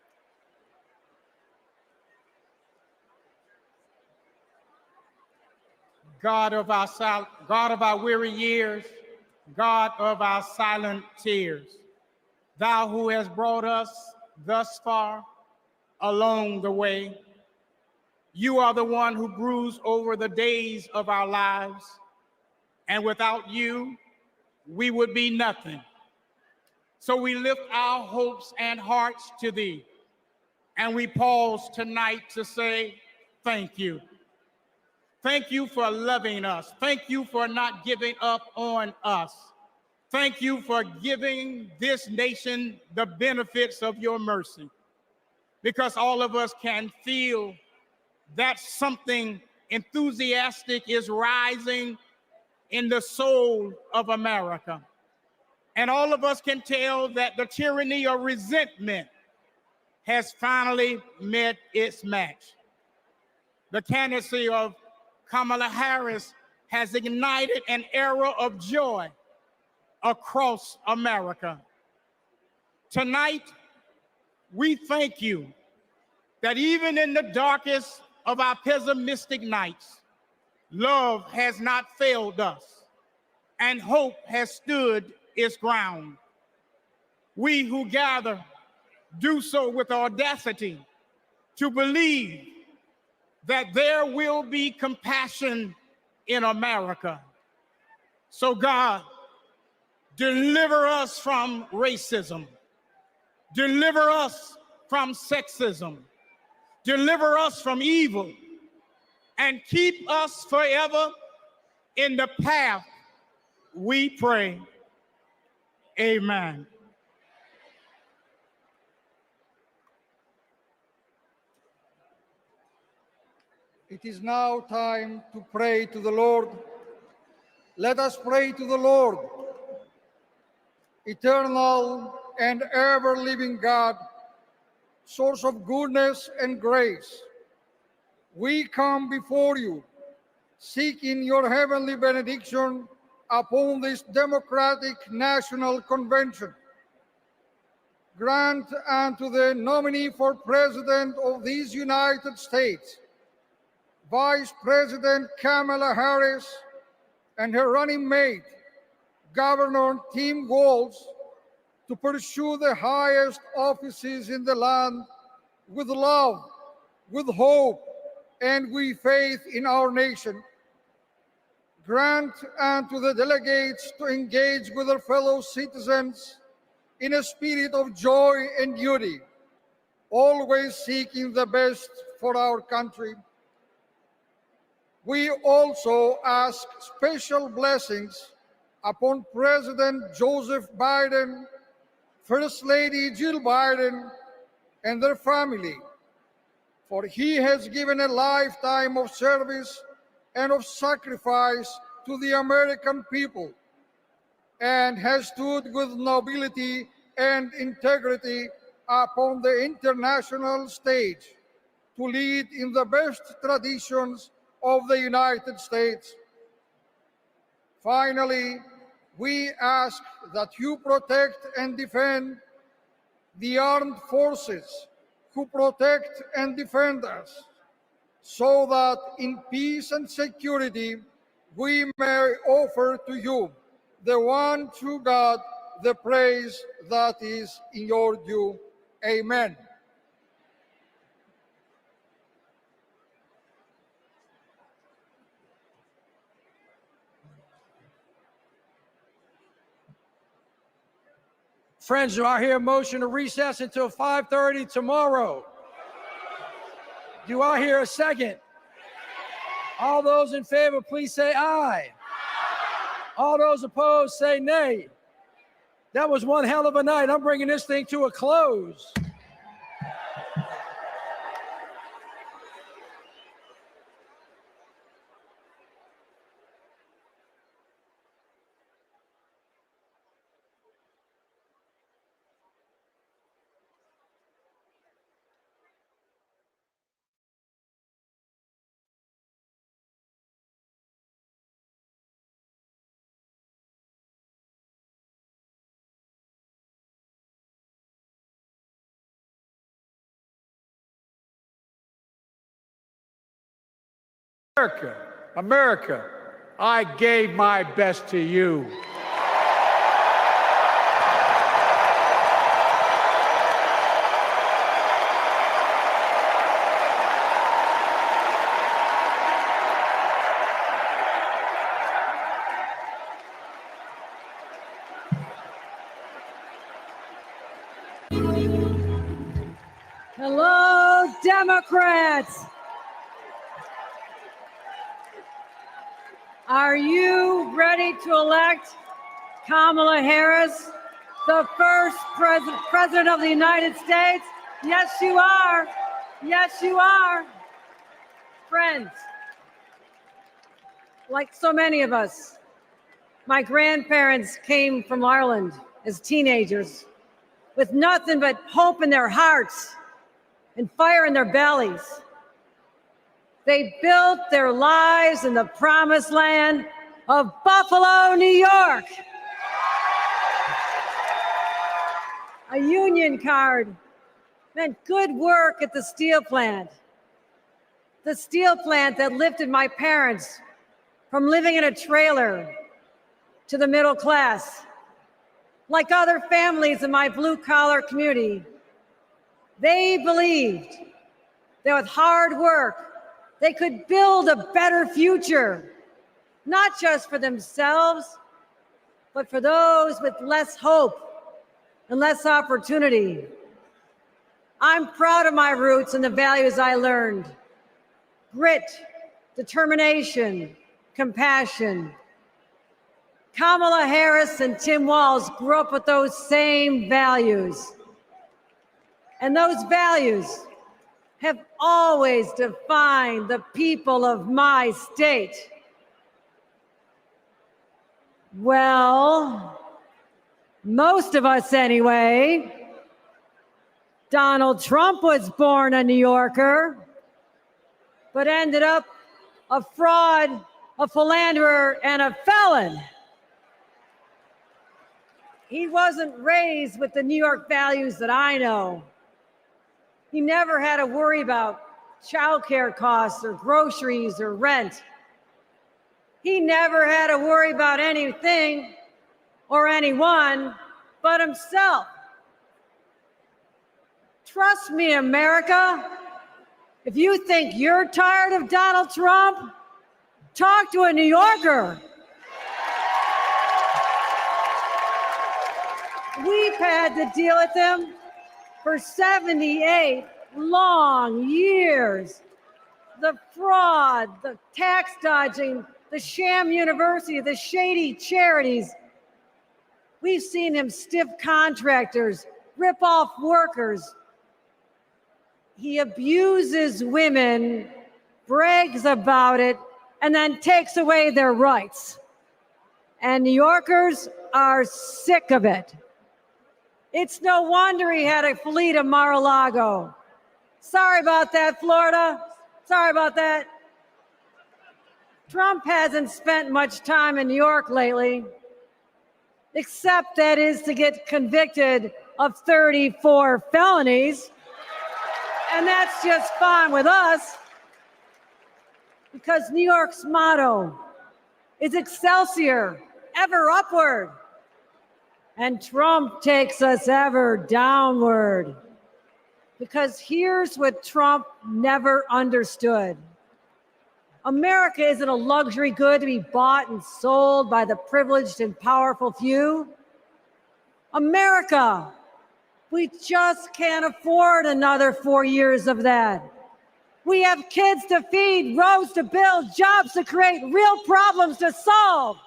God of our weary years, God of our silent tears, Thou who has brought us thus far along the way, You are the one who broods over the days of our lives, and without You, we would be nothing. So we lift our hopes and hearts to Thee, and we pause tonight to say thank You. Thank you for loving us. Thank you for not giving up on us. Thank you for giving this nation the benefits of your mercy, because all of us can feel that something enthusiastic is rising in the soul of America. And all of us can tell that the tyranny of resentment has finally met its match. The candidacy of Kamala Harris has ignited an era of joy across America. Tonight, we thank you that even in the darkest of our pessimistic nights, love has not failed us and hope has stood its ground. We who gather do so with audacity to believe that there will be compassion in America. So God, deliver us from racism. Deliver us from sexism. Deliver us from evil. And keep us forever in the path we pray. Amen. It is now time to pray to the Lord. Let us pray to the Lord. Eternal and ever-living God, source of goodness and grace, we come before you, seeking your heavenly benediction upon this democratic national convention. Grant unto the nominee for President of these United States, Vice President Kamala Harris, and her running mate, Governor Tim Walz, to pursue the highest offices in the land with love, with hope, and with faith in our nation. Grant unto the delegates to engage with their fellow citizens in a spirit of joy and duty, always seeking the best for our country. We also ask special blessings upon President Joseph Biden, First Lady Jill Biden, and their family, for he has given a lifetime of service and of sacrifice to the American people, and has stood with nobility and integrity upon the international stage to lead in the best traditions of the United States. Finally, we ask that you protect and defend the armed forces who protect and defend us, so that in peace and security we may offer to you, the one true God, the praise that is in your due. Amen. Friends, do I hear a motion to recess until 5:30 tomorrow? Do I hear a second? All those in favor, please say aye. All those opposed, say nay. That was one hell of a night. I'm bringing this thing to a close. America, America, I gave my best to you. Hello, Democrats. Are you ready to elect Kamala Harris, the first president of the United States? Yes, you are. Yes, you are. Friends, like so many of us, my grandparents came from Ireland as teenagers with nothing but hope in their hearts and fire in their bellies. They built their lives in the promised land of Buffalo, New York. A union card meant good work at the steel plant. The steel plant that lifted my parents from living in a trailer to the middle class. Like other families in my blue-collar community, they believed that with hard work, they could build a better future, not just for themselves, but for those with less hope and less opportunity. I'm proud of my roots and the values I learned: grit, determination, compassion. Kamala Harris and Tim Walz grew up with those same values. And those values have always defined the people of my state. Well, most of us anyway. Donald Trump was born a New Yorker, but ended up a fraud, a philanderer, and a felon. He wasn't raised with the New York values that I know. He never had to worry about childcare costs or groceries or rent. He never had to worry about anything or anyone but himself. Trust me, America, if you think you're tired of Donald Trump, talk to a New Yorker. We've had to deal with him for 78 long years. The fraud, the tax dodging, the sham university, the shady charities. We've seen him stiff contractors, rip off workers. He abuses women, brags about it, and then takes away their rights. And New Yorkers are sick of it. It's no wonder he had to flee to Mar-a-Lago. Sorry about that, Florida. Sorry about that. Trump hasn't spent much time in New York lately, except that is to get convicted of 34 felonies. And that's just fine with us, because New York's motto is Excelsior, ever upward. And Trump takes us ever downward. Because here's what Trump never understood. America isn't a luxury good to be bought and sold by the privileged and powerful few. America, we just can't afford another 4 years of that. We have kids to feed, roads to build, jobs to create, real problems to solve.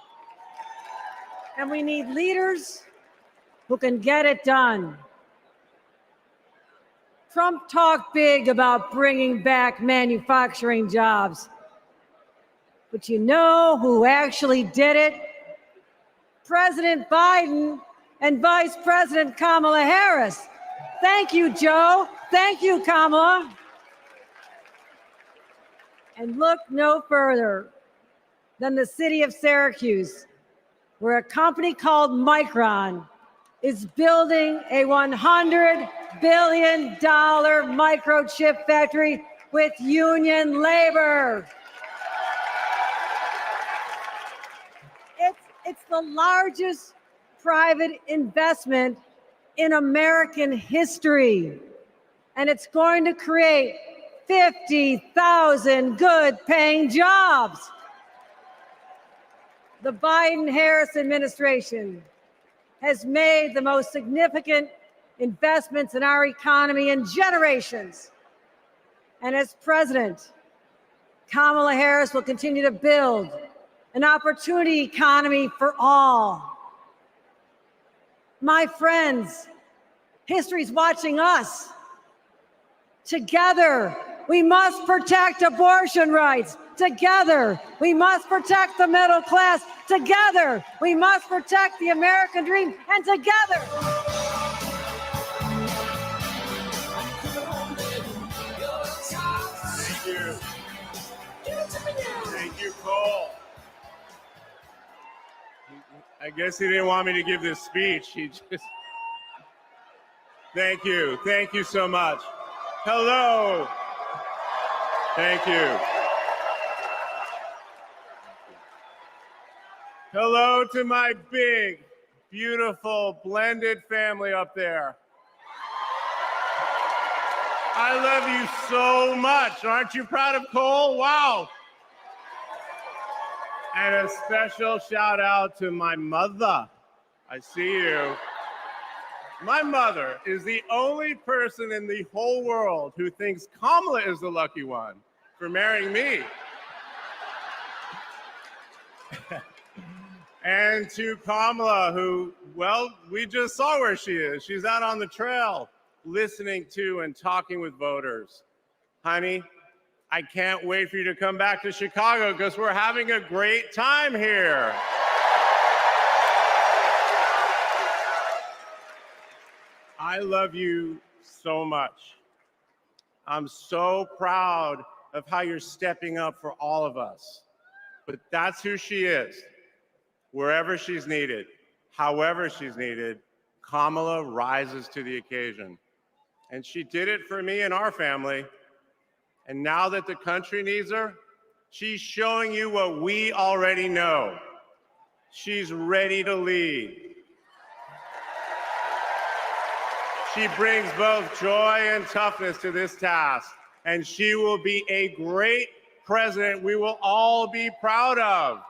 And we need leaders who can get it done. Trump talked big about bringing back manufacturing jobs. But you know who actually did it? President Biden and Vice President Kamala Harris. Thank you, Joe. Thank you, Kamala. And look no further than the city of Syracuse, where a company called Micron is building a $100 billion microchip factory with union labor. It's the largest private investment in American history, and it's going to create 50,000 good-paying jobs. The Biden-Harris administration has made the most significant investments in our economy in generations. And as president, Kamala Harris will continue to build an opportunity economy for all. My friends, history's watching us. Together, we must protect abortion rights. Together, we must protect the middle class. Together, we must protect the American dream. And together. Thank you. Thank you, Cole. I guess he didn't want me to give this speech. He just. Thank you. Thank you so much. Hello. Thank you. Hello to my big, beautiful, blended family up there. I love you so much. Aren't you proud of Cole? Wow. And a special shout out to my mother. I see you. My mother is the only person in the whole world who thinks Kamala is the lucky one for marrying me. And to Kamala, who, well, we just saw where she is. She's out on the trail listening to and talking with voters. Honey, I can't wait for you to come back to Chicago because we're having a great time here. I love you so much. I'm so proud of how you're stepping up for all of us. But that's who she is. Wherever she's needed, however she's needed, Kamala rises to the occasion. And she did it for me and our family. And now that the country needs her, she's showing you what we already know. She's ready to lead. She brings both joy and toughness to this task, and she will be a great president we will all be proud of.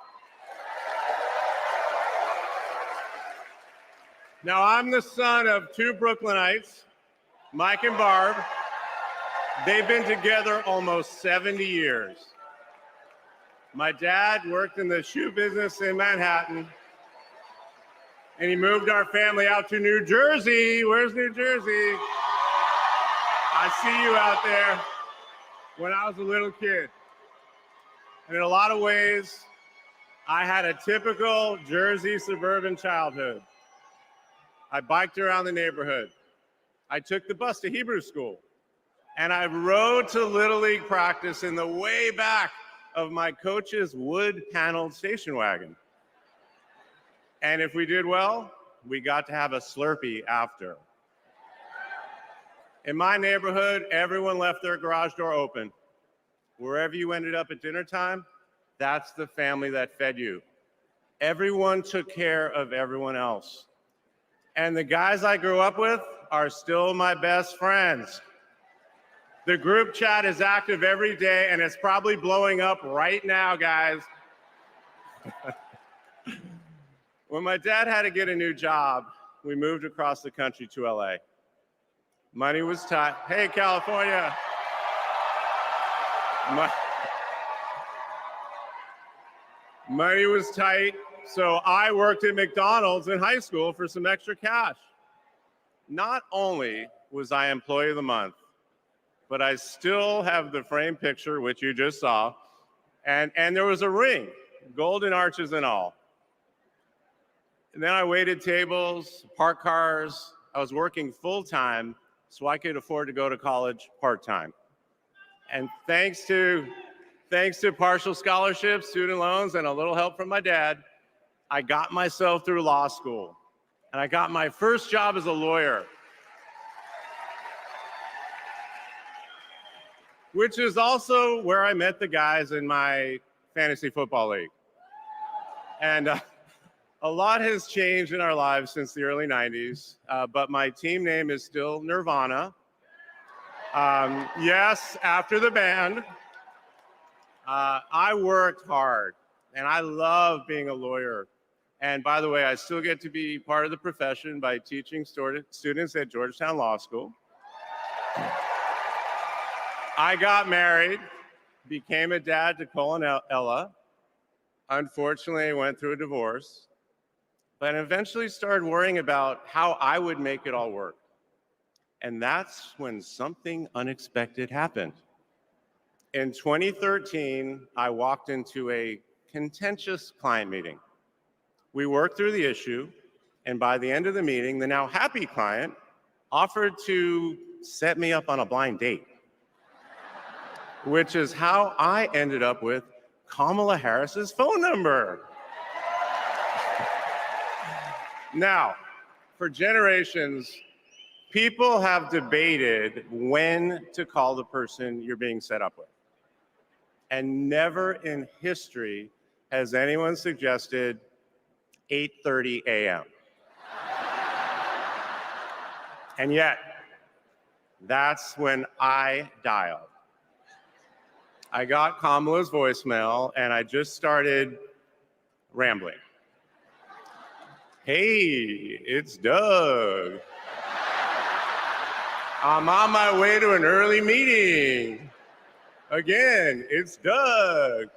Now, I'm the son of two Brooklynites, Mike and Barb. They've been together almost 70 years. My dad worked in the shoe business in Manhattan, and he moved our family out to New Jersey. Where's New Jersey? I see you out there. When I was a little kid. And in a lot of ways, I had a typical Jersey suburban childhood. I biked around the neighborhood. I took the bus to Hebrew school. And I rode to Little League practice in the way back of my coach's wood-paneled station wagon. And if we did well, we got to have a Slurpee after. In my neighborhood, everyone left their garage door open. Wherever you ended up at dinner time, that's the family that fed you. Everyone took care of everyone else. And the guys I grew up with are still my best friends. The group chat is active every day, and it's probably blowing up right now, guys. When my dad had to get a new job, we moved across the country to LA. Money was tight. Hey, California. Money was tight, so I worked at McDonald's in high school for some extra cash. Not only was I Employee of the Month, but I still have the framed picture, which you just saw, and there was a ring, golden arches and all. And then I waited tables, parked cars. I was working full-time so I could afford to go to college part-time. And thanks to partial scholarships, student loans, and a little help from my dad, I got myself through law school. And I got my first job as a lawyer, which is also where I met the guys in my fantasy football league. And a lot has changed in our lives since the early 90s, but my team name is still Nirvana. Yes, after the band. I worked hard, and I love being a lawyer. And by the way, I still get to be part of the profession by teaching students at Georgetown Law School. I got married, became a dad to Cole and Ella, Unfortunately, I went through a divorce, but eventually started worrying about how I would make it all work. And that's when something unexpected happened. In 2013, I walked into a contentious client meeting. We worked through the issue, and by the end of the meeting, the now happy client offered to set me up on a blind date, which is how I ended up with Kamala Harris's phone number. Now, for generations, people have debated when to call the person you're being set up with. And never in history has anyone suggested 8:30 a.m. And yet, that's when I dialed. I got Kamala's voicemail and I just started rambling. Hey, it's Doug. I'm on my way to an early meeting. Again, it's Doug.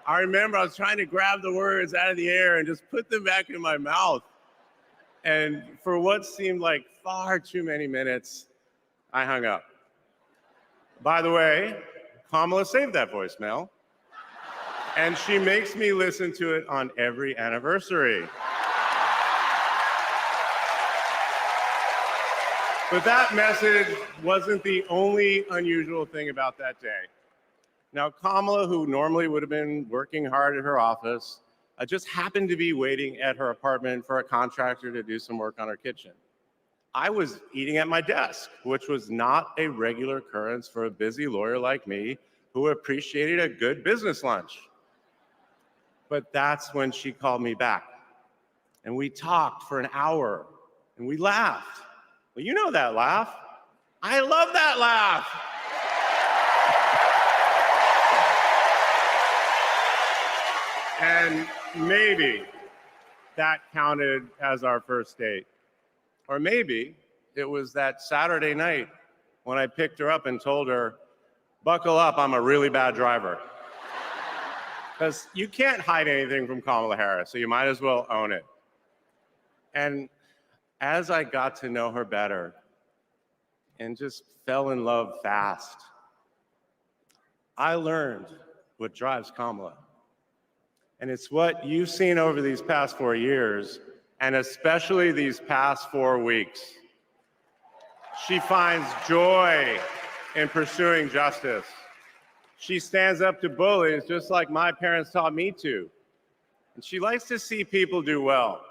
I remember I was trying to grab the words out of the air and just put them back in my mouth. And for what seemed like far too many minutes, I hung up. By the way, Kamala saved that voicemail, and she makes me listen to it on every anniversary. But that message wasn't the only unusual thing about that day. Now, Kamala, who normally would have been working hard at her office, just happened to be waiting at her apartment for a contractor to do some work on her kitchen. I was eating at my desk, which was not a regular occurrence for a busy lawyer like me who appreciated a good business lunch. But that's when she called me back. And we talked for an hour, and we laughed. Well, you know that laugh. I love that laugh. And maybe that counted as our first date. Or maybe it was that Saturday night when I picked her up and told her, buckle up, I'm a really bad driver. Because you can't hide anything from Kamala Harris, so you might as well own it. And as I got to know her better and just fell in love fast, I learned what drives Kamala. And it's what you've seen over these past 4 years, and especially these past 4 weeks. She finds joy in pursuing justice. She stands up to bullies just like my parents taught me to. And she likes to see people do well,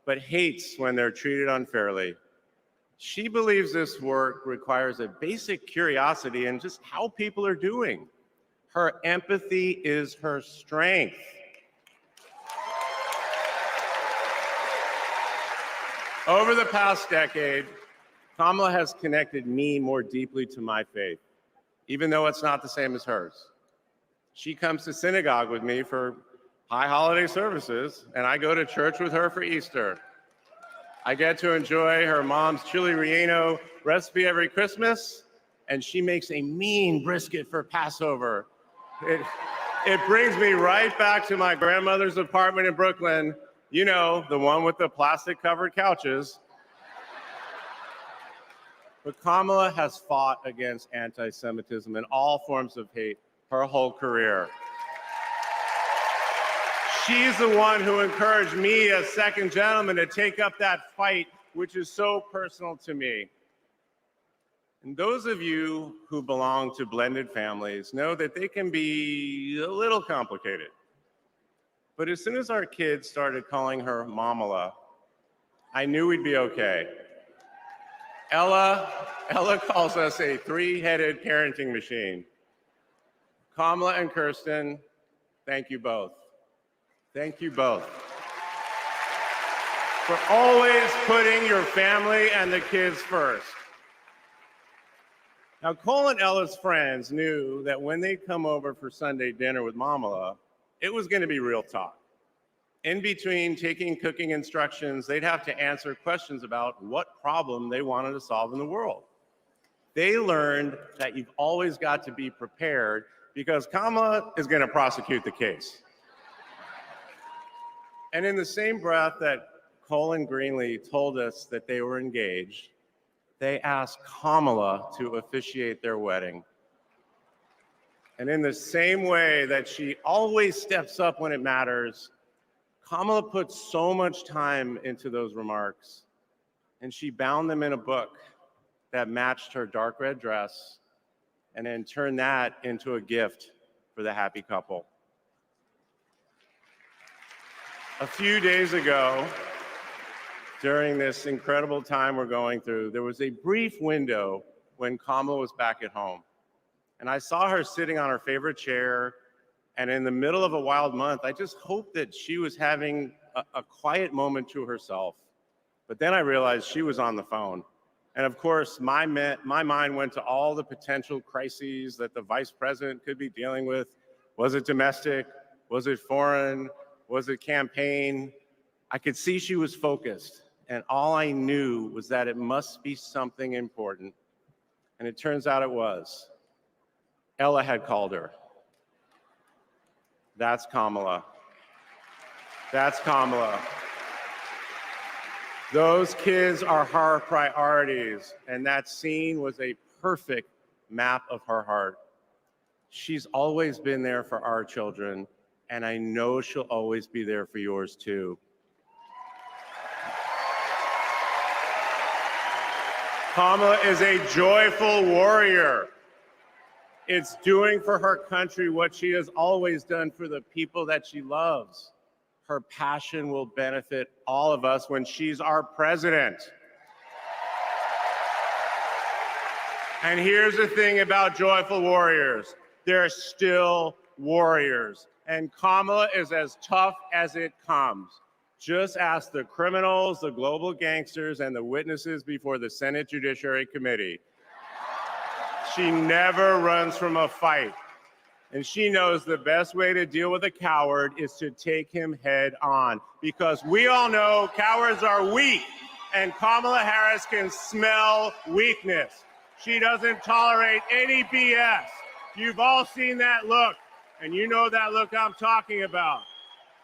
but hates when they're treated unfairly. She believes this work requires a basic curiosity in just how people are doing. Her empathy is her strength. Over the past decade, Kamala has connected me more deeply to my faith, even though it's not the same as hers. She comes to synagogue with me for high holiday services, and I go to church with her for Easter. I get to enjoy her mom's chili relleno recipe every Christmas, and she makes a mean brisket for Passover. It brings me right back to my grandmother's apartment in Brooklyn, you know, the one with the plastic-covered couches. But Kamala has fought against anti-Semitism and all forms of hate her whole career. She's the one who encouraged me as second gentleman to take up that fight, which is so personal to me. And those of you who belong to blended families know that they can be a little complicated. But as soon as our kids started calling her Mamala, I knew we'd be okay. Ella calls us a three-headed parenting machine. Kamala and Kirsten, thank you both. Thank you both for always putting your family and the kids first. Now, Cole and Ella's friends knew that when they'd come over for Sunday dinner with Mamala, it was going to be real talk. In between taking cooking instructions, they'd have to answer questions about what problem they wanted to solve in the world. They learned that you've always got to be prepared because Kamala is going to prosecute the case. And in the same breath that Cole and Greenlee told us that they were engaged, they asked Kamala to officiate their wedding. And in the same way that she always steps up when it matters, Kamala put so much time into those remarks, and she bound them in a book that matched her dark red dress, and then turned that into a gift for the happy couple. A few days ago, during this incredible time we're going through, there was a brief window when Kamala was back at home. And I saw her sitting on her favorite chair, and in the middle of a wild month, I just hoped that she was having a quiet moment to herself. But then I realized she was on the phone. And of course, my mind went to all the potential crises that the vice president could be dealing with. Was it domestic? Was it foreign? Was it campaign? I could see she was focused, and all I knew was that it must be something important. And it turns out it was. Ella had called her. That's Kamala. That's Kamala. Those kids are her priorities, and that scene was a perfect map of her heart. She's always been there for our children, and I know she'll always be there for yours too. Kamala is a joyful warrior. It's doing for her country what she has always done for the people that she loves. Her passion will benefit all of us when she's our president. And here's the thing about joyful warriors. They're still warriors. And Kamala is as tough as it comes. Just ask the criminals, the global gangsters, and the witnesses before the Senate Judiciary Committee. She never runs from a fight. And she knows the best way to deal with a coward is to take him head on. Because we all know cowards are weak, and Kamala Harris can smell weakness. She doesn't tolerate any BS. You've all seen that look, and you know that look I'm talking about.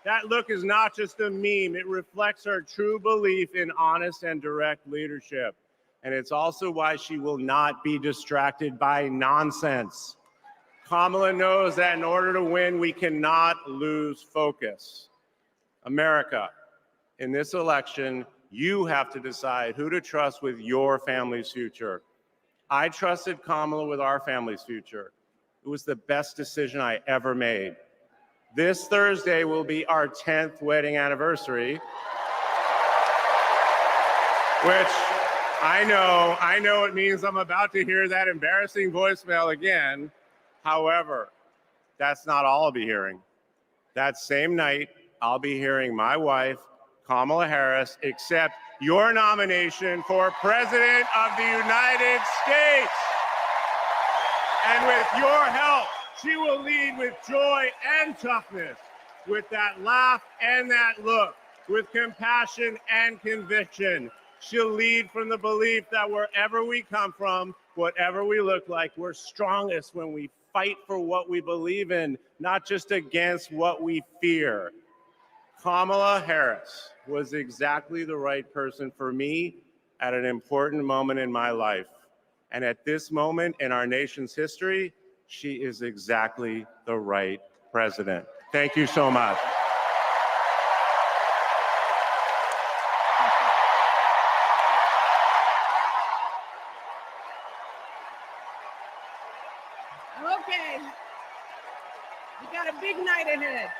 That look is not just a meme. It reflects her true belief in honest and direct leadership. And it's also why she will not be distracted by nonsense. Kamala knows that in order to win, we cannot lose focus. America, in this election, you have to decide who to trust with your family's future. I trusted Kamala with our family's future. It was the best decision I ever made. This Thursday will be our 10th wedding anniversary, which I know it means I'm about to hear that embarrassing voicemail again. However, that's not all I'll be hearing. That same night, I'll be hearing my wife, Kamala Harris, accept your nomination for President of the United States. And with your help, she will lead with joy and toughness, with that laugh and that look, with compassion and conviction. She'll lead from the belief that wherever we come from, whatever we look like, we're strongest when we fight for what we believe in, not just against what we fear. Kamala Harris was exactly the right person for me at an important moment in my life. And at this moment in our nation's history, she is exactly the right president. Thank you so much. Okay. We got a big night ahead.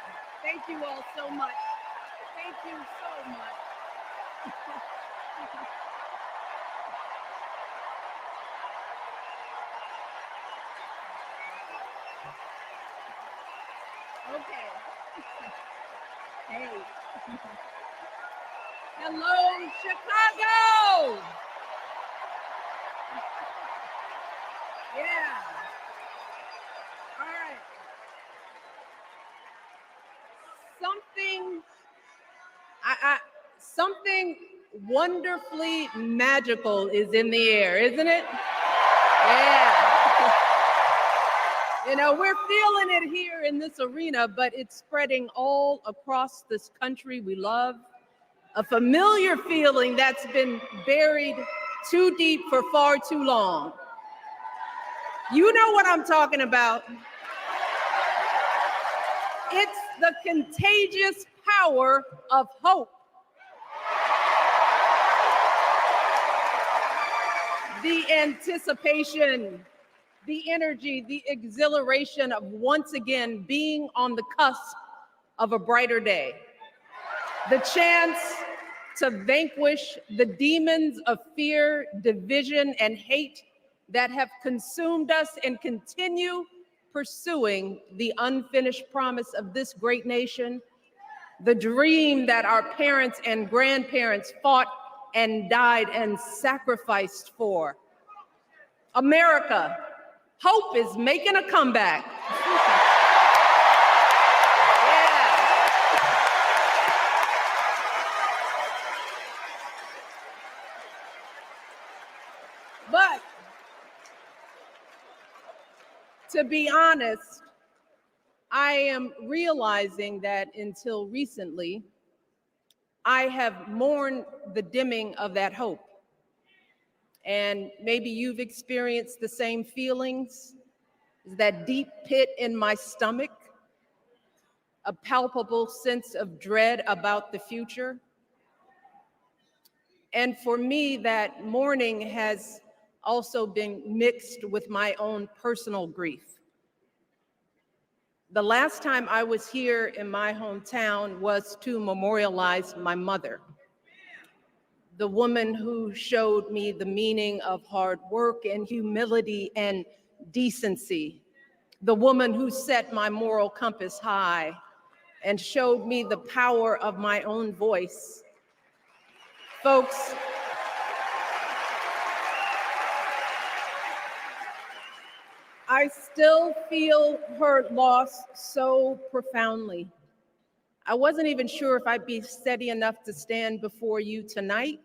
Thank you all so much. Thank you so much. Okay. Hey. Hello, Chicago. Yeah. All right. Something wonderfully magical is in the air, isn't it? Yeah. You know, we're feeling it here in this arena, but it's spreading all across this country we love. A familiar feeling that's been buried too deep for far too long. You know what I'm talking about. It's the contagious power of hope. The anticipation, the energy, the exhilaration of once again being on the cusp of a brighter day. The chance to vanquish the demons of fear, division, and hate that have consumed us and continue pursuing the unfinished promise of this great nation, the dream that our parents and grandparents fought and died and sacrificed for. America, hope is making a comeback. But to be honest, I am realizing that until recently, I have mourned the dimming of that hope. And maybe you've experienced the same feelings, that deep pit in my stomach, a palpable sense of dread about the future. And for me, that mourning has also been mixed with my own personal grief. The last time I was here in my hometown was to memorialize my mother, the woman who showed me the meaning of hard work and humility and decency, the woman who set my moral compass high and showed me the power of my own voice. Folks, I still feel her loss so profoundly. I wasn't even sure if I'd be steady enough to stand before you tonight,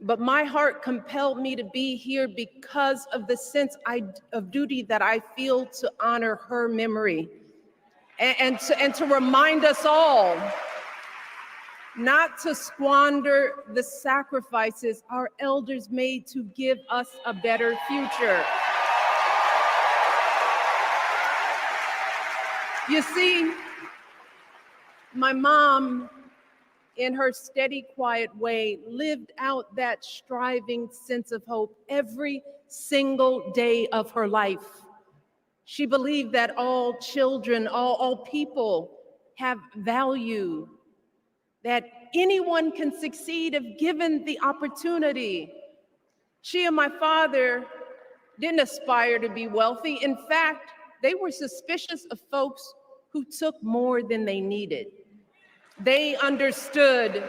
but my heart compelled me to be here because of the sense of duty that I feel to honor her memory and to remind us all not to squander the sacrifices our elders made to give us a better future. You see, my mom, in her steady, quiet way, lived out that striving sense of hope every single day of her life. She believed that all children, all people have value, that anyone can succeed if given the opportunity. She and my father didn't aspire to be wealthy. In fact, they were suspicious of folks who took more than they needed. They understood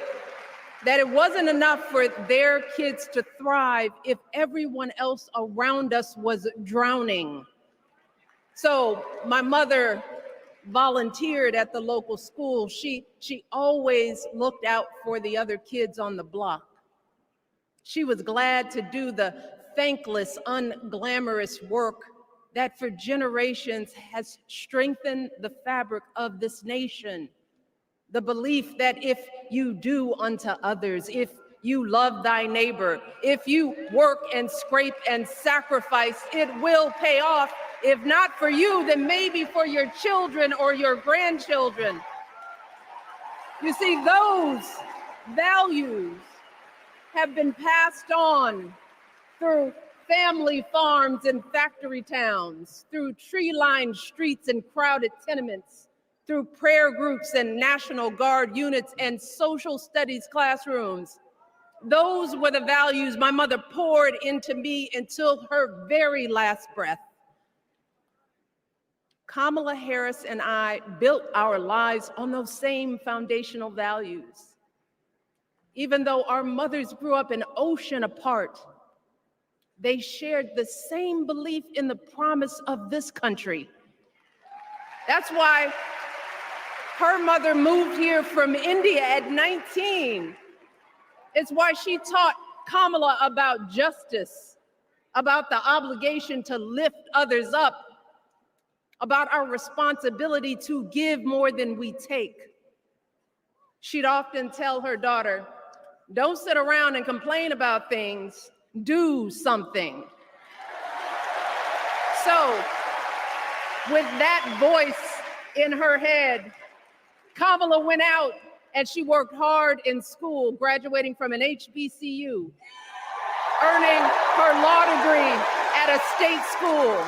that it wasn't enough for their kids to thrive if everyone else around us was drowning. So my mother volunteered at the local school. She always looked out for the other kids on the block. She was glad to do the thankless, unglamorous work that for generations has strengthened the fabric of this nation. The belief that if you do unto others, if you love thy neighbor, if you work and scrape and sacrifice, it will pay off. If not for you, then maybe for your children or your grandchildren. You see, those values have been passed on through family farms and factory towns, through tree-lined streets and crowded tenements, through prayer groups and National Guard units and social studies classrooms. Those were the values my mother poured into me until her very last breath. Kamala Harris and I built our lives on those same foundational values. Even though our mothers grew up an ocean apart, they shared the same belief in the promise of this country. That's why her mother moved here from India at 19. It's why she taught Kamala about justice, about the obligation to lift others up, about our responsibility to give more than we take. She'd often tell her daughter, "Don't sit around and complain about things, do something." So, with that voice in her head, Kamala went out and she worked hard in school, graduating from an HBCU, earning her law degree at a state school.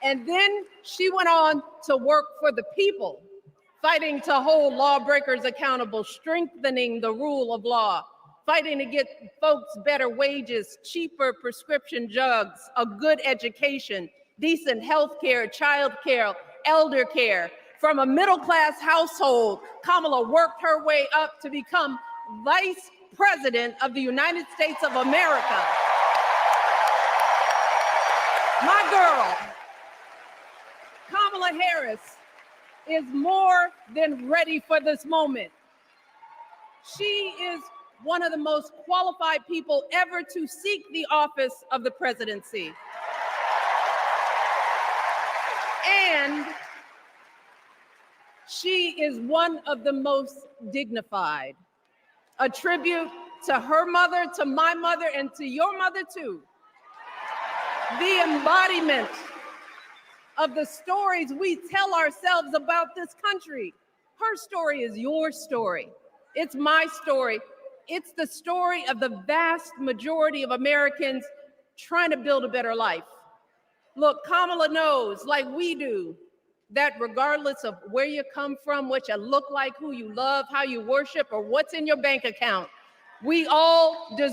And then she went on to work for the people, fighting to hold lawbreakers accountable, strengthening the rule of law, fighting to get folks better wages, cheaper prescription drugs, a good education, decent health care, child care, elder care. From a middle-class household, Kamala worked her way up to become Vice President of the United States of America. My girl, Kamala Harris, is more than ready for this moment. She is one of the most qualified people ever to seek the office of the presidency. And she is one of the most dignified. A tribute to her mother, to my mother, and to your mother too. The embodiment of the stories we tell ourselves about this country. Her story is your story. It's my story. It's the story of the vast majority of Americans trying to build a better life. Look, Kamala knows, like we do, that regardless of where you come from, what you look like, who you love, how you worship, or what's in your bank account, we all deserve